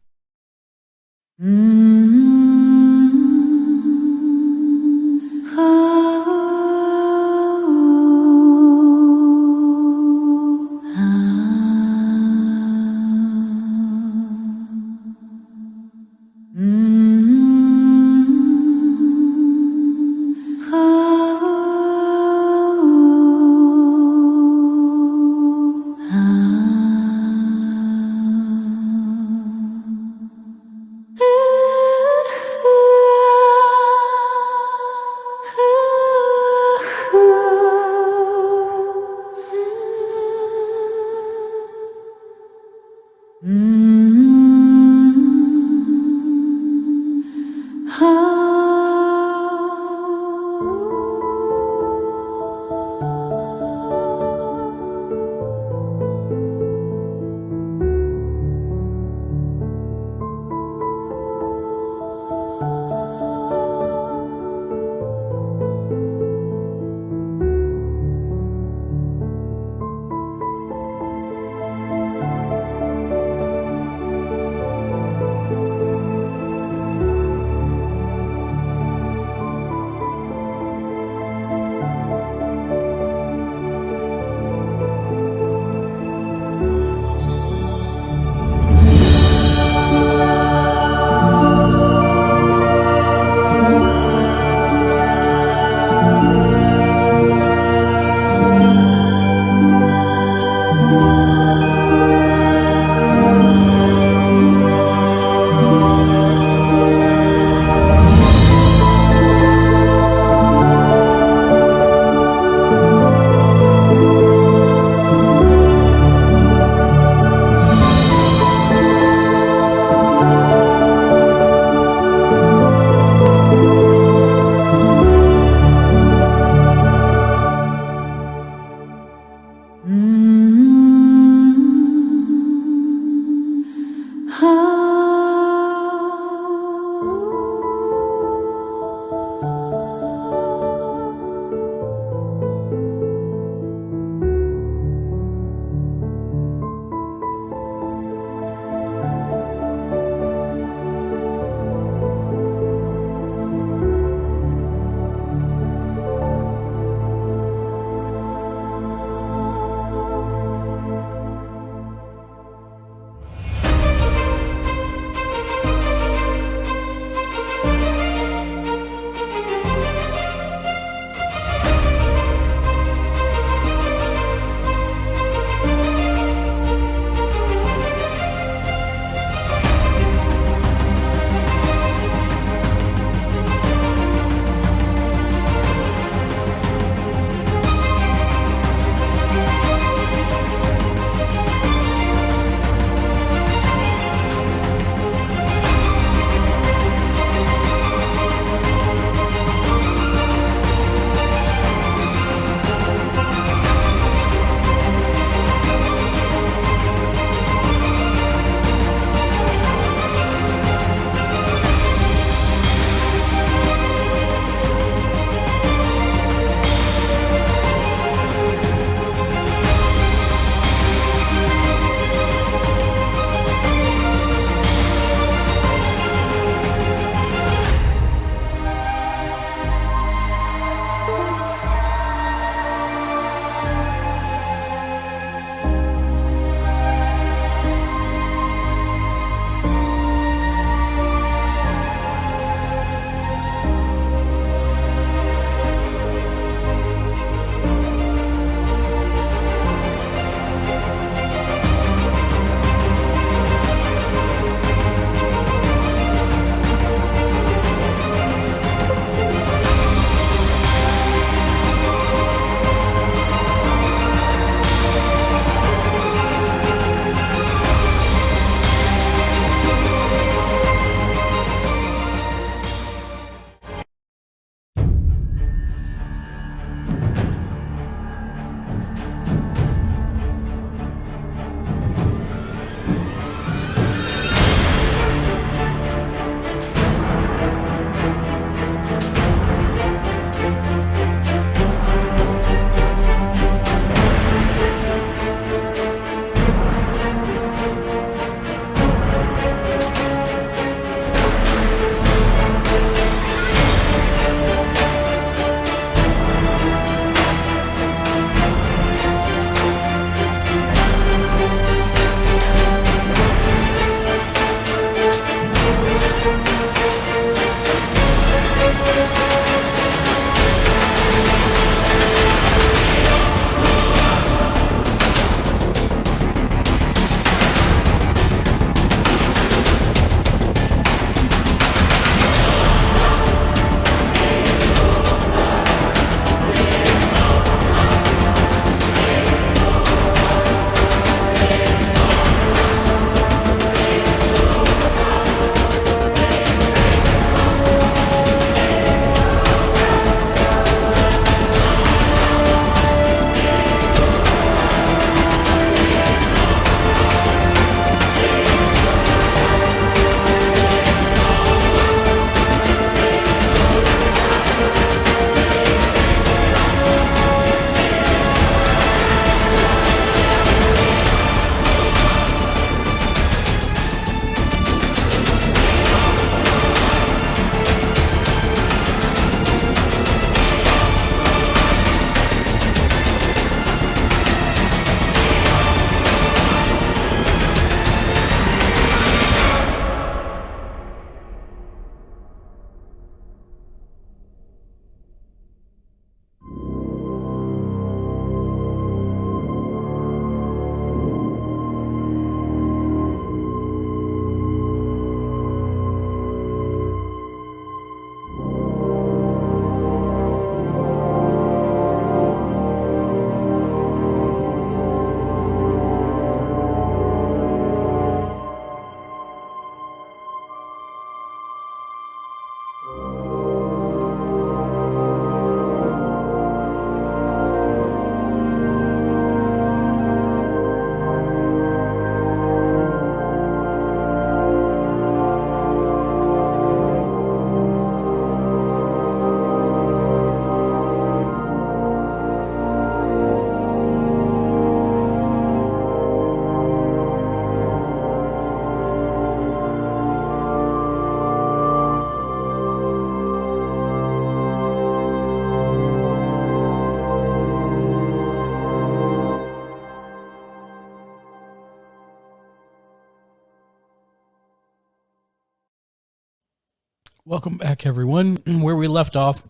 Welcome back, everyone. Where we left off,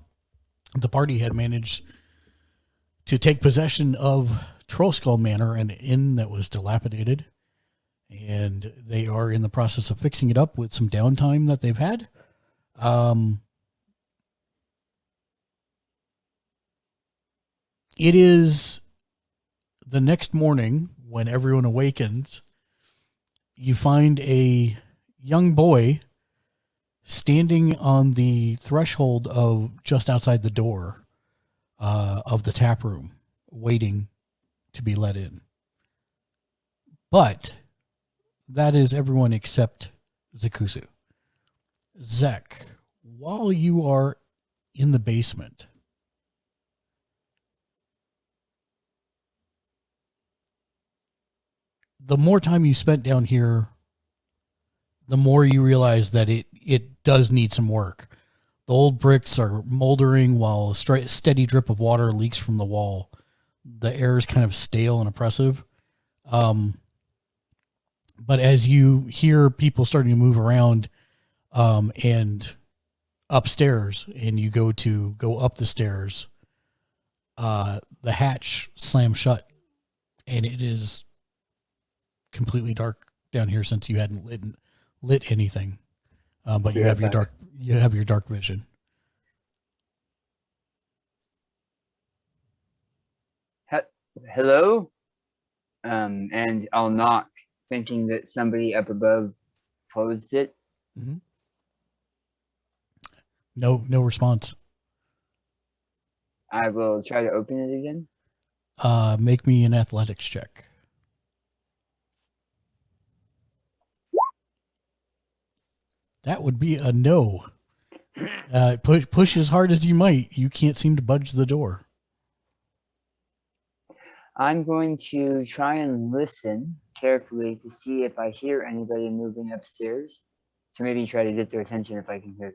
the party had managed to take possession of Trollskull Manor, an inn that was dilapidated, and they are in the process of fixing it up with some downtime that they've had. It is the next morning when everyone awakens. You find a young boy standing on the threshold of just outside the door of the tap room, waiting to be let in. But that is everyone except Zakusu. Zek, while you are in the basement, the more time you spent down here, the more you realize that it does need some work. The old bricks are moldering while a steady drip of water leaks from the wall. The air is kind of stale and oppressive. But as you hear people starting to move around and upstairs, and you go up the stairs, the hatch slams shut, and it is completely dark down here since you hadn't lit anything. But you have your dark vision. Hello? And I'll knock, thinking that somebody up above closed it. Mm-hmm. No response. I will try to open it again. Make me an athletics check. That would be a no. Push as hard as you might. You can't seem to budge the door. I'm going to try and listen carefully to see if I hear anybody moving upstairs. To maybe try to get their attention if I can hear.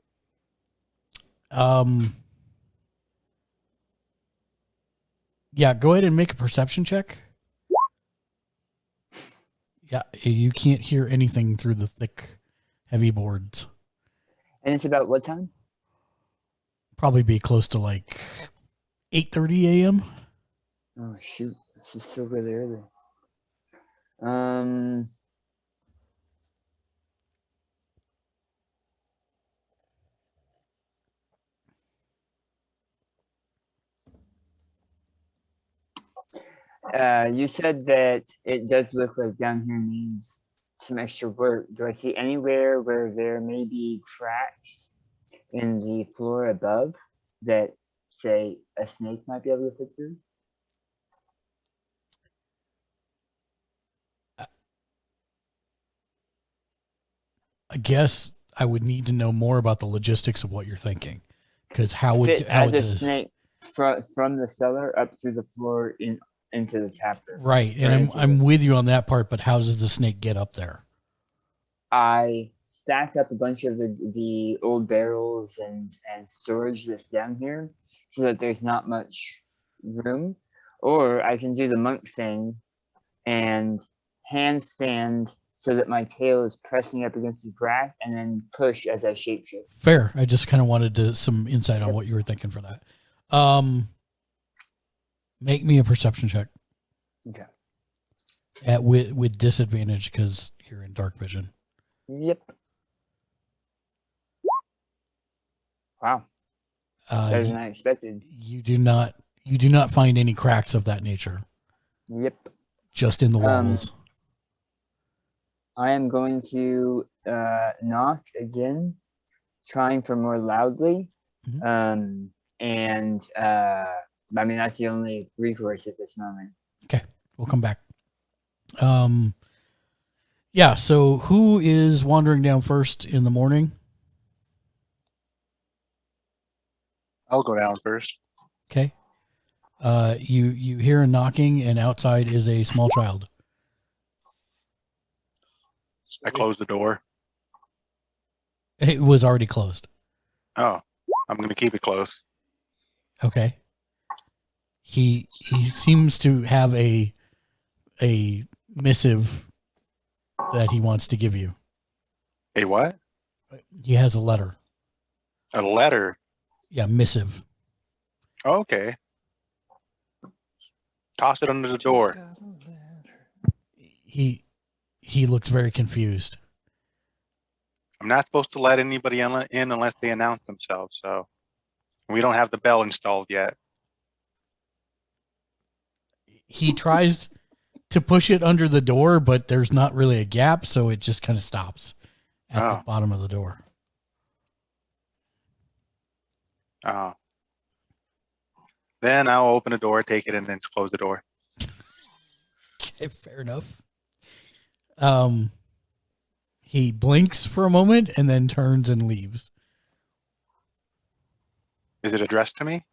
Yeah, go ahead and make a perception check. Yeah, you can't hear anything through the thick, heavy boards. And it's about what time? Probably be close to like 8:30 a.m. Oh shoot, this is still really early. You said that it does look like down here needs some extra work. Do I see anywhere where there may be cracks in the floor above that, say, a snake might be able to fit through? I guess I would need to know more about the logistics of what you're thinking, because how would the snake from the cellar up through the floor into the tap room? Right, and I'm with you on that part. But how does the snake get up there? I stacked up a bunch of the old barrels and storage that's down here, so that there's not much room. Or I can do the monk thing and handstand so that my tail is pressing up against the crack, and then push as I shapeshift. Fair. I just kind of wanted some insight on what you were thinking for that. Make me a perception check. Okay. With disadvantage because you're in dark vision. Yep. Wow. Better than I expected. You do not find any cracks of that nature. Yep. Just in the walls. I am going to knock again, trying for more loudly. Mm-hmm. I mean, that's the only recourse at this moment. Okay, we'll come back. Yeah, so who is wandering down first in the morning? I'll go down first. Okay. You hear a knocking, and outside is a small child. I closed the door. It was already closed. Oh, I'm going to keep it closed. Okay. He seems to have a missive that he wants to give you. A what? He has a letter. A letter. Yeah, missive. Okay. Toss it under the door. He looks very confused. I'm not supposed to let anybody in unless they announce themselves, so we don't have the bell installed yet. He tries to push it under the door, but there's not really a gap, so it just kind of stops at the bottom of the door. Oh. Then I'll open the door, take it, and then close the door. Okay, fair enough. He blinks for a moment and then turns and leaves. Is it addressed to me?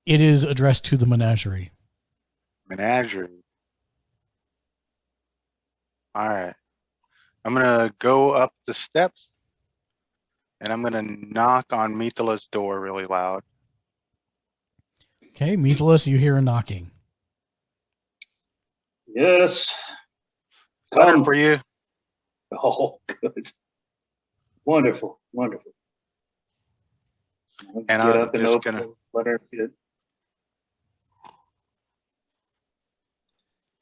It is addressed to the Menagerie. Menagerie. All right. I'm going to go up the steps, and I'm going to knock on Mithala's door really loud. Okay, Mithalas, you hear a knocking. Yes. Letter for you. Oh, good. Wonderful, wonderful. And get I'm up and just open gonna. the letter. Good.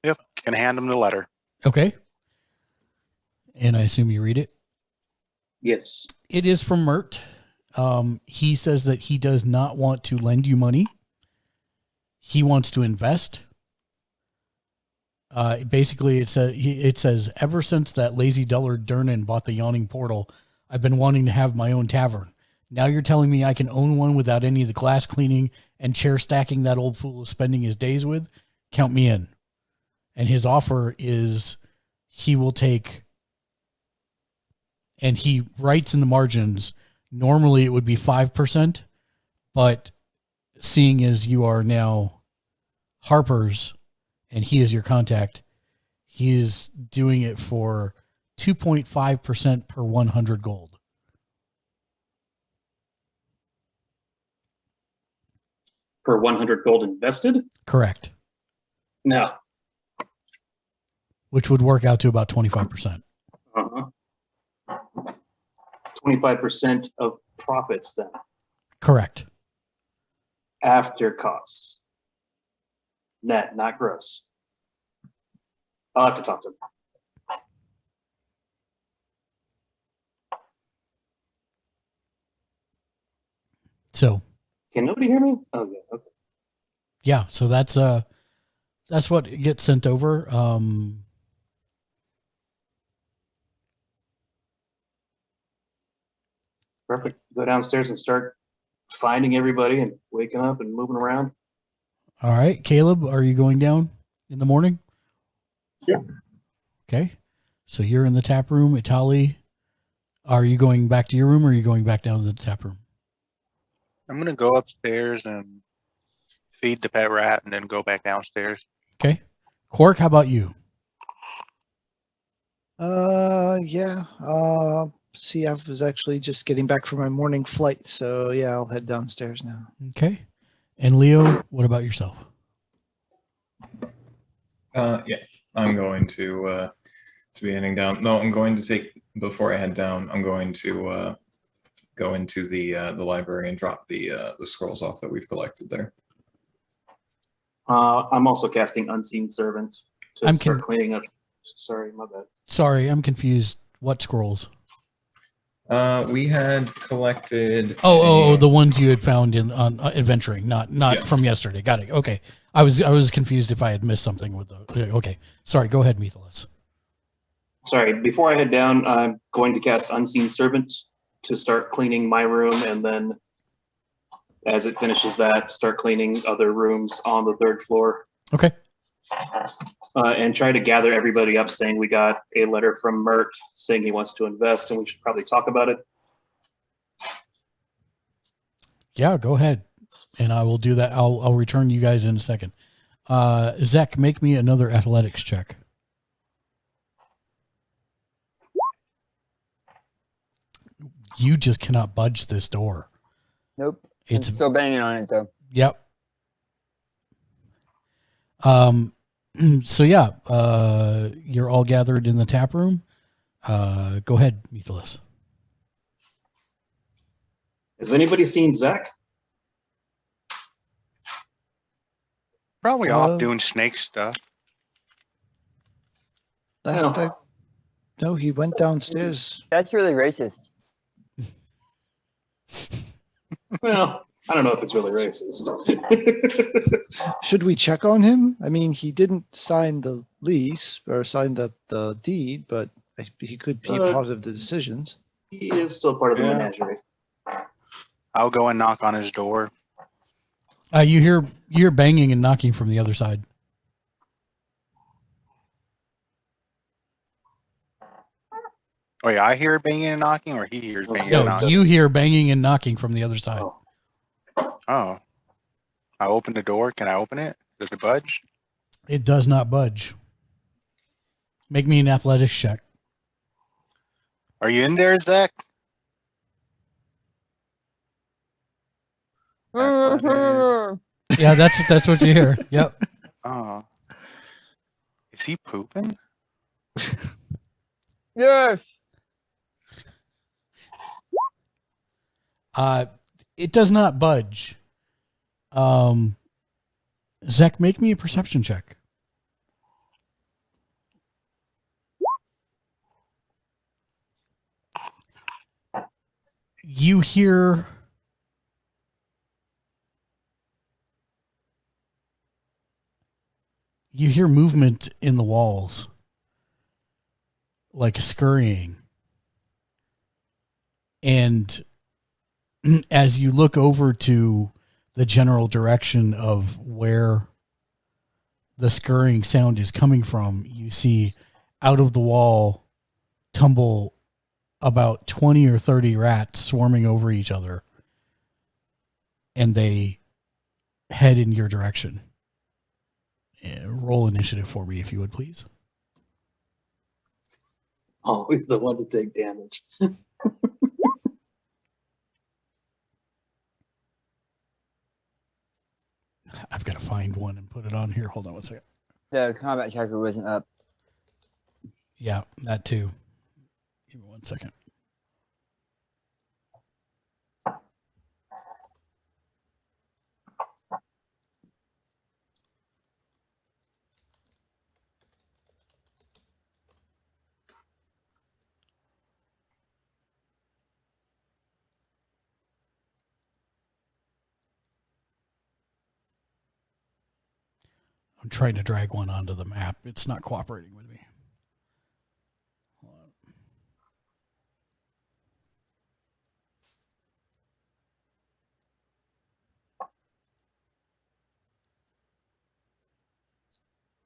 Yep, gonna hand him the letter. Okay. And I assume you read it? Yes. It is from Mert. He says that he does not want to lend you money. He wants to invest. Basically, it says, ever since that lazy dullard Durnan bought the yawning portal, I've been wanting to have my own tavern. Now you're telling me I can own one without any of the glass cleaning and chair stacking that old fool is spending his days with? Count me in. And his offer is he will take, and he writes in the margins, normally it would be 5%, but seeing as you are now Harper's and he is your contact, he is doing it for 2.5% per 100 gold. Per 100 gold invested? Correct. No. Which would work out to about 25%. 25% of profits then. Correct. After costs. Net, not gross. I'll have to talk to him. So. Can nobody hear me? Oh, yeah. Okay. Yeah. So that's what gets sent over. Perfect. Go downstairs and start finding everybody and waking up and moving around. All right. Caleb, are you going down in the morning? Yeah. Okay. So you're in the tap room. Itali, are you going back to your room or are you going back down to the tap room? I'm gonna go upstairs and feed the pet rat and then go back downstairs. Okay. Quark, how about you? Yeah. See, I was actually just getting back from my morning flight, so yeah, I'll head downstairs now. Okay. And Leo, what about yourself? Yeah, I'm going to be heading down. No, I'm going to take, before I head down, I'm going to go into the library and drop the scrolls off that we've collected there. I'm also casting Unseen Servant to start cleaning up. Sorry, my bad. Sorry, I'm confused. What scrolls? We had collected. The ones you had found on adventuring, not yes. From yesterday. Got it. Okay, I was confused if I had missed something with the. Okay, sorry. Go ahead, Mithalas. Sorry. Before I head down, I'm going to cast Unseen Servant to start cleaning my room, and then as it finishes that, start cleaning other rooms on the 3rd floor. Okay. And try to gather everybody up, saying we got a letter from Mert saying he wants to invest, and we should probably talk about it. Yeah, go ahead, and I will do that. I'll return you guys in a second. Zach, make me another athletics check. You just cannot budge this door. Nope. It's still banging on it though. Yep. So yeah, you're all gathered in the tap room. Go ahead, Mithalas. Has anybody seen Zach? Probably off doing snake stuff. No, he went downstairs. That's really racist. Well, I don't know if it's really racist. Should we check on him? I mean, he didn't sign the lease or sign the deed, but he could be part of the decisions. He is still part of the Menagerie. I'll go and knock on his door. You hear banging and knocking from the other side. Oh yeah, I hear banging and knocking, or he hears banging and knocking? You hear banging and knocking from the other side. Oh. I open the door. Can I open it? Does it budge? It does not budge. Make me an athletics check. Are you in there, Zach? Yeah, that's what you hear. Yep. Oh. Is he pooping? Yes. It does not budge. Zach, make me a perception check. You hear movement in the walls, like a scurrying. And as you look over to the general direction of where the scurrying sound is coming from, you see out of the wall tumble about 20 or 30 rats swarming over each other, and they head in your direction. Roll initiative for me, if you would, please. Always the one to take damage. I've got to find one and put it on here. Hold on one second. The combat tracker wasn't up. Yeah, that too. Give me 1 second. I'm trying to drag one onto the map. It's not cooperating with me. Hold on.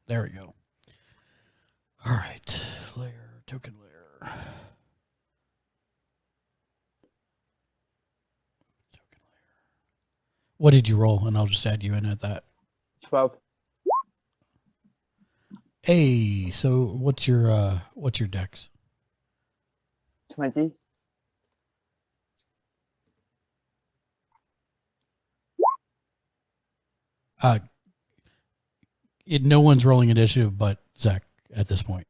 There we go. All right. Layer, token layer. Token layer. What did you roll? And I'll just add you in at that. 12. Hey, so what's your dex? 20. No one's rolling initiative but Zach at this point.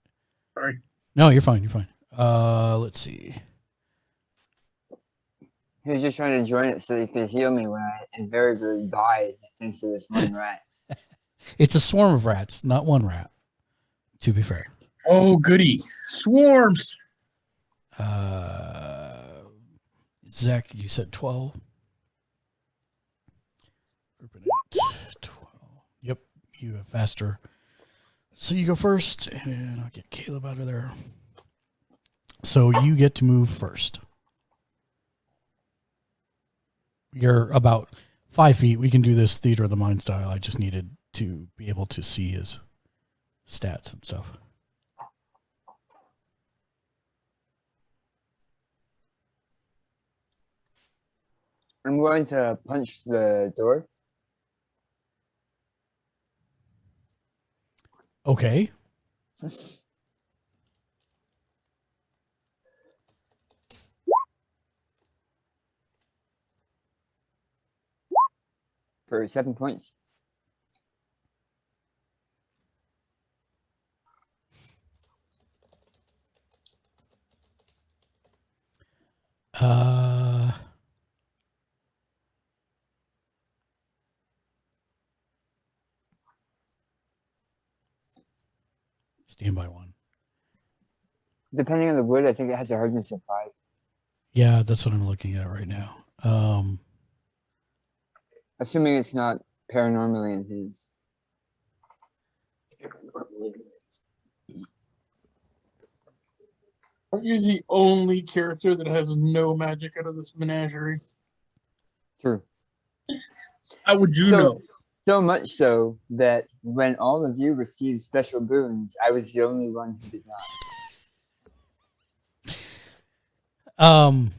Sorry. No, you're fine. You're fine. Let's see. He was just trying to join it so he could heal me when I invariably died thanks to this one rat. It's a swarm of rats, not one rat, to be fair. Oh, goody. Swarms. Zach, you said 12. Grouping it. 12. Yep, you have faster. So you go first, and I'll get Caleb out of there. So you get to move first. You're about 5 feet. We can do this theater of the mind style. I just needed to be able to see his stats and stuff. I'm going to punch the door. Okay. For 7 points. Standby 1. Depending on the wood, I think it has a hardness of 5. Yeah, that's what I'm looking at right now. Assuming it's not paranormally enhanced. Are you the only character that has no magic out of this menagerie? True. How would you know? So much so that when all of you received special boons, I was the only one who did not.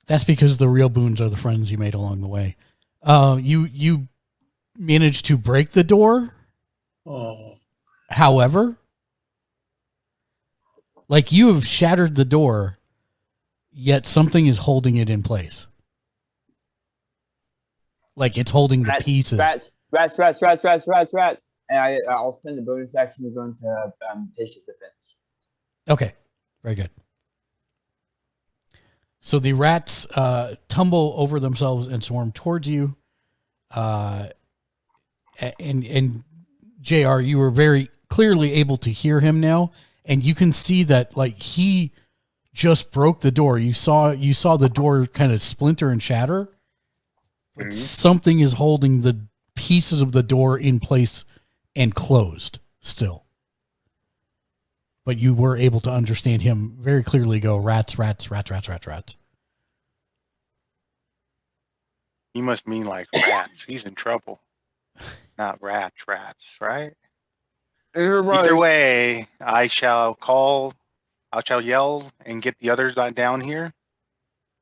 That's because the real boons are the friends you made along the way. You managed to break the door. Oh. However, like you have shattered the door, yet something is holding it in place. Like it's holding the pieces. Rats. And I'll spend the bonus action to go into patient defense. Okay, very good. So the rats tumble over themselves and swarm towards you. And JR, you were very clearly able to hear him now, and you can see that like he just broke the door. You saw the door kind of splinter and shatter. But something is holding the pieces of the door in place and closed still. But you were able to understand him very clearly go, rats. He must mean like rats. He's in trouble. Not rats, right? Either way, I shall yell and get the others down here.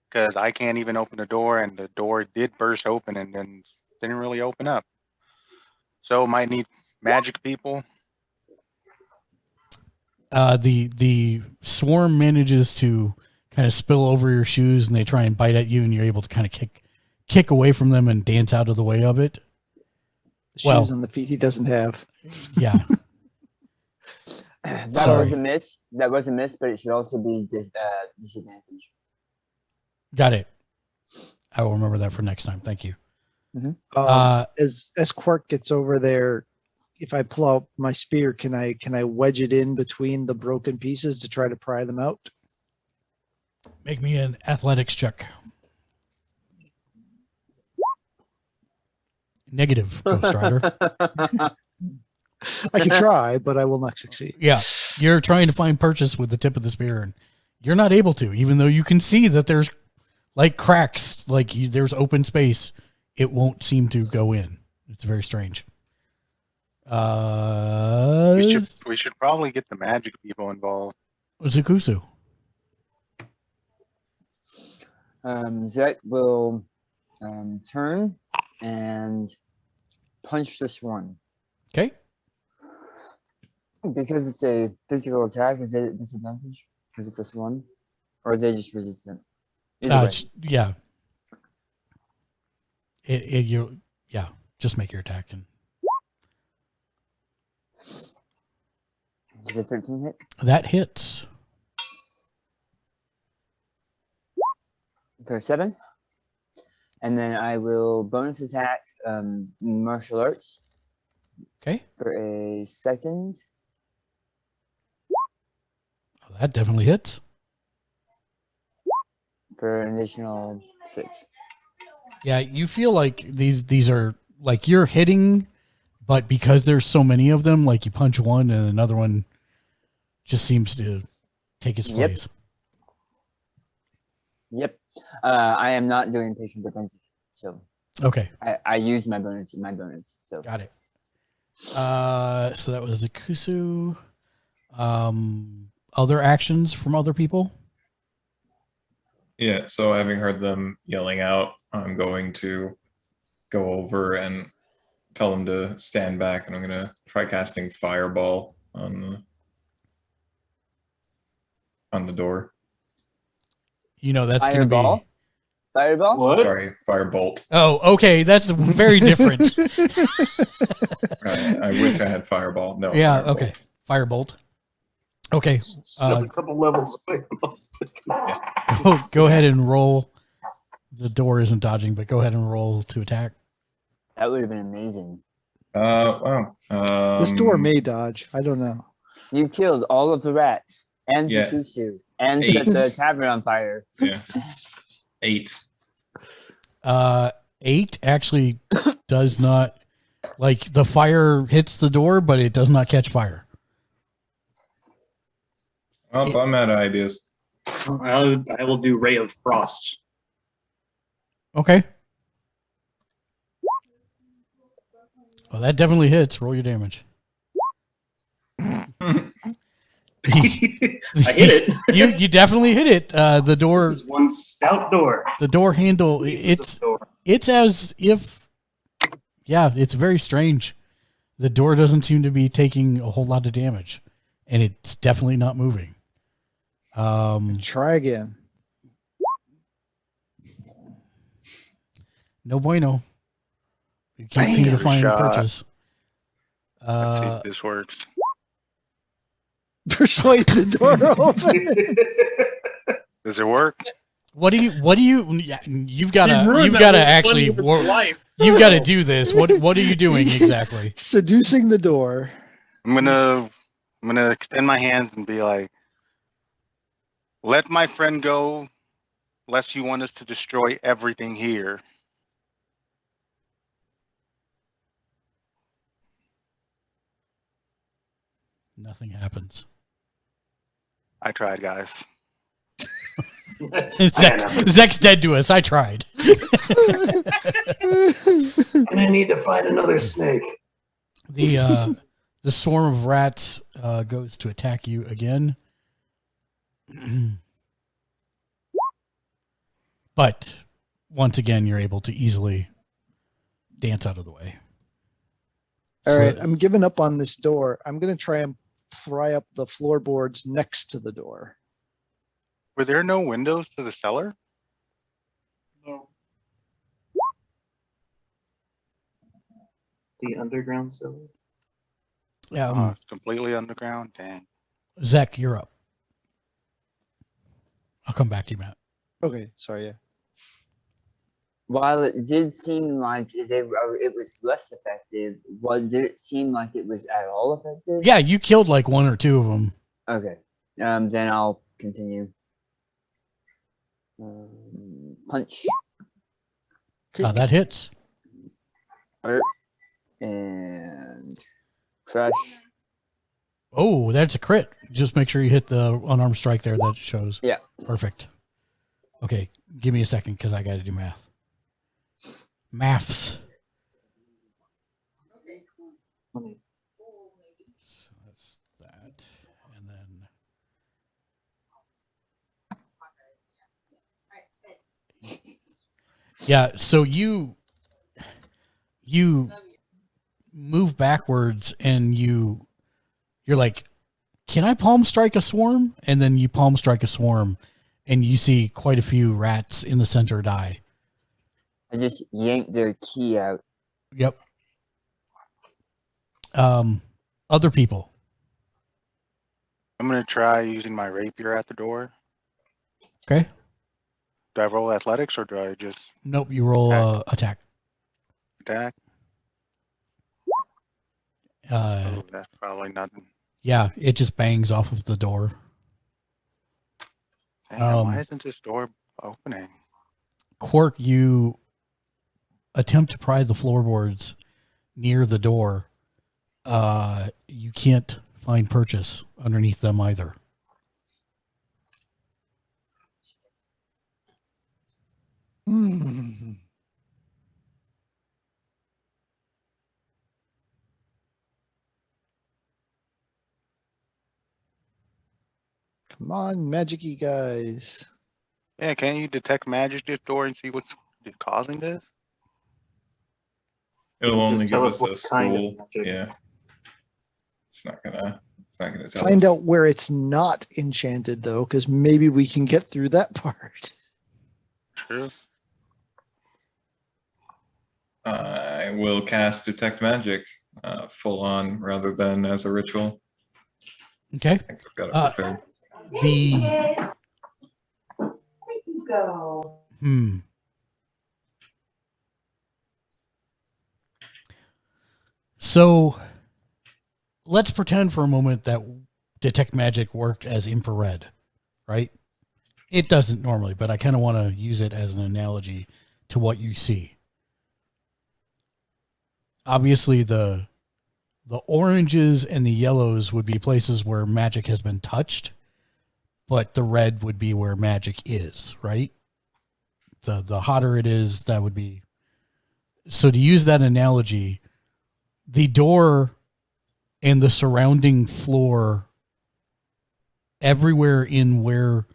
Because I can't even open the door, and the door did burst open and then didn't really open up. So might need magic people. The swarm manages to kind of spill over your shoes, and they try and bite at you, and you're able to kind of kick away from them and dance out of the way of it. The shoes on the feet he doesn't have. Yeah. That was a miss, but it should also be disadvantage. Got it. I will remember that for next time. Thank you. Mm-hmm. As Quark gets over there, if I pull out my spear, can I wedge it in between the broken pieces to try to pry them out? Make me an athletics check. Negative, Ghost Rider. I can try, but I will not succeed. Yeah, you're trying to find purchase with the tip of the spear, and you're not able to, even though you can see that there's like cracks, like there's open space. It won't seem to go in. It's very strange. We should probably get the magic people involved. Zakusu. Zek will turn and punch this one. Okay. Because it's a physical attack, is it a disadvantage? Because it's a swarm? Or is it just resistant? Yeah. Just make your attack. And Did a 13 hit? That hits. For 7. And then I will bonus attack martial arts. Okay. For a second. That definitely hits. For an additional 6. Yeah, you feel like these are like you're hitting, but because there's so many of them, like you punch one and another one just seems to take its place. Yep. I am not doing patient defense, so okay. I use my bonus. So got it. So that was the Kusu. Other actions from other people? Yeah, so having heard them yelling out, I'm going to go over and tell them to stand back, and I'm going to try casting Fireball on the door. You know, that's going to be... Fireball? What? Sorry, Firebolt. Oh, okay, that's very different. I wish I had Fireball. No. Yeah, Firebolt. Okay. Firebolt. Okay. Still a couple levels away. Go ahead and roll. The door isn't dodging, but go ahead and roll to attack. That would have been amazing. Wow. This door may dodge. I don't know. You killed all of the rats and Yeah. Takusu and 8. set the tavern on fire. Yeah. 8. 8 actually does not, like, the fire hits the door, but it does not catch fire. Well, I'm out of ideas. I will do Ray of Frost. Okay. Well, that definitely hits. Roll your damage. I hit it. You definitely hit it. The door. This is one stout door. The door handle. It's as if. Yeah, it's very strange. The door doesn't seem to be taking a whole lot of damage, and it's definitely not moving. Try again. No bueno. You can't seem to find a purchase. Let's see if this works. Persuade the door open. Does it work? You've got to actually work. You've got to do this. What are you doing exactly? Seducing the door. I'm gonna extend my hands and be like, let my friend go, lest you want us to destroy everything here. Nothing happens. I tried, guys. Zek's dead to us. I tried. And I need to find another snake. The swarm of rats goes to attack you again. But once again, you're able to easily dance out of the way. All right, I'm giving up on this door. I'm going to try and pry up the floorboards next to the door. Were there no windows to the cellar? No. The underground cellar? Yeah. It's completely underground. Dang. Zek, you're up. I'll come back to you, Matt. Okay, sorry, yeah. While it did seem like it was less effective, did it seem like it was at all effective? Yeah, you killed like 1 or 2 of them. Okay. Then I'll continue. Punch. That hits. And crush. Oh, that's a crit. Just make sure you hit the unarmed strike there that shows. Yeah. Perfect. Okay, give me a second because I got to do math. Maths. So that's that. And then... Yeah, so you move backwards and you're like, can I palm strike a swarm? And then you palm strike a swarm and you see quite a few rats in the center die. I just yanked their key out. Yep. Other people. I'm gonna try using my rapier at the door. Okay. Do I roll athletics or do I just Nope, you roll attack. attack? Oh, that's probably nothing. Yeah, it just bangs off of the door. Damn, why isn't this door opening? Quark, you attempt to pry the floorboards near the door. You can't find purchase underneath them either. Come on, magic-y guys. Yeah, can't you detect magic this door and see what's causing this? It'll only Just give tell us us what a kind of school. magic. Yeah. It's not gonna tell Find us. out where it's not enchanted, though, because maybe we can get through that part. True. I will cast Detect Magic full on rather than as a ritual. Okay. I've got it prepared. So let's pretend for a moment that detect magic worked as infrared, right? It doesn't normally, but I kind of want to use it as an analogy to what you see. Obviously, the oranges and the yellows would be places where magic has been touched, but the red would be where magic is, right? The hotter it is, that would be. So to use that analogy, the door and the surrounding floor, everywhere in where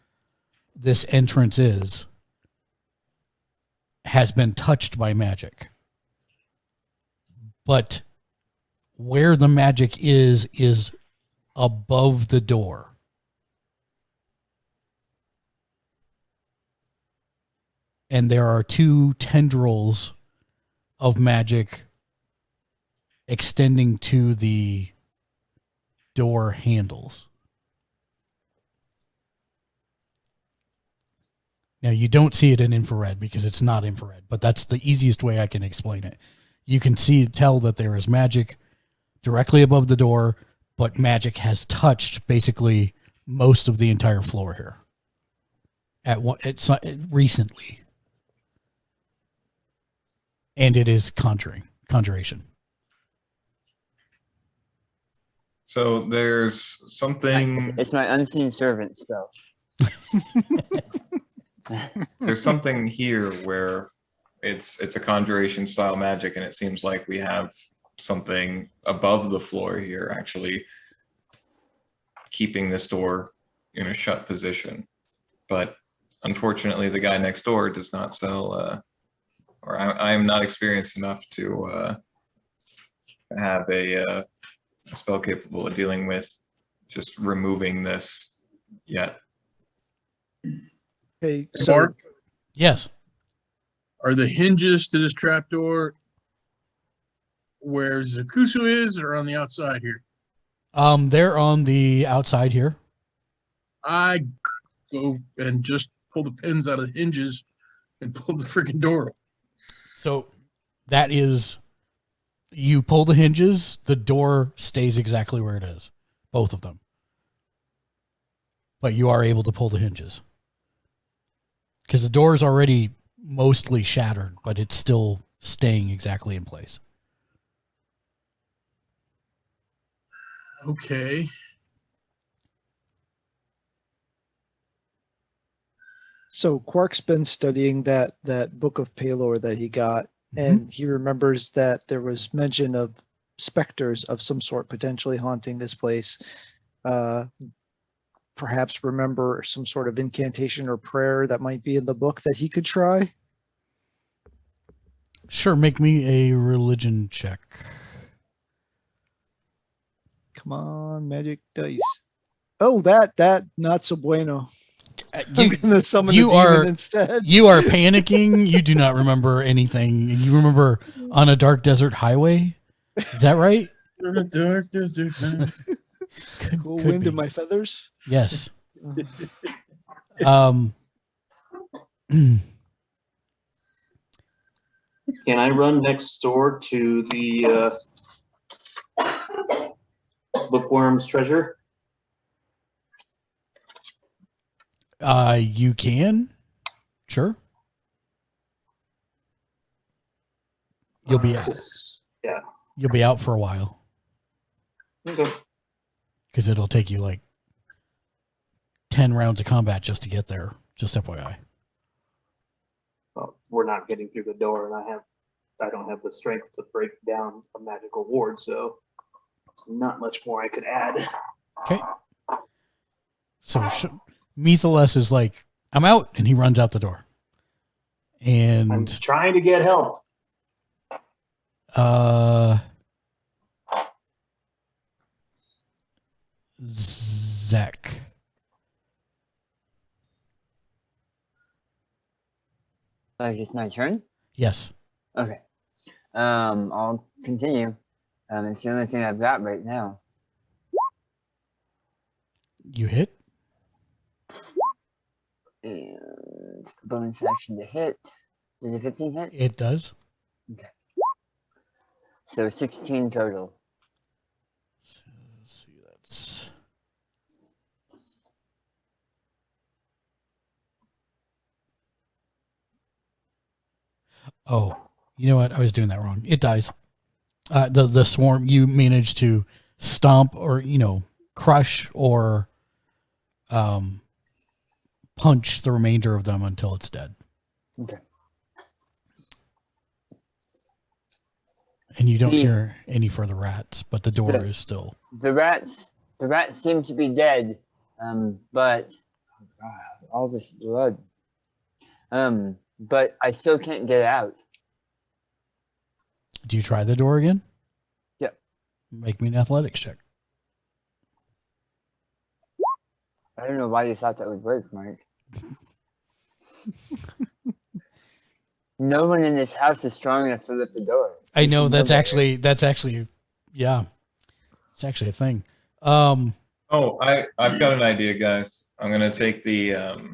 this entrance is, has been touched by magic. But where the magic is above the door. And there are two tendrils of magic extending to the door handles. Now, you don't see it in infrared because it's not infrared, but that's the easiest way I can explain it. You can tell that there is magic directly above the door, but magic has touched basically most of the entire floor here. Recently. And it is conjuration. So there's something. It's my unseen servant spell. There's something here where it's a conjuration style magic, and it seems like we have something above the floor here actually keeping this door in a shut position. But unfortunately, the guy next door does not sell, or I am not experienced enough to have a spell capable of dealing with just removing this yet. Okay, so Mark, yes. are the hinges to this trapdoor where Zakusu is, or on the outside here? They're on the outside here. I go and just pull the pins out of the hinges and pull the freaking door up. So that is, you pull the hinges, the door stays exactly where it is. Both of them. But you are able to pull the hinges. Because the door is already mostly shattered, but it's still staying exactly in place. Okay. So Quark's been studying that book of Palor that he got, and he remembers that there was mention of specters of some sort potentially haunting this place. Perhaps remember some sort of incantation or prayer that might be in the book that he could try. Sure, make me a religion check. Come on, magic dice. Oh, that not so bueno. I'm gonna summon a demon instead. You are panicking. You do not remember anything. You remember on a dark desert highway. Is that right? On a dark desert highway. Cool wind in my feathers. Yes. Can I run next door to the bookworm's treasure? You can. Sure. You'll be out. Yeah. You'll be out for a while. Okay. Because it'll take you like 10 rounds of combat just to get there. Just FYI. Well, we're not getting through the door, and I don't have the strength to break down a magical ward, so it's not much more I could add. Okay. So Metheles is like, I'm out, and he runs out the door. And I'm trying to get help. Zach. Is it my turn? Yes. Okay. I'll continue. It's the only thing I've got right now. You hit? And bonus action to hit. Does a 15 hit? It does. Okay. So 16 total. Let's see, that's... Oh, you know what? I was doing that wrong. It dies. The swarm, you manage to stomp or, crush or punch the remainder of them until it's dead. Okay. And you don't hear any further rats, but the door is still... The rats seem to be dead, but all this blood. But I still can't get out. Do you try the door again? Yep. Make me an athletics check. I don't know why you thought that would work, Mark. No one in this house is strong enough to lift the door. I know that's actually, yeah, it's actually a thing. Oh, I've got an idea, guys. I'm gonna take the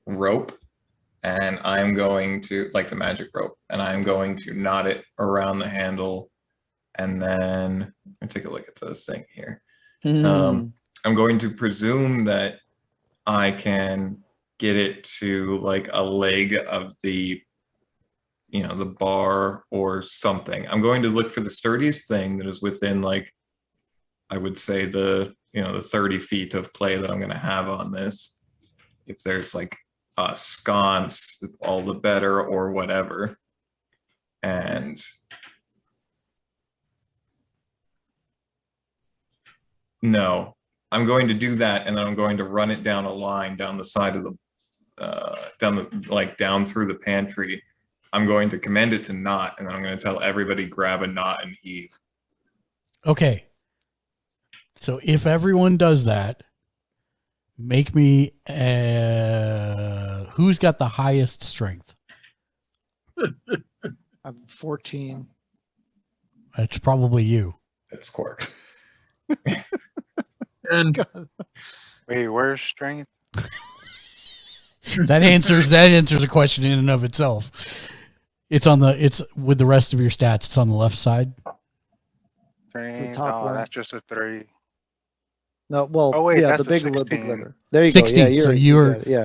rope, and I'm going to, like the magic rope, and I'm going to knot it around the handle, and then let me take a look at this thing here. I'm going to presume that I can get it to like a leg of the bar or something. I'm going to look for the sturdiest thing that is within, like, I would say the 30 feet of play that I'm going to have on this. If there's like a sconce, all the better, or whatever. And no, I'm going to do that, and then I'm going to run it down a line down the side of the down through the pantry. I'm going to command it to knot, and then I'm going to tell everybody grab a knot and heave. Okay. So if everyone does that, make me who's got the highest strength? I'm 14. That's probably you. It's Quark. And wait, where's strength? That answers a question in and of itself. It's with the rest of your stats. It's on the left side. Strength, top one. that's just a 3. No, well, oh wait, yeah, that's the big 16. letter. There you 16. go. Yeah, So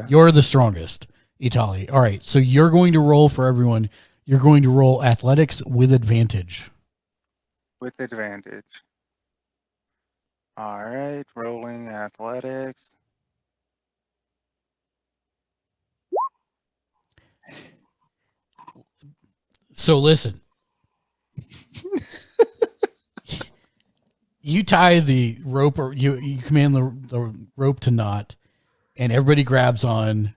you're the strongest, Itali. All right. So you're going to roll for everyone. You're going to roll athletics with advantage. With advantage. All right, rolling athletics. So listen. You tie the rope, or you command the rope to knot, and everybody grabs on,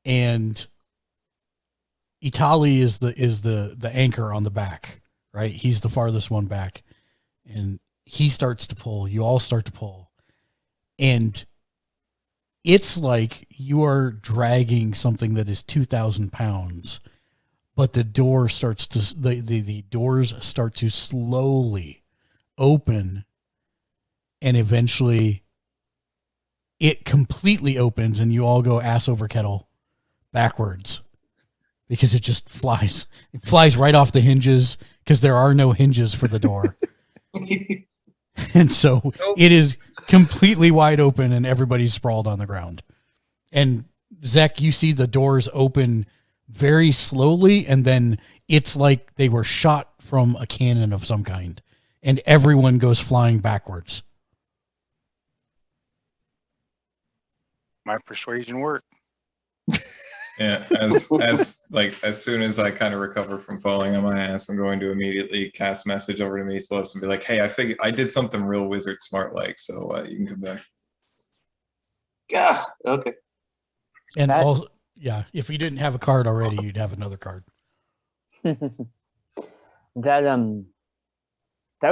and Itali is the anchor on the back, right? He's the farthest one back, and he starts to pull. You all start to pull, and it's like you are dragging something that is 2,000 pounds, but the door starts to the doors start to slowly open, and eventually it completely opens, and you all go ass over kettle backwards because it just flies. It flies right off the hinges because there are no hinges for the door. And so it is completely wide open, and everybody's sprawled on the ground. And Zek, you see the doors open very slowly, and then it's like they were shot from a cannon of some kind, and everyone goes flying backwards. My persuasion worked. Yeah, as soon as I kind of recover from falling on my ass, I'm going to immediately cast message over to Meathless and be like, "Hey, I figured I did something real wizard smart like, so you can come back." Yeah. Okay. And also, yeah, if you didn't have a card already, you'd have another card. That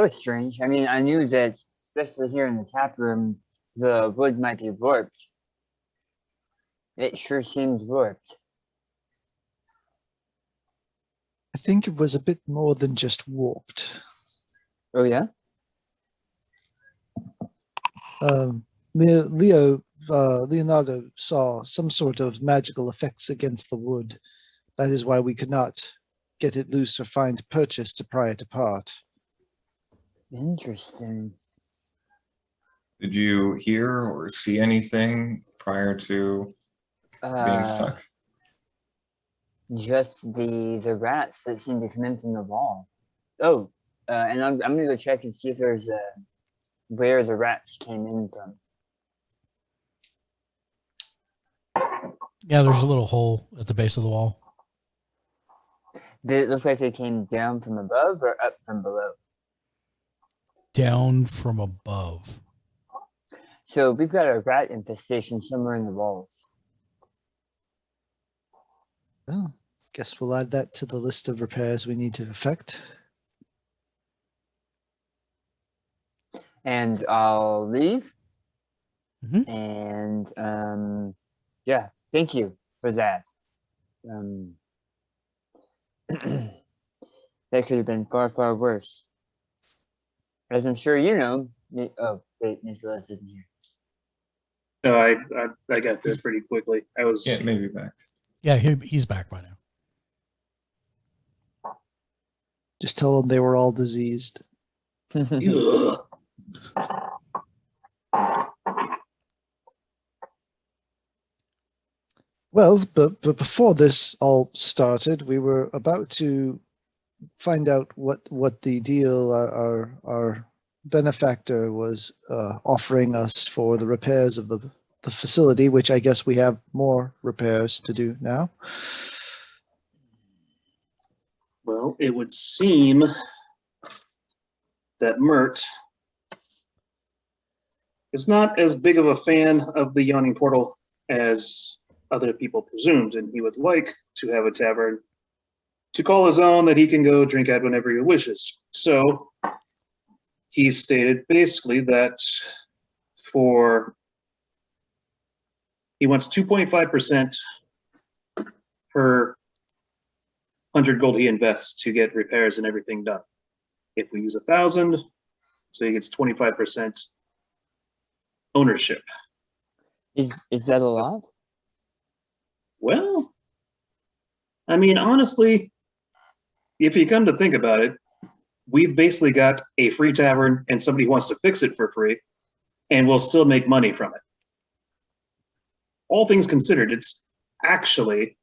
was strange. I mean, I knew that, especially here in the tap room, the wood might be warped. It sure seemed warped. I think it was a bit more than just warped. Oh, yeah? Leonardo saw some sort of magical effects against the wood. That is why we could not get it loose or find purchase to pry it apart. Interesting. Did you hear or see anything prior to being stuck? Just the rats that seem to come in from the wall. Oh, and I'm gonna go check and see if there's where the rats came in from. Yeah, there's a little hole at the base of the wall. Did it look like they came down from above or up from below? Down from above. So we've got a rat infestation somewhere in the walls. Oh, guess we'll add that to the list of repairs we need to effect. And I'll leave. Mm-hmm. And yeah, thank you for that. That could have been far, far worse. As I'm sure you know. Oh, wait, Miss Willis isn't here. No, I got this pretty quickly. I was maybe back. Yeah, he's back by now. Just tell them they were all diseased. Well, but before this all started, we were about to find out what the deal our benefactor was offering us for the repairs of the facility, which I guess we have more repairs to do now. Well, it would seem that Mert is not as big of a fan of the Yawning Portal as other people presumed, and he would like to have a tavern to call his own that he can go drink at whenever he wishes. So he stated basically that he wants 2.5% per 100 gold he invests to get repairs and everything done. If we use 1,000, so he gets 25% ownership. Is that a lot? Well, I mean, honestly, if you come to think about it, we've basically got a free tavern and somebody wants to fix it for free, and we'll still make money from it. All things considered, it's actually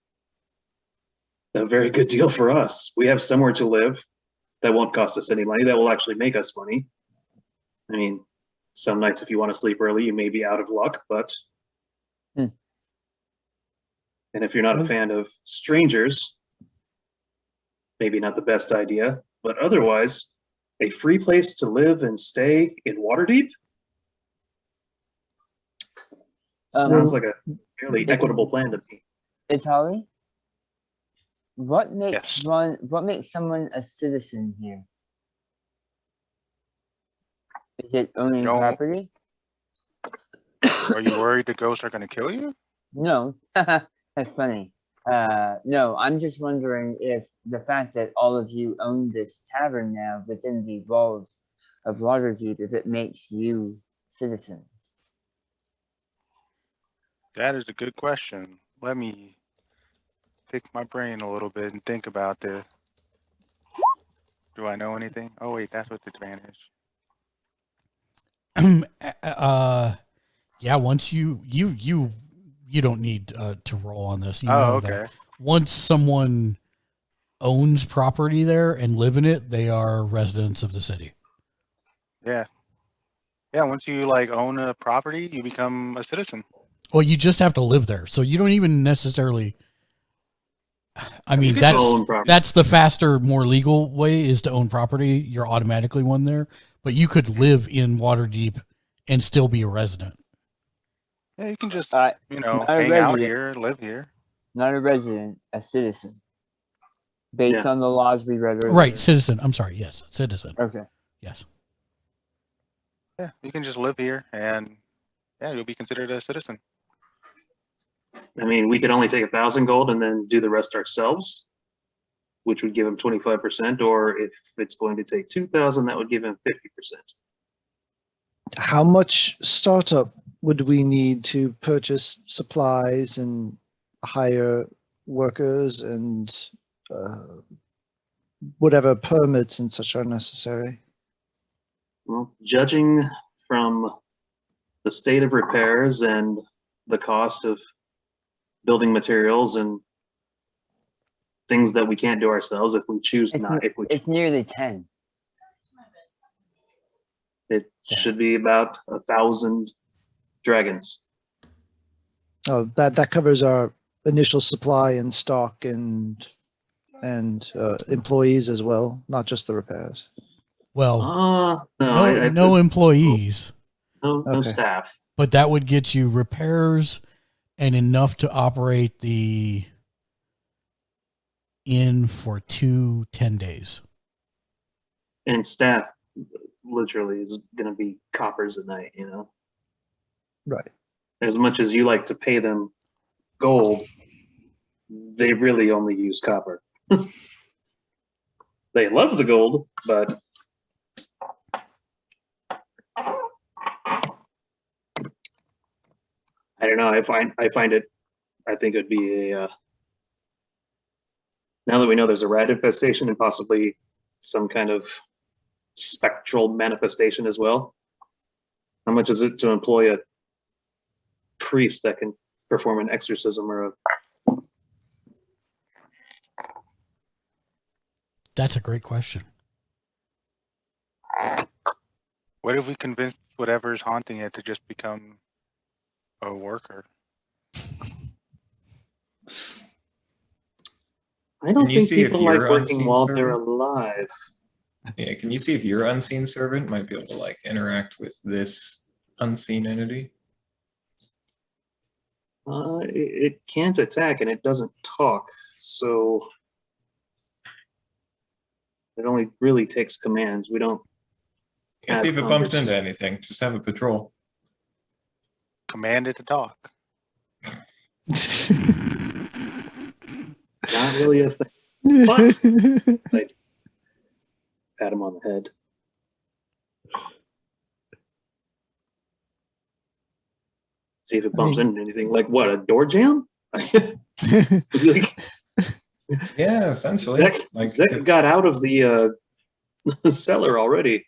a very good deal for us. We have somewhere to live that won't cost us any money, that will actually make us money. I mean, some nights if you want to sleep early, you may be out of luck, but... And if you're not a fan of strangers, maybe not the best idea, but otherwise, a free place to live and stay in Waterdeep sounds like a fairly equitable plan to me. Italy? What makes someone a citizen here? Is it owning property? Are you worried the ghosts are going to kill you? No. That's funny. No, I'm just wondering if the fact that all of you own this tavern now within the walls of Waterdeep, if it makes you citizens. That is a good question. Let me pick my brain a little bit and think about this. Do I know anything? Oh wait, that's what the advantage. Yeah, once you don't need to roll on this. You know okay. That once someone owns property there and live in it, they are residents of the city. Yeah. Yeah, once you like own a property, you become a citizen. Well, you just have to live there. So you don't even necessarily I mean, that's the faster, more legal way is to own property. You're automatically one there, but you could live in Waterdeep and still be a resident. Yeah, you can just, hang out here, live here. Not a resident, a citizen. Based on the laws we read earlier. Right, citizen. I'm sorry. Yes, citizen. Okay. Yes. Yeah, you can just live here and you'll be considered a citizen. I mean, we could only take 1,000 gold and then do the rest ourselves, which would give him 25%, or if it's going to take 2,000, that would give him 50%. How much startup would we need to purchase supplies and hire workers and whatever permits and such are necessary. Well, judging from the state of repairs and the cost of building materials and things that we can't do ourselves if we choose not. It's nearly 10. It should be about 1,000 dragons. Oh, that covers our initial supply and stock and employees as well, not just the repairs. Well, no, no employees. No staff. But that would get you repairs and enough to operate the inn for 10 days. And staff literally is going to be coppers a night, Right. As much as you like to pay them gold, they really only use copper. They love the gold, but I don't know. I think it'd be a now that we know there's a rat infestation and possibly some kind of spectral manifestation as well. How much is it to employ a priest that can perform an exorcism or a... That's a great question. What if we convinced whatever's haunting it to just become a worker? I don't think people like working while they're alive. Yeah, can you see if your unseen servant might be able to like interact with this unseen entity? It can't attack and it doesn't talk, so it only really takes commands. We don't. You can see if it bumps into anything. Just have a patrol. Command it to talk. Not really a thing. But like, pat him on the head. See if it bumps into anything. Like what? A door jam? Like, yeah, essentially. Zek got out of the cellar already.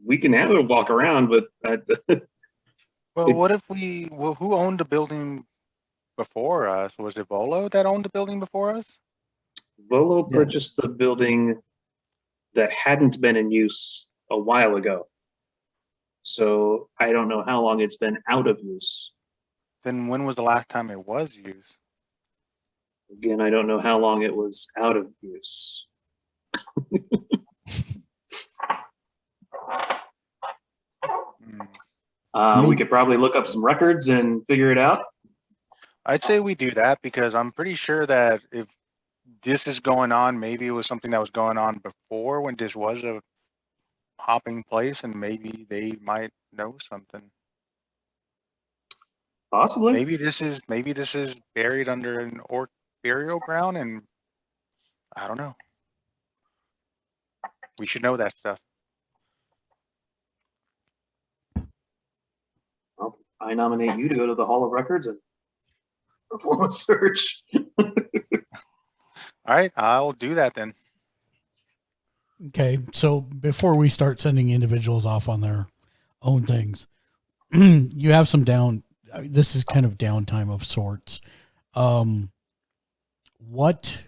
We can have it walk around, but well, what if we? Well, who owned the building before us? Was it Volo that owned the building before us? Volo purchased the building that hadn't been in use a while ago. So I don't know how long it's been out of use. Then when was the last time it was used? Again, I don't know how long it was out of use. We could probably look up some records and figure it out. I'd say we do that because I'm pretty sure that if this is going on, maybe it was something that was going on before when this was a hopping place, and maybe they might know something. Possibly. Maybe this is buried under an orc burial ground, and I don't know. We should know that stuff. Well, I nominate you to go to the Hall of Records and perform a search. All right, I'll do that then. Okay, so before we start sending individuals off on their own things, you have some this is kind of downtime of sorts. What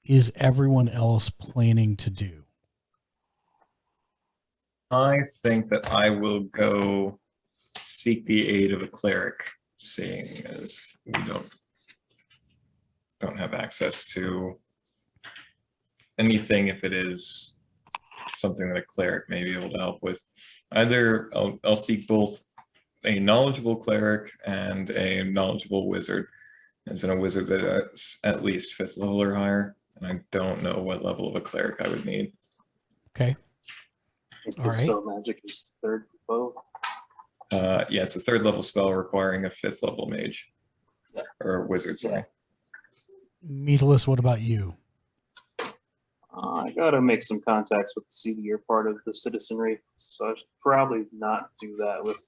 is everyone else planning to do? I think that I will go seek the aid of a cleric, seeing as we don't have access to anything if it is something that a cleric may be able to help with. Either I'll seek both a knowledgeable cleric and a knowledgeable wizard, as in a wizard that is at least 5th level or higher, and I don't know what level of a cleric I would need. Okay. All right. Spell magic is 3rd for both. Yeah, it's a 3rd level spell requiring a 5th level mage or wizard. Sorry. Meatless, what about you? I gotta make some contacts with the seedier part of the citizenry, so I should probably not do that with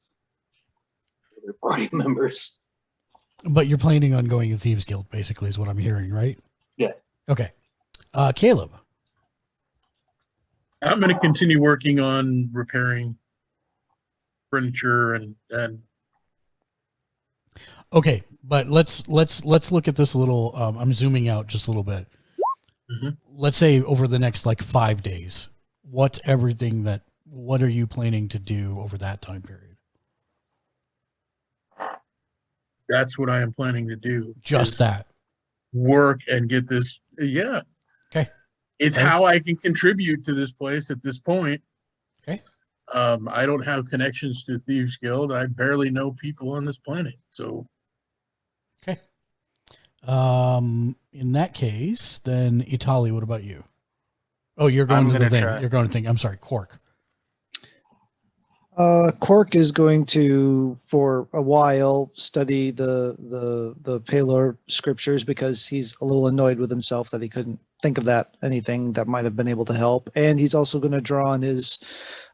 other party members. But you're planning on going to Thieves Guild, basically, is what I'm hearing, right? Yeah. Okay. Caleb. I'm going to continue working on repairing furniture and Okay, but let's look at this a little. I'm zooming out just a little bit. Let's say over the next like 5 days, what are you planning to do over that time period? that's what I am planning to do. Just that. Work and get this. Yeah. Okay. It's how I can contribute to this place at this point. Okay. I don't have connections to Thieves Guild. I barely know people on this planet. So. Okay. In that case, then Itali, what about you? Oh, you're going to the thing. You're going to think. I'm sorry, Quark. Quark is going to, for a while, study the Palor scriptures because he's a little annoyed with himself that he couldn't think of anything that might have been able to help. And he's also going to draw on his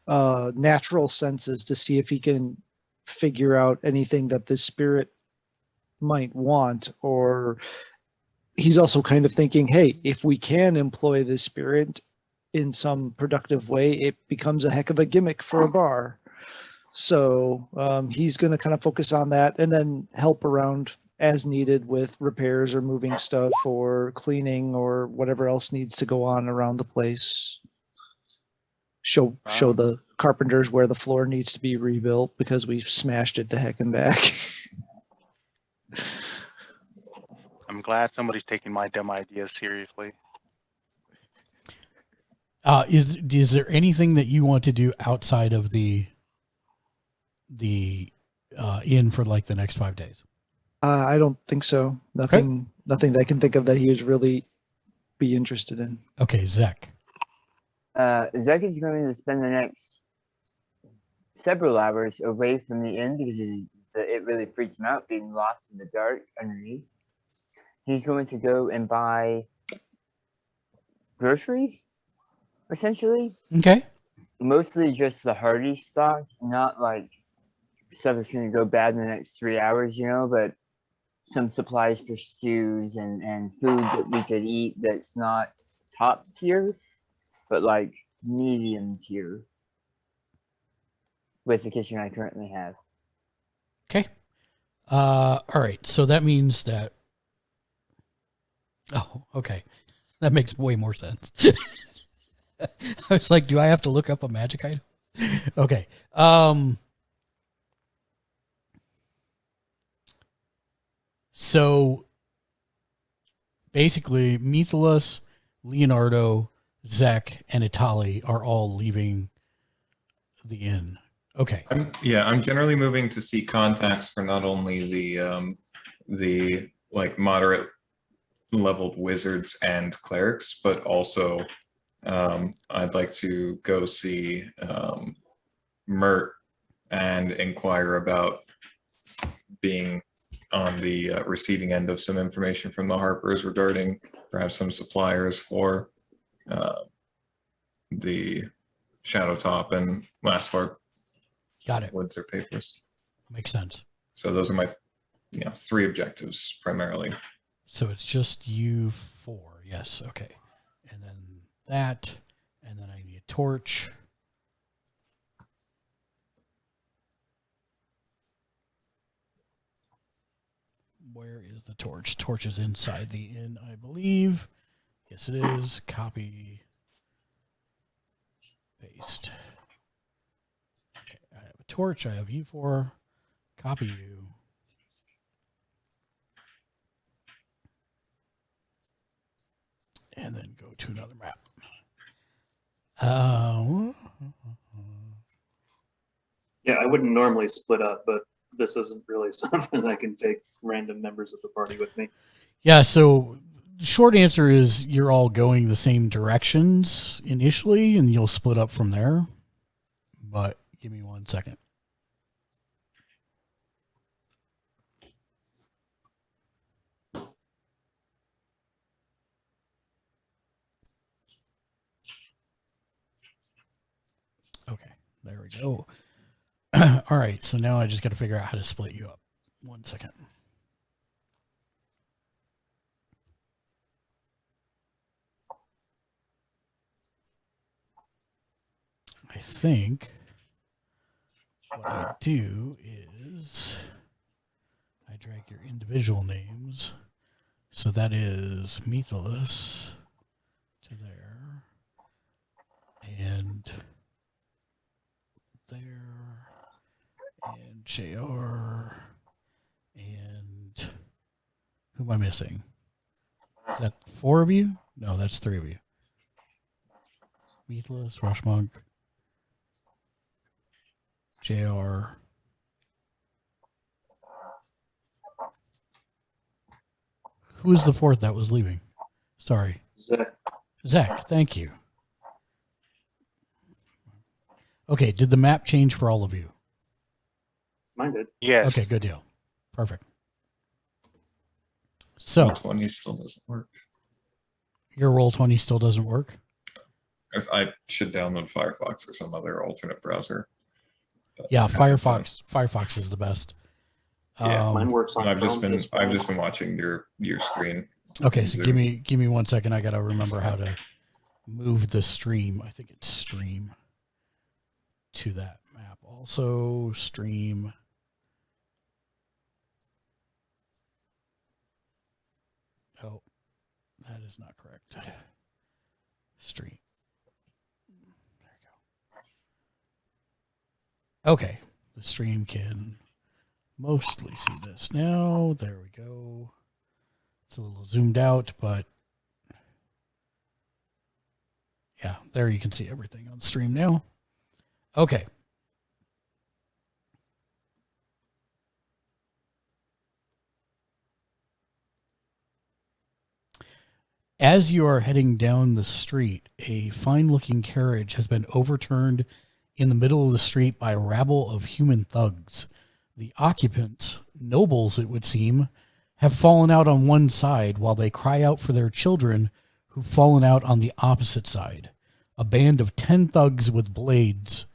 natural senses to see if he can figure out anything that the spirit might want. Or he's also kind of thinking, hey, if we can employ this spirit in some productive way, it becomes a heck of a gimmick for a bar. So he's going to kind of focus on that and then help around as needed with repairs or moving stuff or cleaning or whatever else needs to go on around the place. Show the carpenters where the floor needs to be rebuilt because we smashed it to heck and back. I'm glad somebody's taking my dumb ideas seriously. Is there anything that you want to do outside of the inn for like the next 5 days? I don't think so. Nothing that I can think of that he would really be interested in. Okay, Zek. Zek is going to spend the next several hours away from the inn because it really freaks him out being lost in the dark underneath. He's going to go and buy groceries, essentially. Okay. Mostly just the hearty stock, not like stuff that's going to go bad in the next 3 hours, but some supplies for stews and food that we could eat that's not top tier, but like medium tier with the kitchen I currently have. Okay. All right. So that means that. Oh, okay. That makes way more sense. I was like, do I have to look up a magic item? Okay. So basically, Mythilis, Leonardo, Zek, and Itali are all leaving the inn. Okay. I'm generally moving to see contacts for not only the like moderate leveled wizards and clerics, but also I'd like to go see Mert and inquire about being on the receiving end of some information from the Harpers regarding perhaps some suppliers for the Shadow Top and Last Part. Got it. Woods or papers. Makes sense. So those are my 3 objectives primarily. So it's just you 4. Yes. Okay. And then that, and then I need a torch. Where is the torch? Torch is inside the inn, I believe. Yes, it is. Copy. Paste. Okay, I have a torch. I have you 4. Copy you. And then go to another map. Yeah, I wouldn't normally split up, but this isn't really something I can take random members of the party with me. Yeah, so short answer is you're all going the same directions initially, and you'll split up from there. But give me 1 second. Okay, there we go. All right, so now I just got to figure out how to split you up. 1 second. I think what I do is I drag your individual names. So that is Methalus to there. And there. And JR. And who am I missing? Is that 4 of you? No, that's 3 of you. Methalus, Rushmonk, JR. Who was the 4th that was leaving? Sorry. Zach, thank you. Okay, did the map change for all of you? Mine did. Yes. Okay, good deal. Perfect. So, Roll20 still doesn't work. Your Roll20 still doesn't work? As I should download Firefox or some other alternate browser. Yeah, Firefox is the best. Yeah, mine works on I've just Chrome been watching your screen. Okay, so give me 1 second. I gotta remember how to move the stream. I think it's stream to that map. Also stream. Oh, that is not correct. Stream. There you go. Okay, the stream can mostly see this now. There we go. It's a little zoomed out, but yeah, there you can see everything on stream now. Okay. As you are heading down the street, a fine-looking carriage has been overturned in the middle of the street by a rabble of human thugs. The occupants, nobles it would seem, have fallen out on one side while they cry out for their children who've fallen out on the opposite side. A band of 10 thugs with blades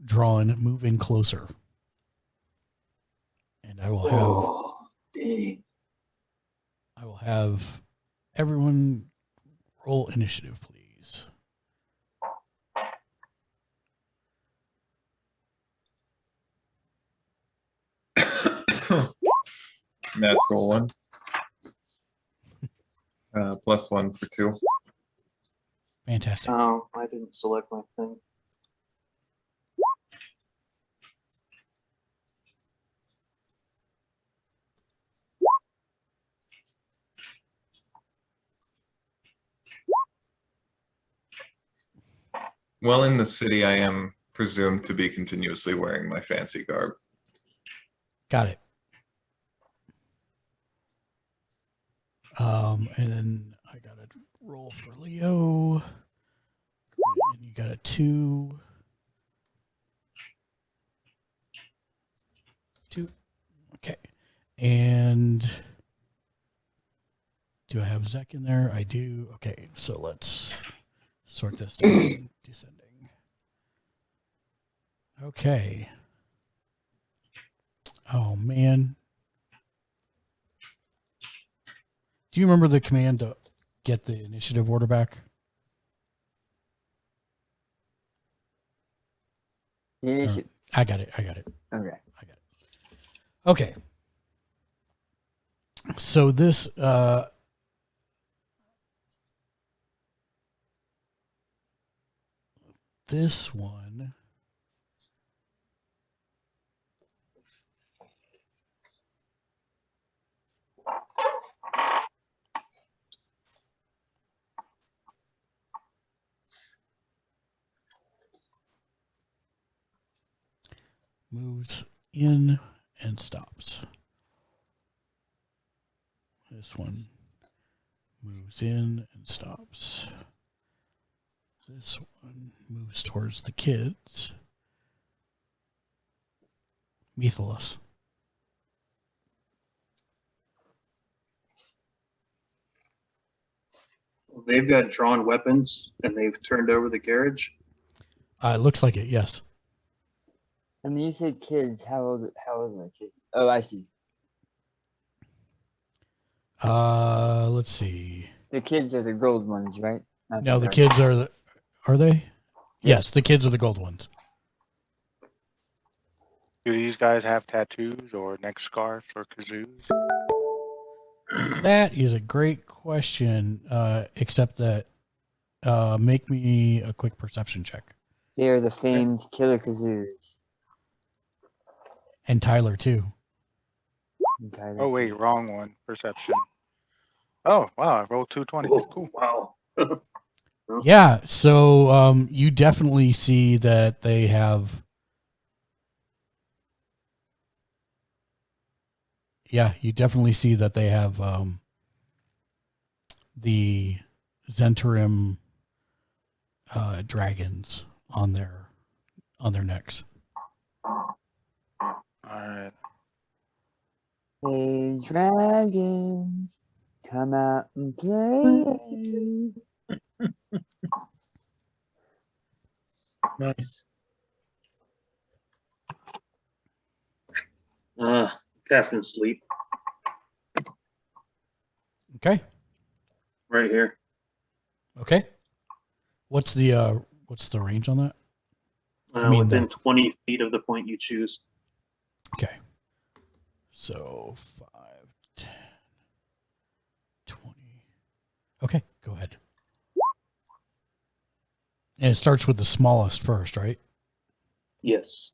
drawn move in closer. And I will have everyone roll initiative, please. Natural 1. +1 for 2. Fantastic. Oh, I didn't select my thing. Well, in the city, I am presumed to be continuously wearing my fancy garb. Got it. And then I got to roll for Leo. And you got a 2. 2. Okay. And do I have Zek in there? I do. Okay, so let's sort this down. Descending. Okay. Oh, man. Do you remember the command to get the initiative order back? I got it. Okay. Okay. So this this one moves in and stops. This one moves in and stops. This one moves towards the kids. Methalus. They've got drawn weapons and they've turned over the carriage. It looks like it, yes. And when you said kids, how old are the kids? Oh, I see. Let's see. The kids are the gold ones, right? Not No, the dark. kids are they? Yes, the kids are the gold ones. Do these guys have tattoos or neck scarves or kazoos? That is a great question, except that make me a quick perception check. They are the famed killer kazoos. And Tyler, too. Oh, wait, wrong one. Perception. Oh, wow, I rolled 220s. Oh, Cool. wow. Yeah, so you definitely see that they have... Yeah, you definitely see that they have the Zentarim dragons on their necks. Alright. Hey, dragons, come out and play. Nice. Casting sleep Okay. right here. Okay. What's the range on that? I mean, Within 20 feet of the point you choose. Okay. So 5, 10, 20. Okay, go ahead. And it starts with the smallest first, right? Yes.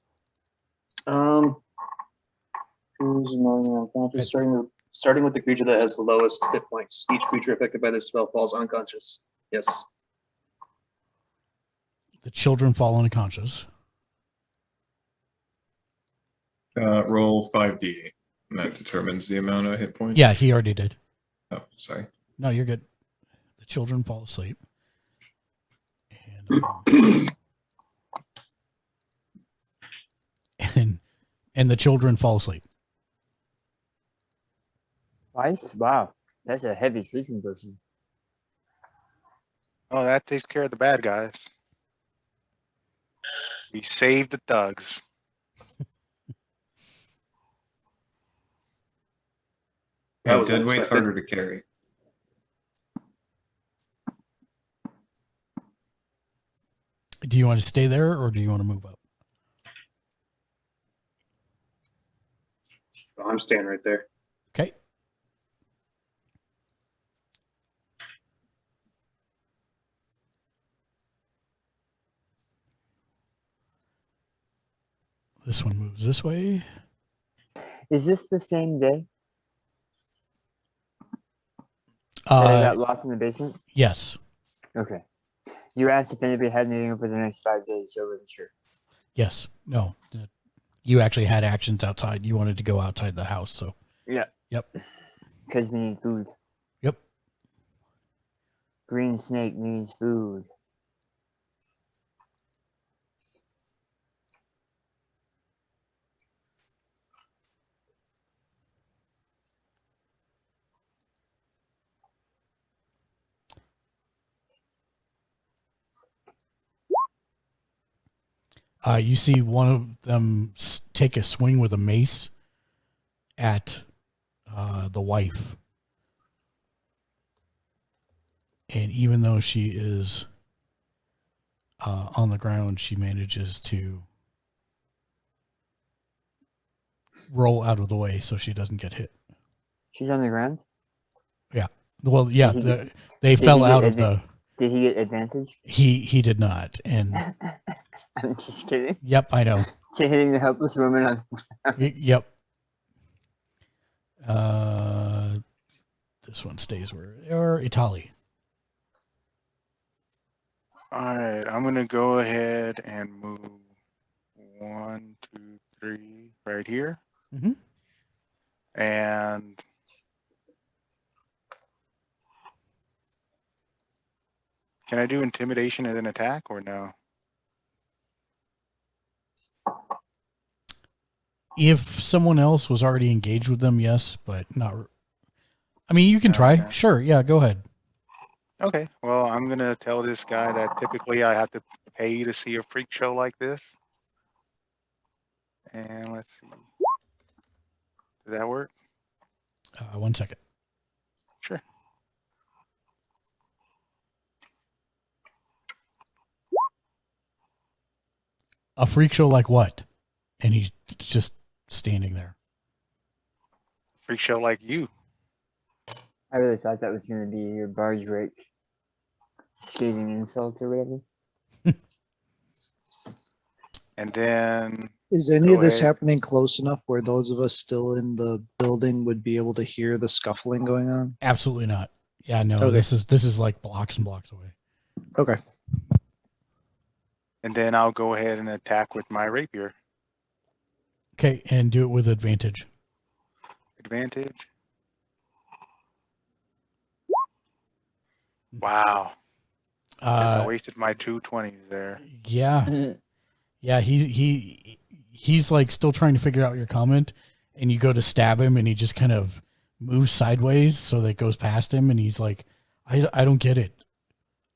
Starting with the creature that has the lowest hit points. Each creature affected by this spell falls unconscious. Yes. The children fall unconscious. Roll 5d8. And that determines the amount of hit points. Yeah, he already did. Oh, sorry. No, you're good. The children fall asleep. And the children fall asleep. Twice? Wow, that's a heavy sleeping person. Oh, that takes care of the bad guys. We saved the thugs. That was dead weight's unexpected. harder to carry. Do you want to stay there or do you want to move up? Oh, I'm staying right there. Okay. This one moves this way. Is this the same day that I got lost in the basement? Yes. Okay. You asked if anybody had anything over the next 5 days, so I wasn't sure. Yes. No. You actually had actions outside. You wanted to go outside the house, so. Yeah. Yep. Because we need food. Yep. Green snake needs food. You see one of them take a swing with a mace at the wife. And even though she is on the ground, she manages to roll out of the way so she doesn't get hit. She's on the ground? Yeah. Well, yeah, they fell out of the... Did he get advantage? He did not. And I'm just kidding. Yep, I know. She's hitting the helpless woman on... Yep. This one stays where they are. Italy. All right, I'm going to go ahead and move 1, 2, 3 right here. Mm-hmm. And can I do intimidation as an attack or no? If someone else was already engaged with them, yes, but not. I mean, you can try. Okay. Sure. Yeah, go ahead. Okay, well, I'm going to tell this guy that typically I have to pay to see a freak show like this. And let's see. Does that work? 1 second. Sure. A freak show like what? And he's just standing there. Freak show like you. I really thought that was going to be your barge rake scathing insult or whatever. And then Is any Go of this ahead. happening close enough where those of us still in the building would be able to hear the scuffling going on? Absolutely not. Yeah, no, Okay. this is like blocks and blocks away. Okay. and then I'll go ahead and attack with my rapier. Okay, and do it with advantage. Advantage. Wow. Guess I wasted my 220s there. Yeah. Yeah, he's like still trying to figure out your comment, and you go to stab him and he just kind of moves sideways so that it goes past him, and he's like, I don't get it.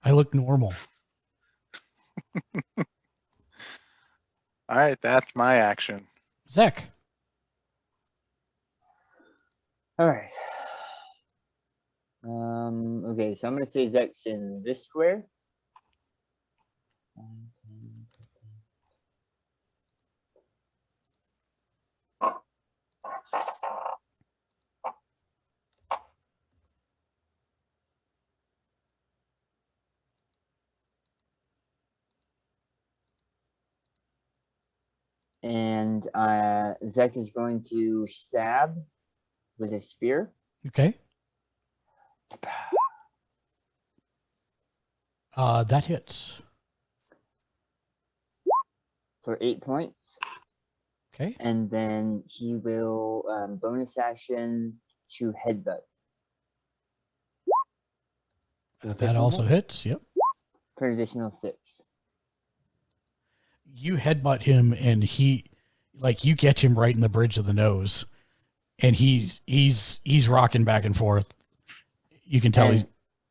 I look normal. All right, that's my action. Zach. All right. Okay, so I'm gonna say Zek's in this square. And Zek is going to stab with his spear. Okay. That hits. For 8 points. Okay. And then he will bonus action to headbutt. That also hits. Yep. For an additional 6. You headbutt him, and he, like, you catch him right in the bridge of the nose, and he's rocking back and forth. You can tell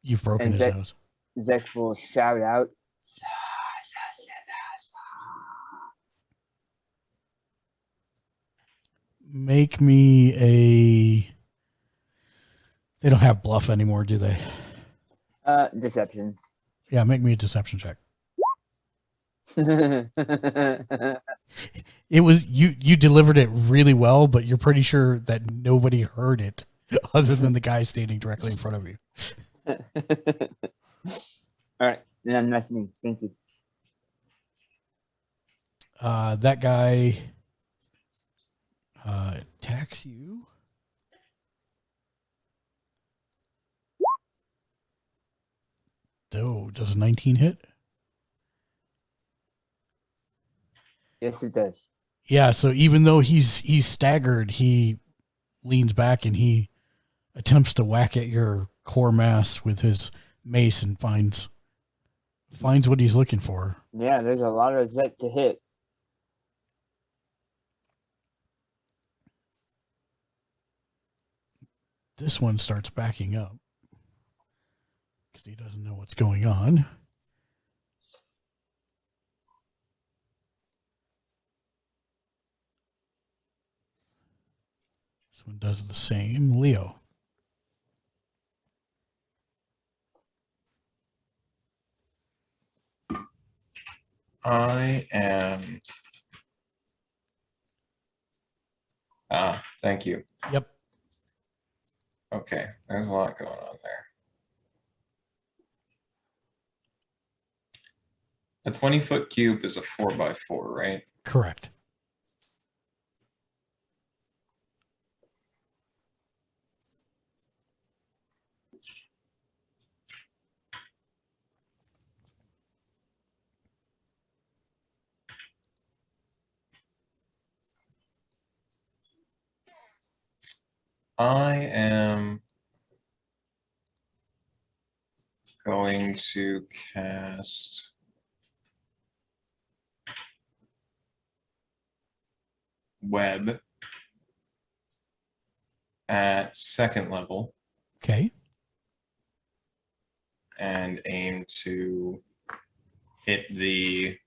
you've broken his nose. Zek will shout out. Make me a. They don't have bluff anymore, do they? Deception. Yeah, make me a deception check. It was you delivered it really well, but you're pretty sure that nobody heard it other than the guy standing directly in front of you. All right, then that's me. Thank you. That guy attacks you. Oh, does a 19 hit? Yes, it does. Yeah, so even though he's staggered, he leans back and he attempts to whack at your core mass with his mace and finds what he's looking for. Yeah, there's a lot of Zek to hit. This one starts backing up because he doesn't know what's going on. This one does the same. Leo. I am. Thank you. Yep. Okay, there's a lot going on there. A 20-foot cube is a 4x4, right? Correct. I am going to cast Web at 2nd level. Okay. And aim to hit the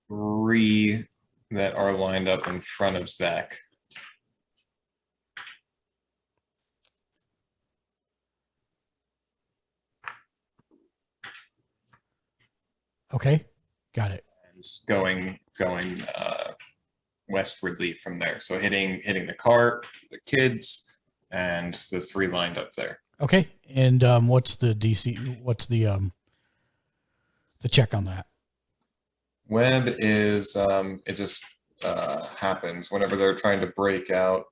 3 that are lined up in front of Zach. Okay. Got it. And going westwardly from there. So hitting the cart, the kids, and the 3 lined up there. Okay. And what's the DC? What's the check on that? Web is it just happens whenever they're trying to break out.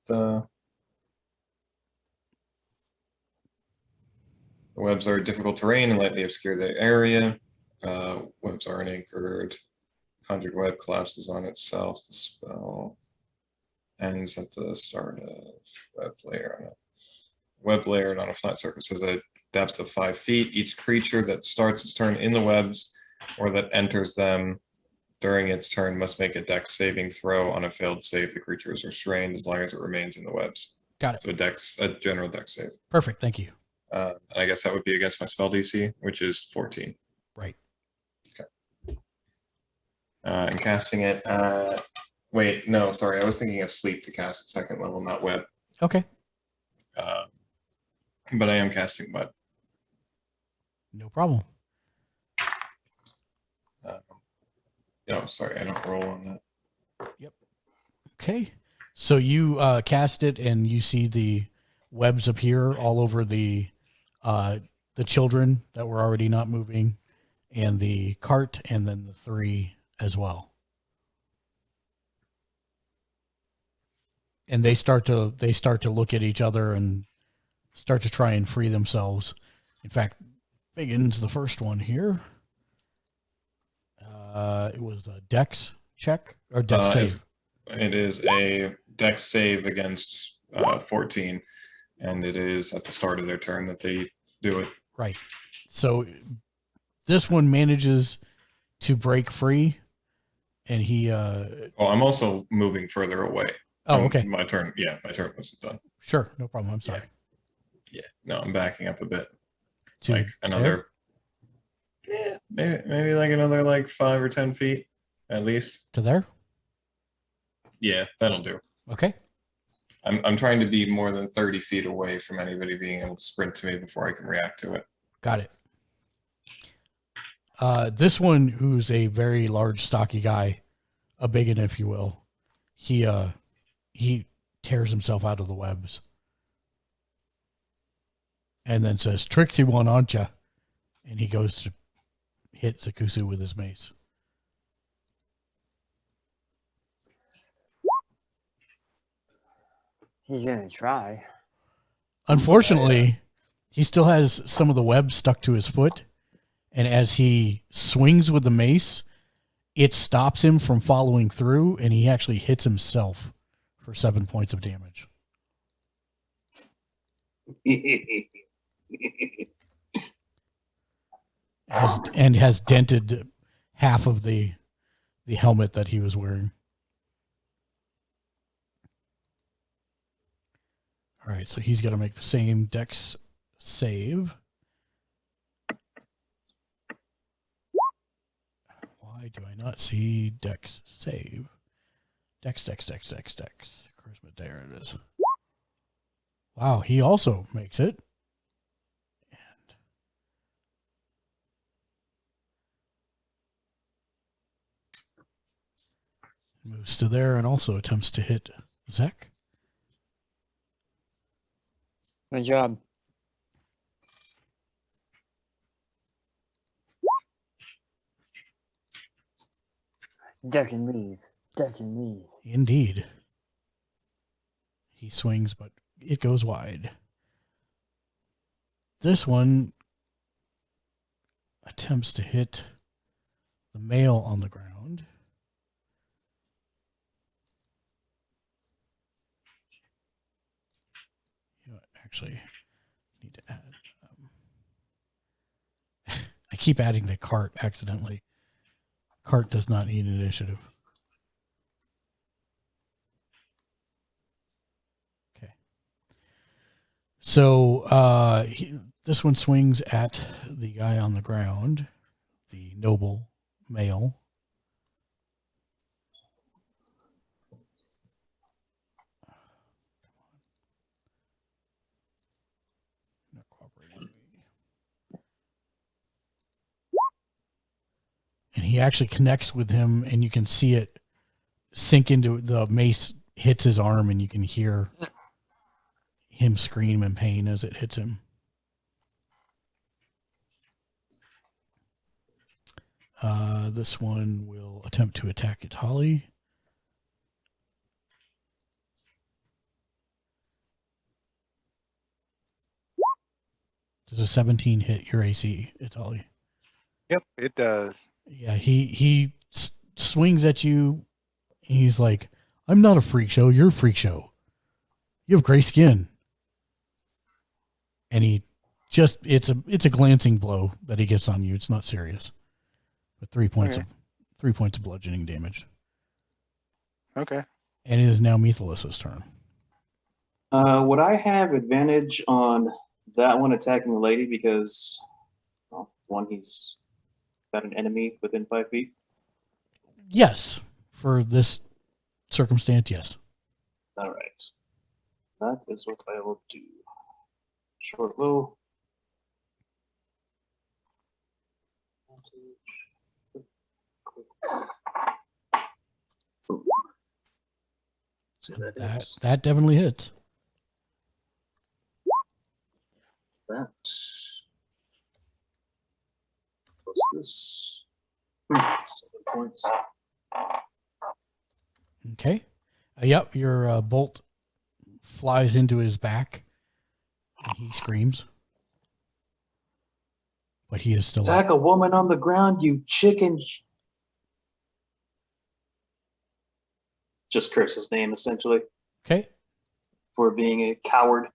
The webs are difficult terrain and lightly obscure the area. Webs aren't anchored. Conjured web collapses on itself. The spell ends at the start of web layer. Web layered on a flat surface has a depth of 5 feet. Each creature that starts its turn in the webs or that enters them during its turn must make a dex saving throw. On a failed save, the creature is restrained as long as it remains in the webs. Got it. So a general dex save. Perfect. Thank you. I guess that would be against my spell DC, which is 14. Right. Okay. And casting it. Wait, no, sorry. I was thinking of sleep to cast at 2nd level, not web. Okay. But I am casting web. No problem. No, sorry, I don't roll on that. Yep. Okay. So you cast it, and you see the webs appear all over the children that were already not moving, and the cart, and then the 3 as well. And they start to look at each other and start to try and free themselves. In fact, begins the first one here. It was a dex check or dex save. It is a dex save against 14, and it is at the start of their turn that they do it. Right. So this one manages to break free, and he. Well, I'm also moving further away. Oh, okay. My turn. Yeah, my turn wasn't done. Sure, no problem. I'm sorry. Yeah. No, I'm backing up a bit. To like another. Yeah, maybe like another like 5 or 10 feet at least. To there? Yeah, that'll do. Okay. I'm trying to be more than 30 feet away from anybody being able to sprint to me before I can react to it. Got it. This one, who's a very large, stocky guy, a bigot, if you will, he tears himself out of the webs and then says, "Tricksy one, aren't you?" And he goes to hit Zakusu with his mace. He's gonna try. Unfortunately, he still has some of the web stuck to his foot, and as he swings with the mace, it stops him from following through, and he actually hits himself for 7 points of damage. Has dented half of the helmet that he was wearing. All right, so he's got to make the same dex save. Why do I not see dex save? Dex. Charisma, there it is. Wow, he also makes it. And moves to there and also attempts to hit Zek. Good job. Duck and leave. Duck and leave. Indeed. He swings, but it goes wide. This one attempts to hit the male on the ground. You know what, actually, need to add. I keep adding the cart accidentally. Cart does not need initiative. Okay. So this one swings at the guy on the ground, the noble male. Not cooperating. And he actually connects with him, and you can see it sink into the mace, hits his arm, and you can hear him scream in pain as it hits him. This one will attempt to attack Itali. Does a 17 hit your AC, Itali? Yep, it does. Yeah, he swings at you. He's like, "I'm not a freak show. You're a freak show. You have gray skin." And he just it's a glancing blow that he gets on you. It's not serious. But 3 points of bludgeoning damage. Okay. And it is now Methelus's turn. Would I have advantage on that one attacking the lady because, well, one, he's got an enemy within 5 feet? Yes. For this circumstance, yes. All right. That is what I will do. Short bow. So that definitely hits. That. Plus this. 7 points. Okay. Yep, your bolt flies into his back, and he screams. But he is still Attack a woman on the ground, you chicken. Just curse his name, essentially. Okay. For being a coward.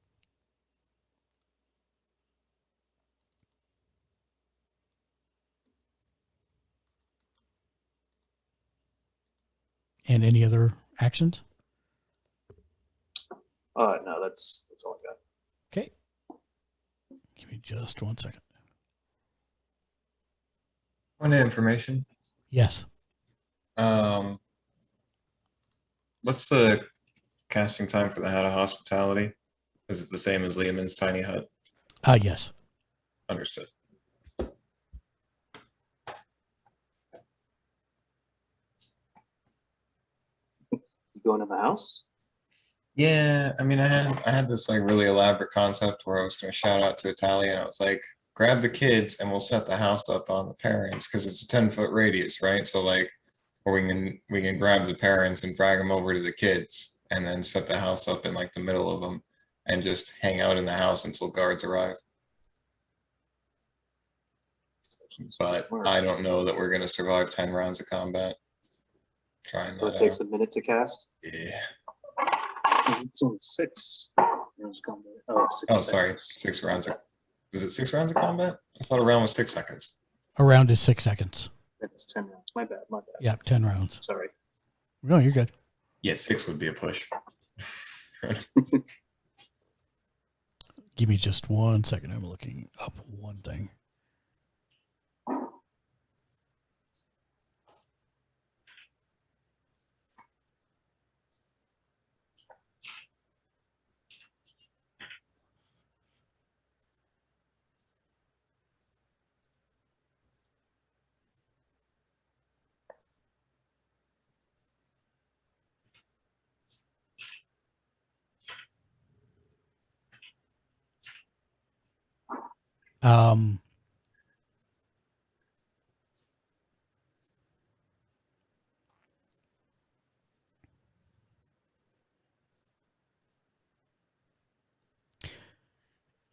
And any other actions? No, that's all I got. Okay. Give me just 1 second. Point of information. Yes. What's the casting time for the Hat of Hospitality? Is it the same as Lehman's tiny hut? Yes. Understood. You going in the house? Yeah, I mean, I had this like really elaborate concept where I was going to shout out to Italia, and I was like, grab the kids and we'll set the house up on the parents because it's a 10-foot radius, right? So like, or we can grab the parents and drag them over to the kids and then set the house up in like the middle of them and just hang out in the house until guards arrive. But I don't know that we're going to survive 10 rounds of combat. Trying So that it takes out. a minute to cast? Yeah. It's only 6 rounds of combat. Oh, 6 Oh, sorry. seconds. 6 rounds. Is it 6 rounds of combat? I thought a round was 6 seconds. A round is 6 seconds. It's 10 rounds. My bad. Yep, 10 rounds. Sorry. No, you're good. Yeah, 6 would be a push. Give me just 1 second. I'm looking up one thing.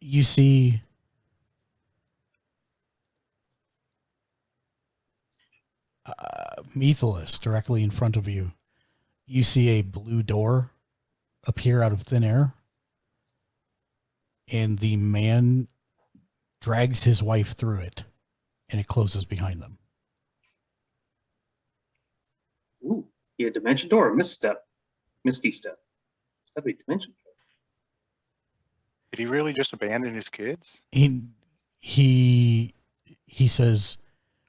You see Methelus directly in front of you. You see a blue door appear out of thin air, and the man drags his wife through it, and it closes behind them. Ooh, yeah, dimension door, misstep. Misty step. That'd be dimension door. Did he really just abandon his kids? He says,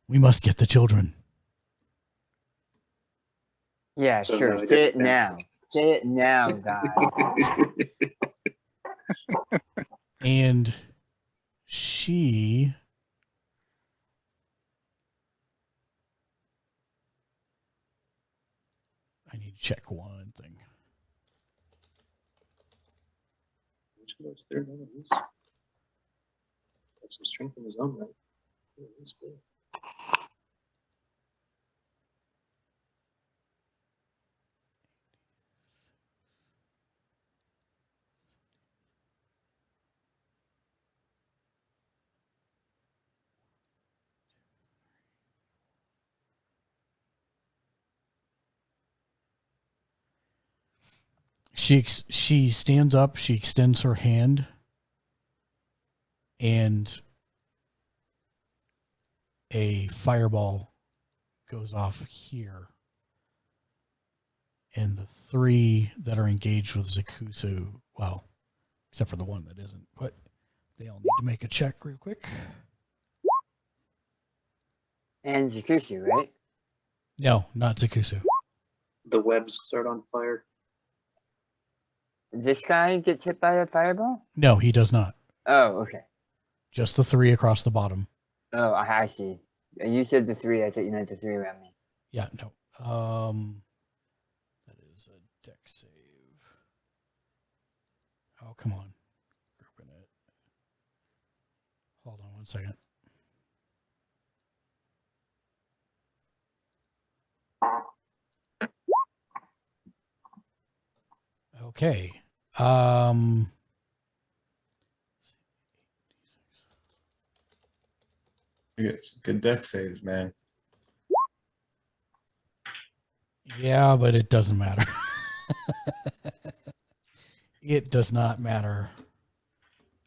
"We must get the children." Yeah, So sure. no, Say it now. Say it now, guy. And she I need to check one thing. Which of those third enemies? Got some strength in his own right. Yeah, that's good. She stands up, she extends her hand, and a fireball goes off here. And the 3 that are engaged with Zakusu, well, except for the one that isn't, but they all need to make a check real quick. And Zakusu, right? No, not Zakusu. The webs start on fire. This guy gets hit by a fireball? No, he does not. Oh, okay. Just the 3 across the bottom. Oh, I see. You said the 3. I thought you meant the 3 around me. Yeah, no. That is a deck save. Oh, come on. Grouping it. Hold on one second. Okay. You get some good deck saves, man. Yeah, but it doesn't matter. It does not matter.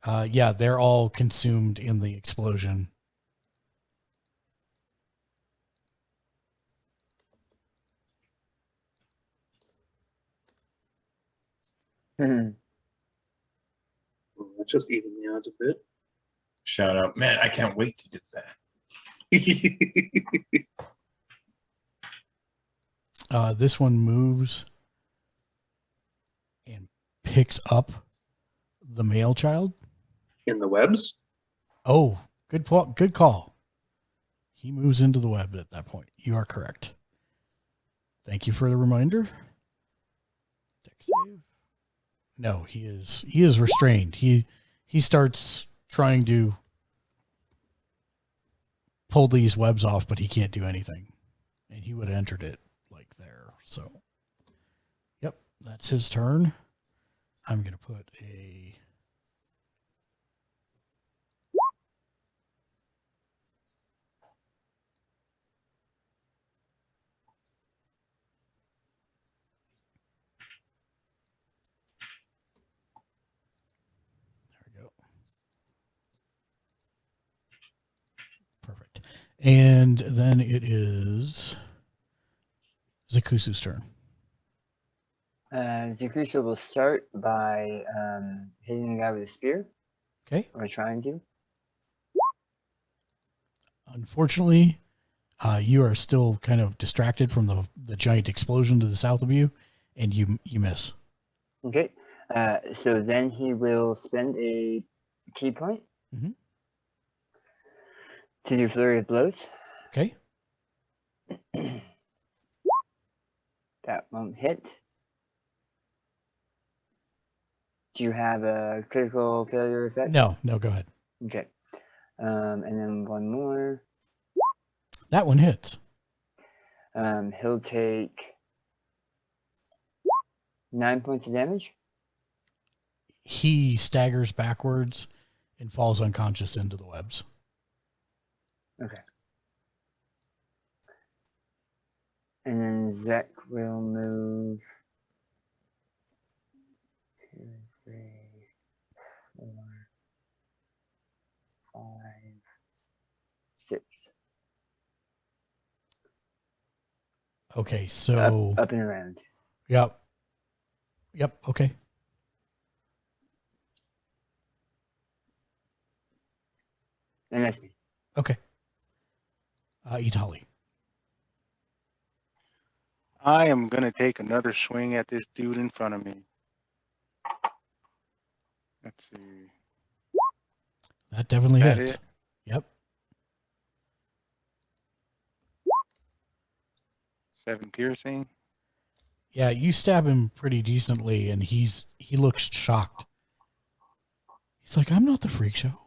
Yeah, they're all consumed in the explosion. Let's just even the odds a bit. Shout out, man! I can't wait to do that. This one moves and picks up the male child in the webs. Oh, good call. He moves into the web at that point. You are correct. Thank you for the reminder. Deck save. No, he is restrained. He starts trying to pull these webs off, but he can't do anything. And he would have entered it like there. So, yep, that's his turn. I'm going to put a... Perfect. And then it is Zakusu's turn. Zakusu will start by hitting the guy with a spear. Okay. Or trying to. Unfortunately, you are still kind of distracted from the giant explosion to the south of you, and you miss. Okay. So then he will spend a key point to do flurry of blows. Okay. That won't hit. Do you have a critical failure effect? No, go ahead. Okay. And then one more. That one hits. He'll take 9 points of damage. He staggers backwards and falls unconscious into the webs. Okay. And then Zek will move 2, 3, 4, 5, 6. Okay, so up and around. Yep. Okay. And that's me. Okay. Itali. I am going to take another swing at this dude in front of me. Let's see. That definitely hits. It? Yep. 7 piercing. Yeah, you stab him pretty decently, and he looks shocked. He's like, I'm not the freak show.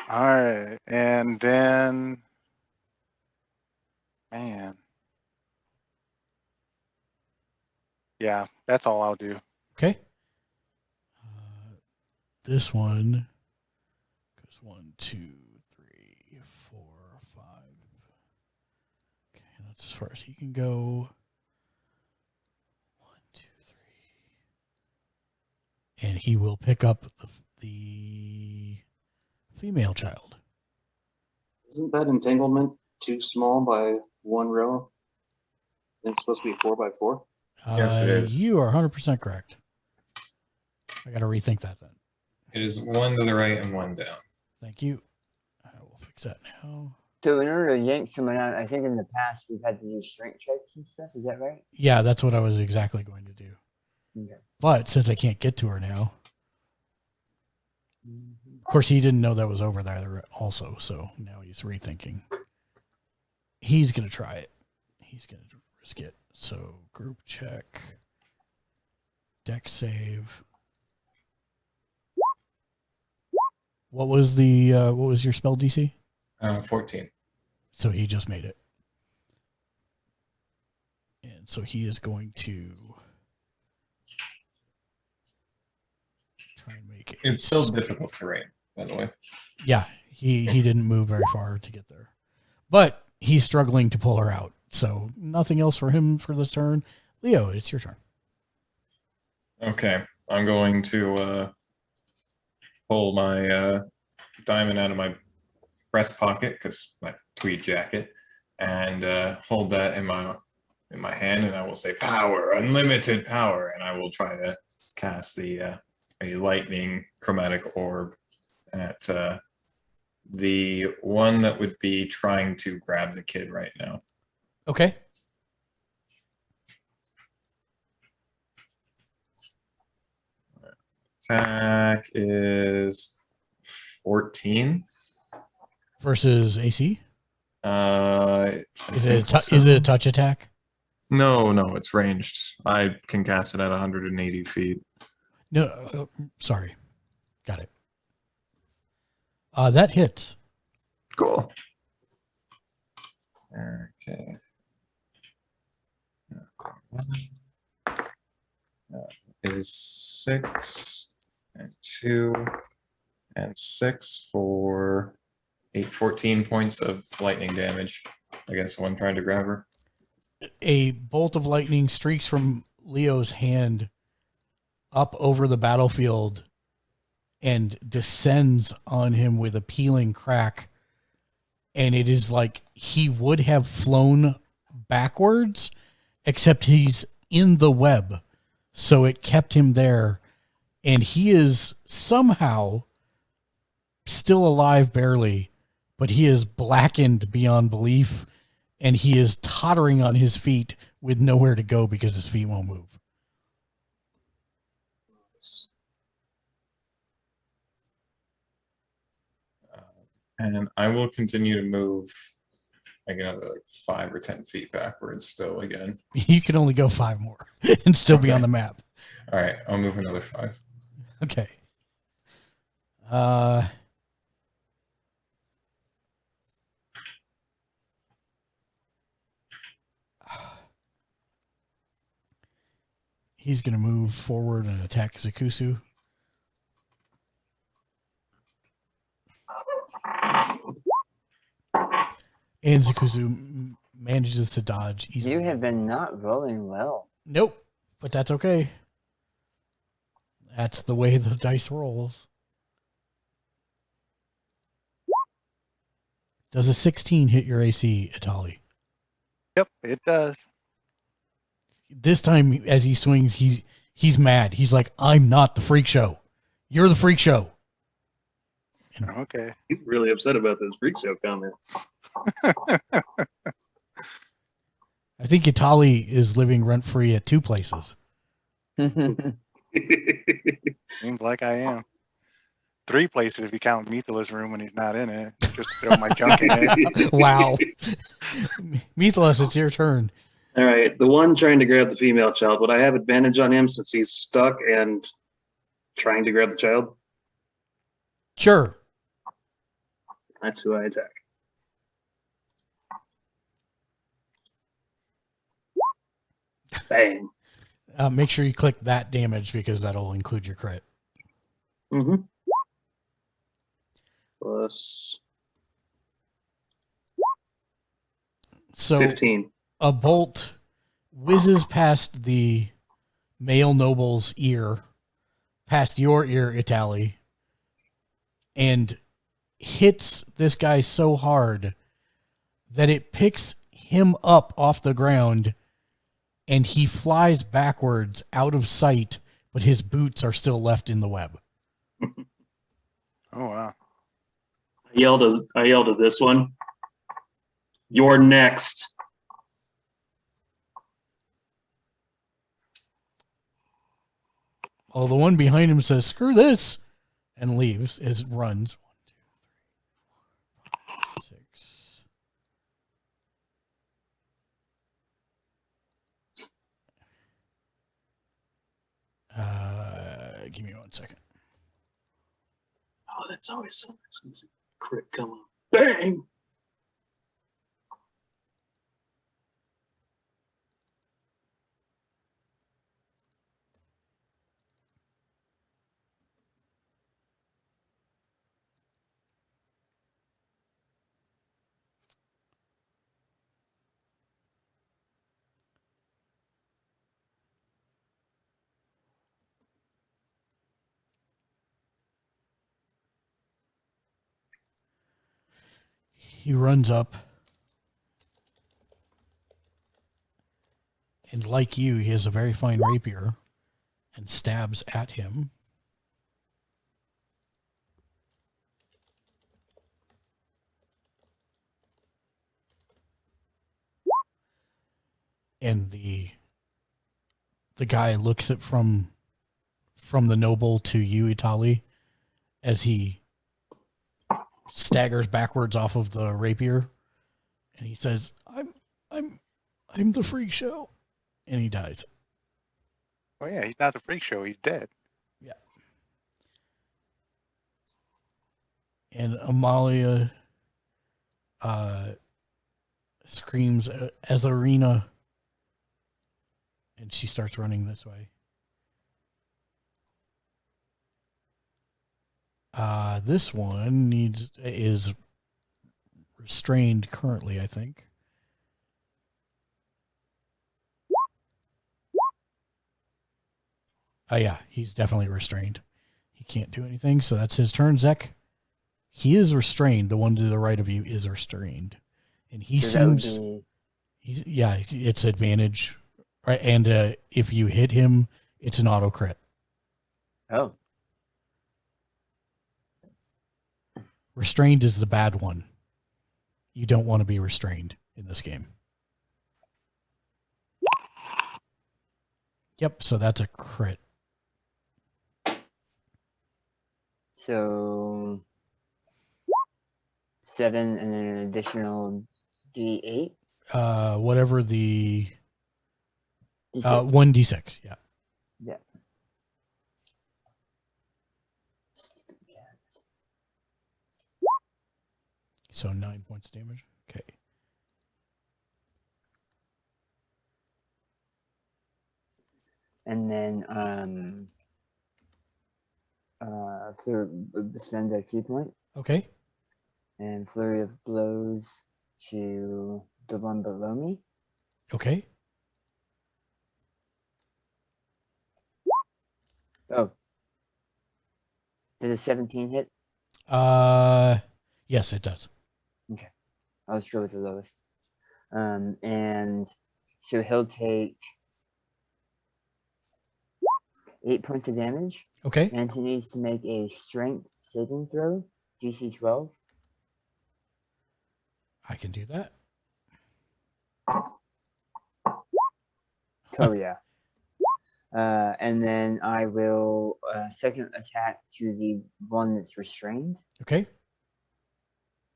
All right, and then, man, yeah, that's all I'll do. Okay. This one goes 1, 2, 3, 4, 5. Okay, that's as far as he can go. 1, 2, 3. And he will pick up the female child. Isn't that entanglement too small by 1 row? It's supposed to be 4x4. Yes, it is. You are 100% correct. I got to rethink that then. It is 1 to the right and 1 down. Thank you. I will fix that now. So in order to yank someone out, I think in the past we've had to do strength checks and stuff. Is that right? Yeah, that's what I was exactly going to do. Okay. But since I can't get to her now, of course, he didn't know that was over there also, so now he's rethinking. He's going to try it. He's going to risk it. So group check. Deck save. What was your spell DC? 14. So he just made it. And so he is going to try and make it. It's still difficult terrain, by the way. Yeah, he didn't move very far to get there. But he's struggling to pull her out. So nothing else for him for this turn. Leo, it's your turn. Okay, I'm going to pull my diamond out of my breast pocket, because my tweed jacket, and hold that in my hand, and I will say power, unlimited power, and I will try to cast a lightning chromatic orb at the one that would be trying to grab the kid right now. Okay. Attack is 14 versus AC. Is it a touch attack? No, it's ranged. I can cast it at 180 feet. No, sorry. Got it. That hits. Cool. Okay. Is 6 and 2 and 6 for 14 points of lightning damage against the one trying to grab her. A bolt of lightning streaks from Leo's hand up over the battlefield and descends on him with a peeling crack. And it is like he would have flown backwards, except he's in the web. So it kept him there. And he is somehow still alive barely, but he is blackened beyond belief. And he is tottering on his feet with nowhere to go because his feet won't move. And I will continue to move another 5 or 10 feet backwards still again. You can only go 5 more and still be on the map. All right, I'll move another 5. Okay. He's going to move forward and attack Zakusu. And Zakusu manages to dodge easily. You have been not rolling well. Nope, but that's okay. That's the way the dice rolls. Does a 16 hit your AC, Itali? Yep, it does. This time, as he swings, he's mad. He's like, I'm not the freak show. You're the freak show. Okay. He's really upset about this freak show comment. I think Itali is living rent-free at 2 places. Seems like I am. 3 places if you count Mithala's room when he's not in it, just to throw my junk in it. Wow. Meathless, it's your turn. All right, the one trying to grab the female child, would I have advantage on him since he's stuck and trying to grab the child? Sure. That's who I attack. Bang. Make sure you click that damage because that'll include your crit. Mm-hmm. Plus So 15. A bolt whizzes past the male noble's ear, past your ear, Italy, and hits this guy so hard that it picks him up off the ground and he flies backwards out of sight, but his boots are still left in the web. Oh, wow. I yelled at this one. You're next. Oh, the one behind him says, screw this, and leaves, runs. 1, 2, 3, 4, 5, 6. Give me 1 second. Oh, that's always so nice when you see crit come on. Bang! He runs up, and like you, he has a very fine rapier and stabs at him. And the guy looks at from the noble to you, Italy, as he staggers backwards off of the rapier, and he says, I'm the freak show, and he dies. Oh, yeah, he's not a freak show. He's dead. Yeah. And Amalia screams as Arena, and she starts running this way. This one is restrained currently, I think. Oh yeah, he's definitely restrained. He can't do anything, so that's his turn. Zek, he is restrained. The one to the right of you is restrained, and he seems. It's advantage, right? And if you hit him, it's an auto crit. Oh. Restrained is the bad one. You don't want to be restrained in this game. Yep, so that's a crit. So 7 and then an additional D8. Whatever the D6. 1d6, yeah. Yeah. So 9 points of damage. Okay. And then spend a key point. Okay. And flurry of blows to the one below me. Okay. Oh. Did a 17 hit? Yes, it does. Okay. I'll just go with the lowest. And so he'll take 8 points of damage. Okay. And he needs to make a strength saving throw, DC 12. I can do that. Oh, yeah. And then I will second attack to the one that's restrained. Okay.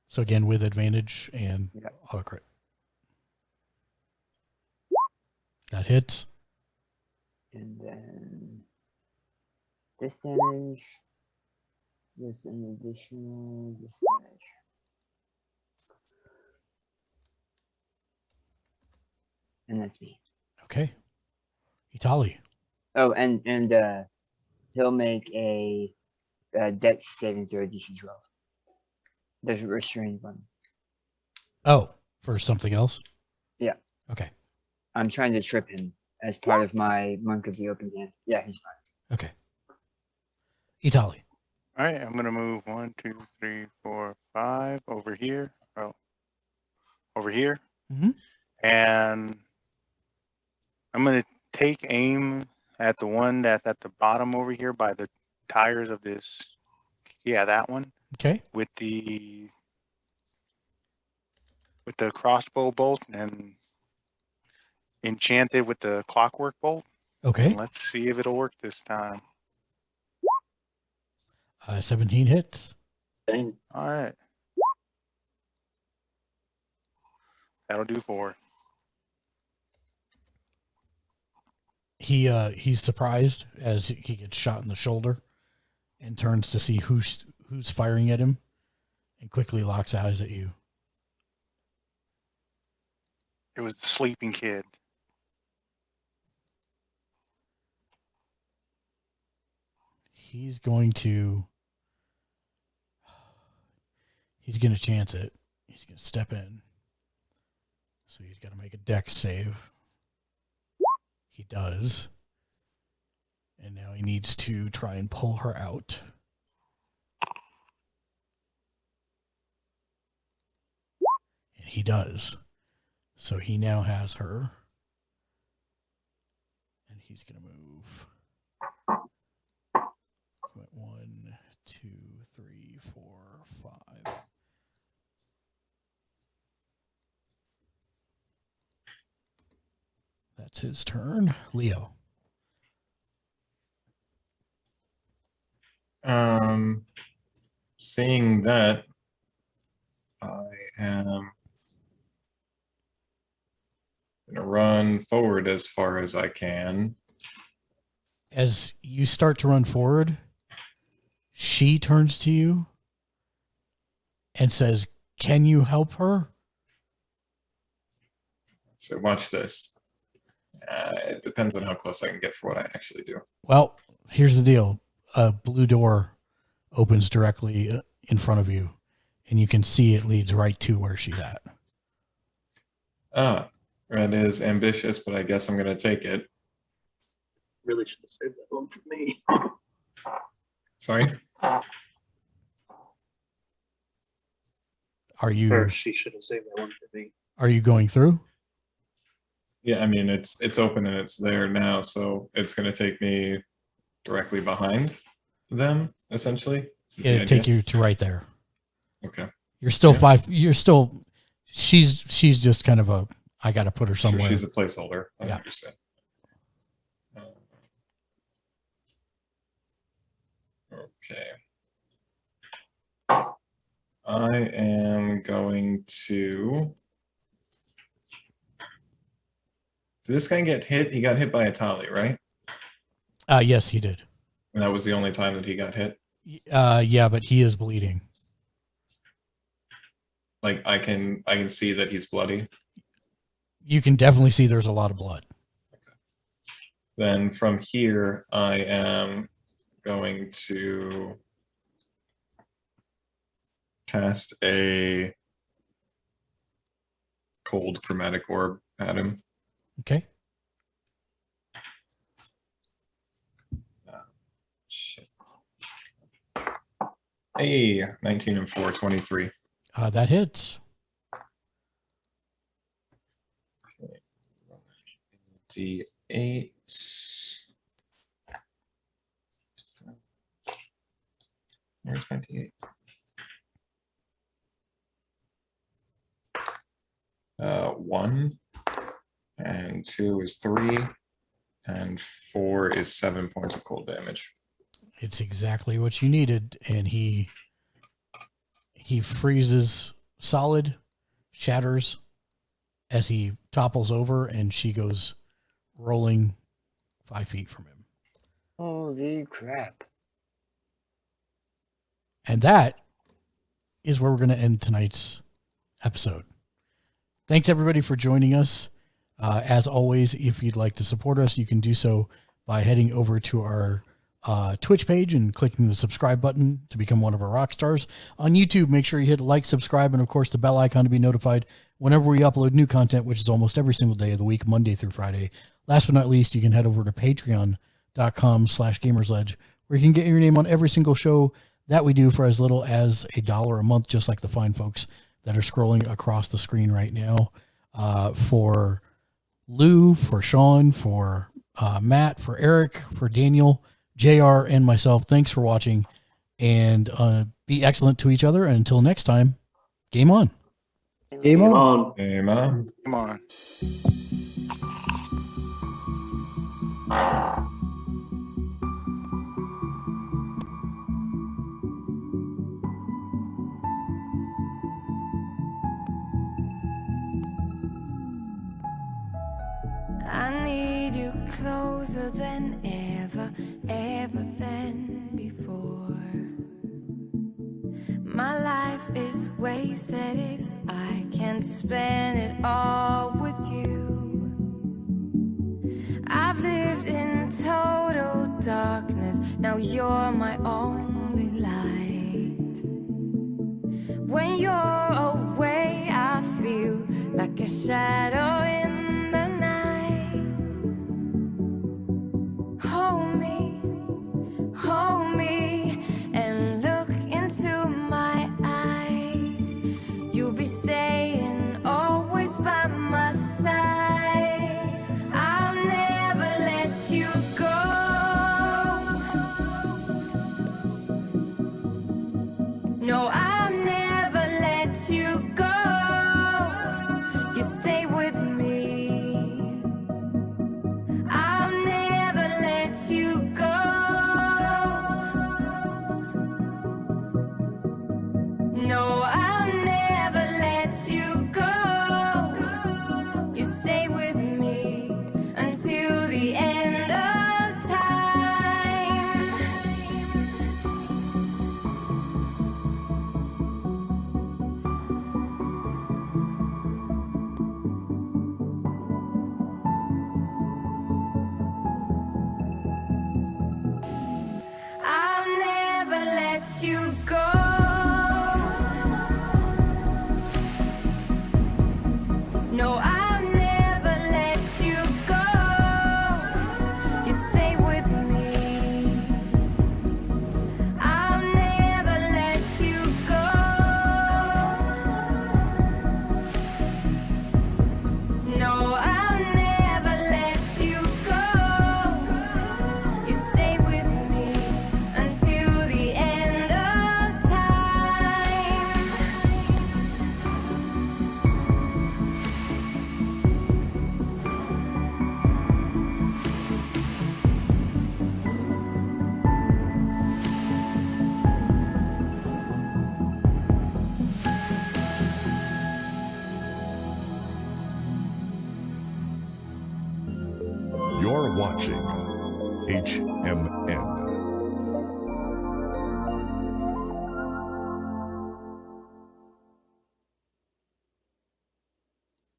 So again, with advantage and Yep. auto crit. That hits. And then this damage with an additional this damage. And that's me. Okay. Itali. Oh, and he'll make a dex saving throw DC 12. There's a restrained one. Oh, for something else? Yeah. Okay. I'm trying to trip him as part of my Monk of the Open Hand. Yeah, he's fine. Okay. Itali. All right, I'm gonna move 1, 2, 3, 4, 5 over here. Oh, over here, and I'm gonna take aim at the one that's at the bottom over here by the tires of this. Yeah, that one. Okay. With the crossbow bolt and enchanted with the clockwork bolt. Okay. And let's see if it'll work this time. 17 hits. Dang. All right. That'll do 4. He's surprised as he gets shot in the shoulder and turns to see who's firing at him and quickly locks eyes at you. It was the sleeping kid. He's going to chance it. He's going to step in. So he's got to make a dex save. He does. And now he needs to try and pull her out. And he does. So he now has her. And he's going to move. He went 1, 2, 3, 4, 5. That's his turn. Leo. Seeing that, I am gonna run forward as far as I can. As you start to run forward, she turns to you and says, "Can you help her?" So watch this. It depends on how close I can get for what I actually do. Well, here's the deal. A blue door opens directly in front of you, and you can see it leads right to where she's at. That is ambitious, but I guess I'm going to take it. Really should have saved that one for me. Sorry? Are you? Or she should have saved that one for me. Are you going through? Yeah, I mean, it's open and it's there now, so it's going to take me directly behind them, essentially. It'll take you to right there. Okay. You're still she's just kind of a, I got to put her somewhere. Sure, she's a placeholder. I Yeah. understand. Okay. I am going to... Did this guy get hit? He got hit by a Tali, right? Yes, he did. And that was the only time that he got hit? Yeah, but he is bleeding. Like, I can see that he's bloody? You can definitely see there's a lot of blood. Okay. Then from here, I am going to cast a cold chromatic orb at him. Okay. Shit. Hey, 19 and 4, 23. That hits. Okay. D8. Where's my D8? 1 and 2 is 3 And 4 is 7 points of cold damage. It's exactly what you needed, and he freezes solid, shatters as he topples over, and she goes rolling 5 feet from him. Holy crap. And that is where we're going to end tonight's episode. Thanks, everybody, for joining us. As always, if you'd like to support us, you can do so by heading over to our Twitch page and clicking the subscribe button to become one of our rock stars. On YouTube, make sure you hit like, subscribe, and, of course, the bell icon to be notified whenever we upload new content, which is almost every single day of the week, Monday through Friday. Last but not least, you can head over to patreon.com/gamersledge, where you can get your name on every single show that we do for as little as $1 a month, just like the fine folks that are scrolling across the screen right now. For Lou, for Sean, for Matt, for Eric, for Daniel, JR, and myself, thanks for watching, and be excellent to each other. And until next time, game on. Game on. Game on. Come on. I need you closer than ever, ever than before. My life is wasted if I can't spend it all with you. I've lived in total darkness, now you're my only light. When you're away, I feel like a shadow in the night. Hold me, and look into my eyes. You'll be staying always by my side. I'll never let you go. No, I'll never let you go. You stay with me. I'll never let you go. No, I'll never let you go. You stay with me until the end of time. I'll never let you go. No, I'll never let you go. You stay with me. I'll never let you go. No, I'll never let you go. You stay with me until the end of time. You're watching HMN.